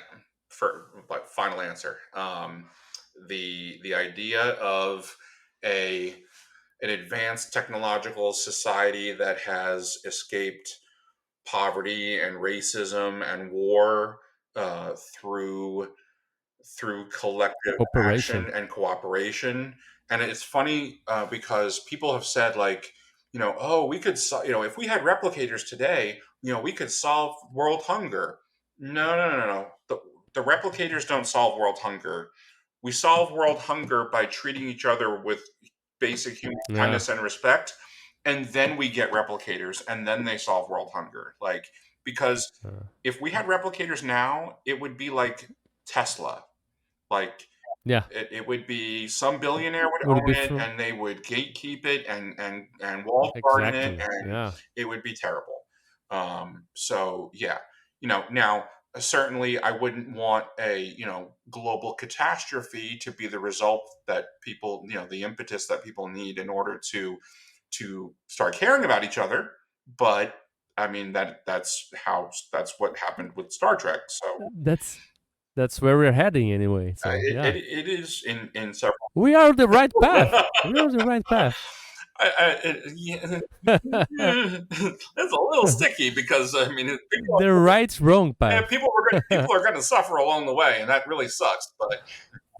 For final answer. The idea of an advanced technological society that has escaped poverty and racism and war through collective action and cooperation. And it's funny because people have said, like, we could, if we had replicators today, we could solve world hunger. No. The replicators don't solve world hunger. We solve world hunger by treating each other with basic human kindness and respect. And then we get replicators, and then they solve world hunger. Like, because if we had replicators now, it would be like Tesla. Like, it would be some billionaire would own it, and they would gatekeep it and walled garden it, and it would be terrible. So yeah, now certainly I wouldn't want a global catastrophe to be the result that people, the impetus that people need in order to start caring about each other. But I mean, that's what happened with Star Trek. So
that's where we're heading anyway. So
it is in several.
We are the right path. We are the right path.
It's a little sticky because I mean,
the right wrong path.
People are going to suffer along the way, and that really sucks. But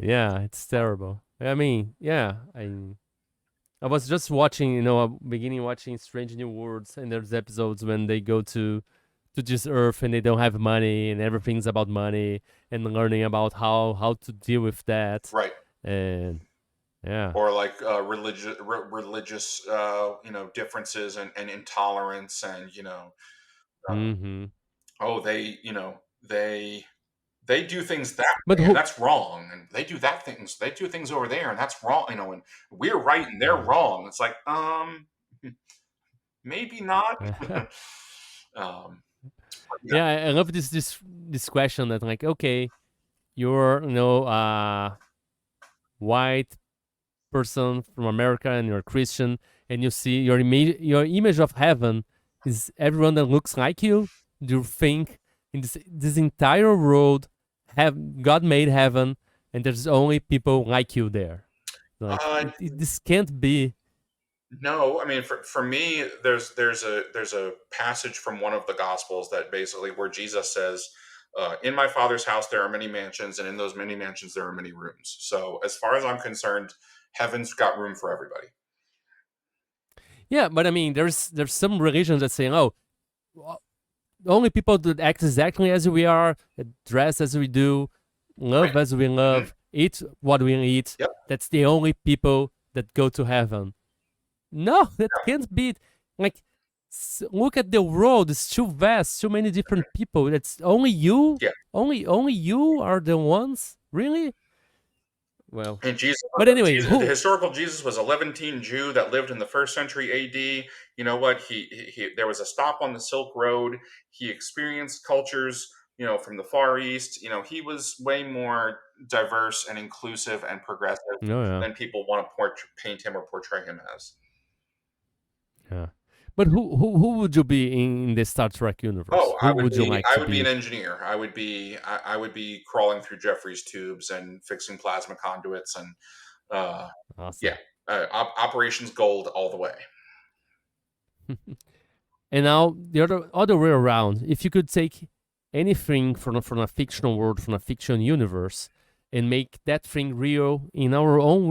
yeah, it's terrible. I mean, I was just watching, beginning watching Strange New Worlds, and there's episodes when they go to this Earth and they don't have money, and everything's about money, and learning about how to deal with that.
Right.
And yeah.
Or like religious differences and intolerance, and they do things that way, and that's wrong, and they do things over there, and that's wrong, and we're right and they're wrong. It's like, maybe not.
I love this question that, like, okay, you're white person from America, and you're a Christian, and you see your image of heaven is everyone that looks like you. Do you think in this entire world God made heaven, and there's only people like you there? Like, this can't be.
No, I mean, for me, there's a passage from one of the Gospels that basically where Jesus says, "In my Father's house there are many mansions, and in those many mansions there are many rooms." So, as far as I'm concerned, heaven's got room for everybody.
Yeah, but I mean, there's some religions that say, "Oh, only people that act exactly as we are, dress as we do, love as we love, eat what we eat.
Yep.
That's the only people that go to heaven." No, that can't be. Like, look at the world; it's too vast, too many different people. It's only you.
Yeah.
Only you are the ones. Really? well,
And Jesus,
but anyway,
Jesus, the
who?
historical Jesus was a Levantine Jew that lived in the first century AD. You know what? There was a stop on the Silk Road. He experienced cultures, from the Far East. He was way more diverse and inclusive and progressive
Oh yeah,
than people want to paint him or portray him as.
yeah. But who would you be in the Star Trek universe?
Oh,
Who would you like
I
to
would be an
be?
engineer. I would be crawling through Jeffrey's tubes and fixing plasma conduits and uh, yeah,
Awesome.
operations gold all the way.
And now the other way around. If you could take anything from a fictional world, from a fiction universe, and make that thing real in our own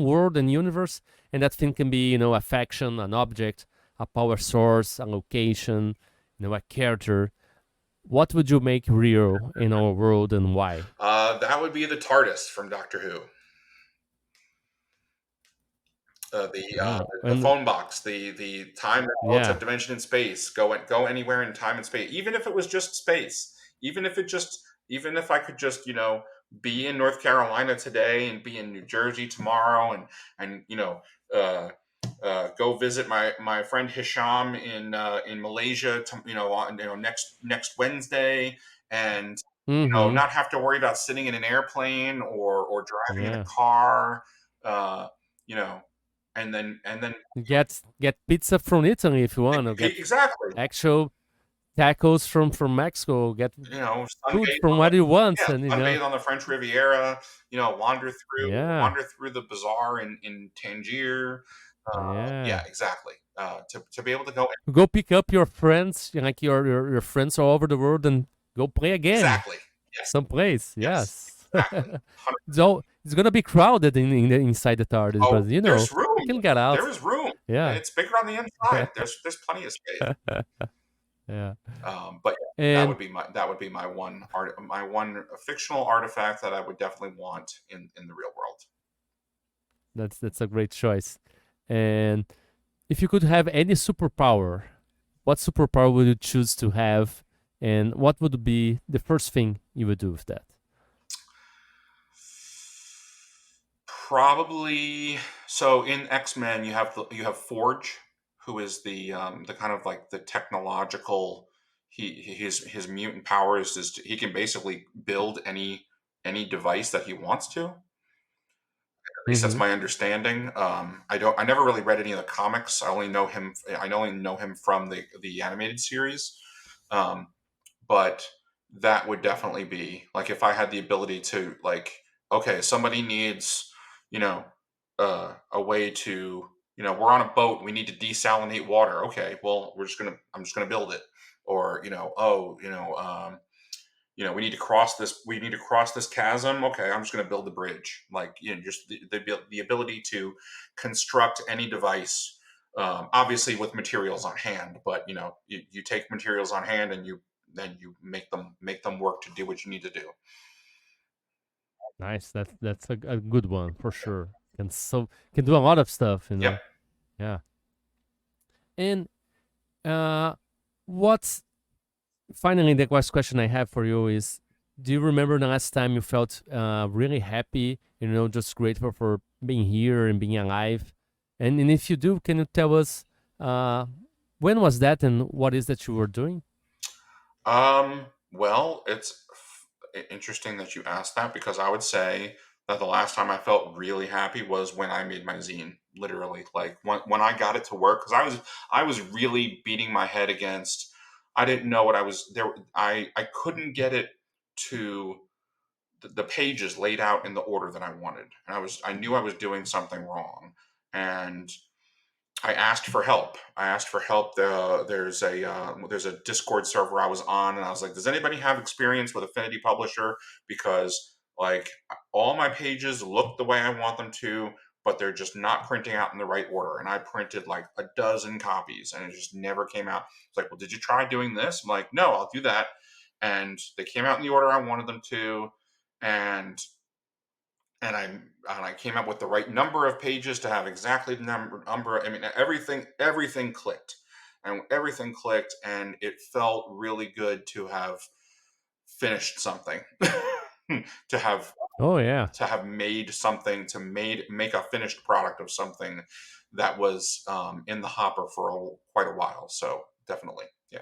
world and universe, and that thing can be a faction, an object, a power source, a location, a character. What would you make real in our world and why?
That would be the TARDIS from Doctor Who.
Oh,
The
and
phone box, the time relative
yeah,
dimension in space, go anywhere in time and space, even if it was just space, even if I could just be in North Carolina today and be in New Jersey tomorrow and go visit my friend Hisham in Malaysia next Wednesday and
mm-hmm,
not have to worry about sitting in an airplane or driving in a
yeah.
car. Uh, you know, and then
Get pizza from Italy if you want, or get
exactly,
actual tacos from Mexico. Get food
sunbathe
from
on
what you want,
yeah,
and
sunbathe on the French Riviera.
yeah,
Wander through the bazaar in Tangier.
yeah.
Yeah, exactly. To be able to go
Go pick up your friends, like your friends all over the world, and go play a game
exactly. Yes,
someplace.
yes,
Yes.
exactly.
It's gonna be crowded inside the TARDIS,
Oh,
but
there's
you
room.
can get
There
out.
is room.
Yeah.
It's bigger on the inside. There's plenty of space.
Yeah.
But yeah,
And
that would be my one fictional artifact that I would definitely want in the real world.
that's a great choice. And if you could have any superpower, what superpower would you choose to have, and what would be the first thing you would do with that?
Probably so in X-Men you have Forge, who is the kind of like the technological his mutant powers is he can basically build any device that he wants to. At least that's
Mm-hmm.
my understanding. I never really read any of the comics. I only know him from the animated series. Um, but that would definitely be like if I had the ability to like, okay, somebody needs, you know, a way to, we're on a boat, we need to desalinate water. Okay, well, I'm just gonna build it, or we need to cross this chasm. Okay, I'm just gonna build the bridge. Like, just the ability to construct any device. Obviously with materials on hand, but you take materials on hand and you make them work to do what you need to do.
Nice. That's a good one for sure. Can do a lot of stuff.
Yep.
Yeah. And uh, what's finally the last question I have for you is: do you remember the last time you felt really happy? Just grateful for being here and being alive. And if you do, can you tell us when was that and what is that you were doing?
Well, it's interesting that you asked that because I would say that the last time I felt really happy was when I made my zine. Literally, like when I got it to work, because I was really beating my head against. I didn't know what I was there. I couldn't get it to the pages laid out in the order that I wanted, and I knew I was doing something wrong, and I asked for help. I asked for help. There's a Discord server I was on, and I was like, "Does anybody have experience with Affinity Publisher?" Because like all my pages look the way I want them to, but they're just not printing out in the right order. And I printed like a dozen copies, and it just never came out. It's like, well, did you try doing this? I'm like, no, I'll do that. And they came out in the order I wanted them to, and I came up with the right number of pages to have exactly the number. I mean, everything clicked, and it felt really good to have finished something. to have to have made something, to make a finished product of something that was in the hopper for quite a while. So definitely, yeah.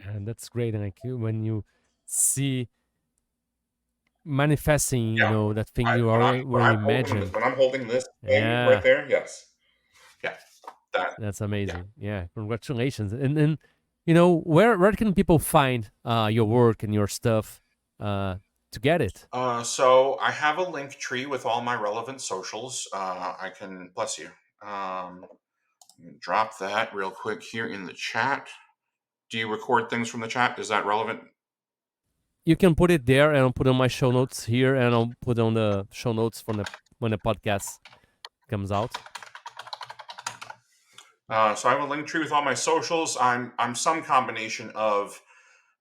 And that's great. And like when you see manifesting, that thing you already were imagining.
When I'm holding this thing right there, yes, yeah,
that's amazing. Yeah, congratulations. And then, where can people find your work and your stuff to get it?
So I have a link tree with all my relevant socials. I can, bless you. Drop that real quick here in the chat. Do you record things from the chat? Is that relevant?
You can put it there, and I'll put on my show notes here, and I'll put on the show notes when the podcast comes out.
So I have a link tree with all my socials. I'm some combination of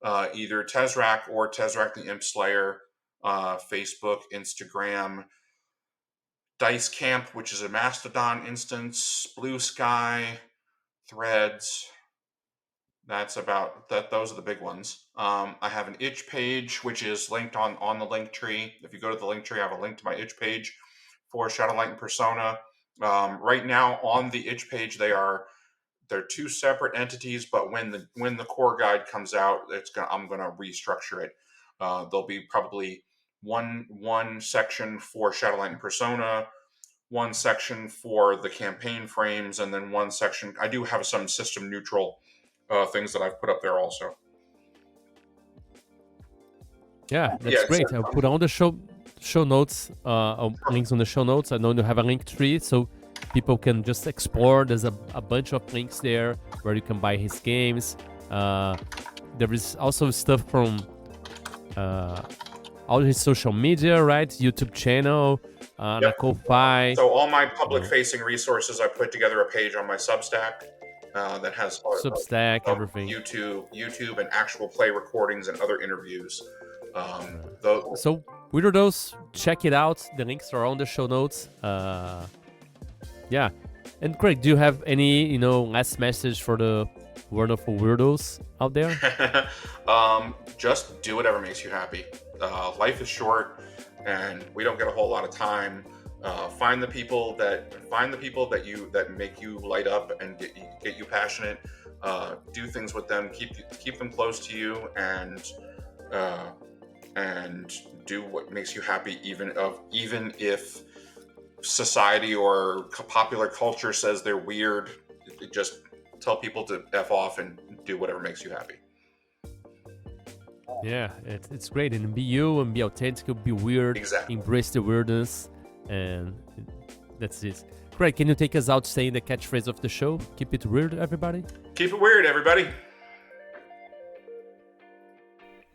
either Tezrak or Tezrak the Imp Slayer, Facebook, Instagram, Dice Camp, which is a Mastodon instance, Blue Sky, Threads. That's about that. Those are the big ones. I have an itch page, which is linked on the link tree. If you go to the link tree, I have a link to my itch page for Shadowlight and Persona. Right now on the itch page, they're two separate entities, but when the core guide comes out, I'm gonna restructure it. There'll be probably one section for Shadowlight and Persona, one section for the campaign frames, and then one section. I do have some system neutral things that I've put up there also.
Yeah, that's great. I'll put on the show notes, links on the show notes. I know you have a link tree, so people can just explore. There's a bunch of links there where you can buy his games. There is also stuff from all his social media, right? YouTube channel, Ko-Fi.
So all my public-facing resources, I put together a page on my Substack that has
Substack, everything.
YouTube and actual play recordings and other interviews.
So Weirdos, check it out. The links are on the show notes. Yeah. And Craig, do you have any, last message for the world of weirdos out there?
Just do whatever makes you happy. Life is short, and we don't get a whole lot of time. Find the people that make you light up and get you passionate. Do things with them. Keep them close to you, and do what makes you happy, even if society or popular culture says they're weird. Just tell people to F off and do whatever makes you happy.
Yeah, it's great. And be you and be authentic, be weird.
Exactly.
Embrace the weirdness, and that's it. Craig, can you take us out saying the catchphrase of the show? Keep it weird, everybody.
Keep it weird, everybody.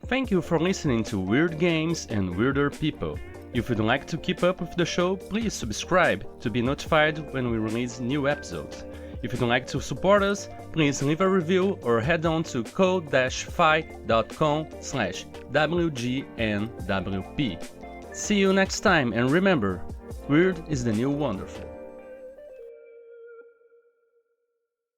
Thank you for listening to Weird Games and Weirder People. If you'd like to keep up with the show, please subscribe to be notified when we release new episodes. If you'd like to support us, please leave a review or head on to code-fi.com/WGNWP. See you next time, and remember, weird is the new wonderful.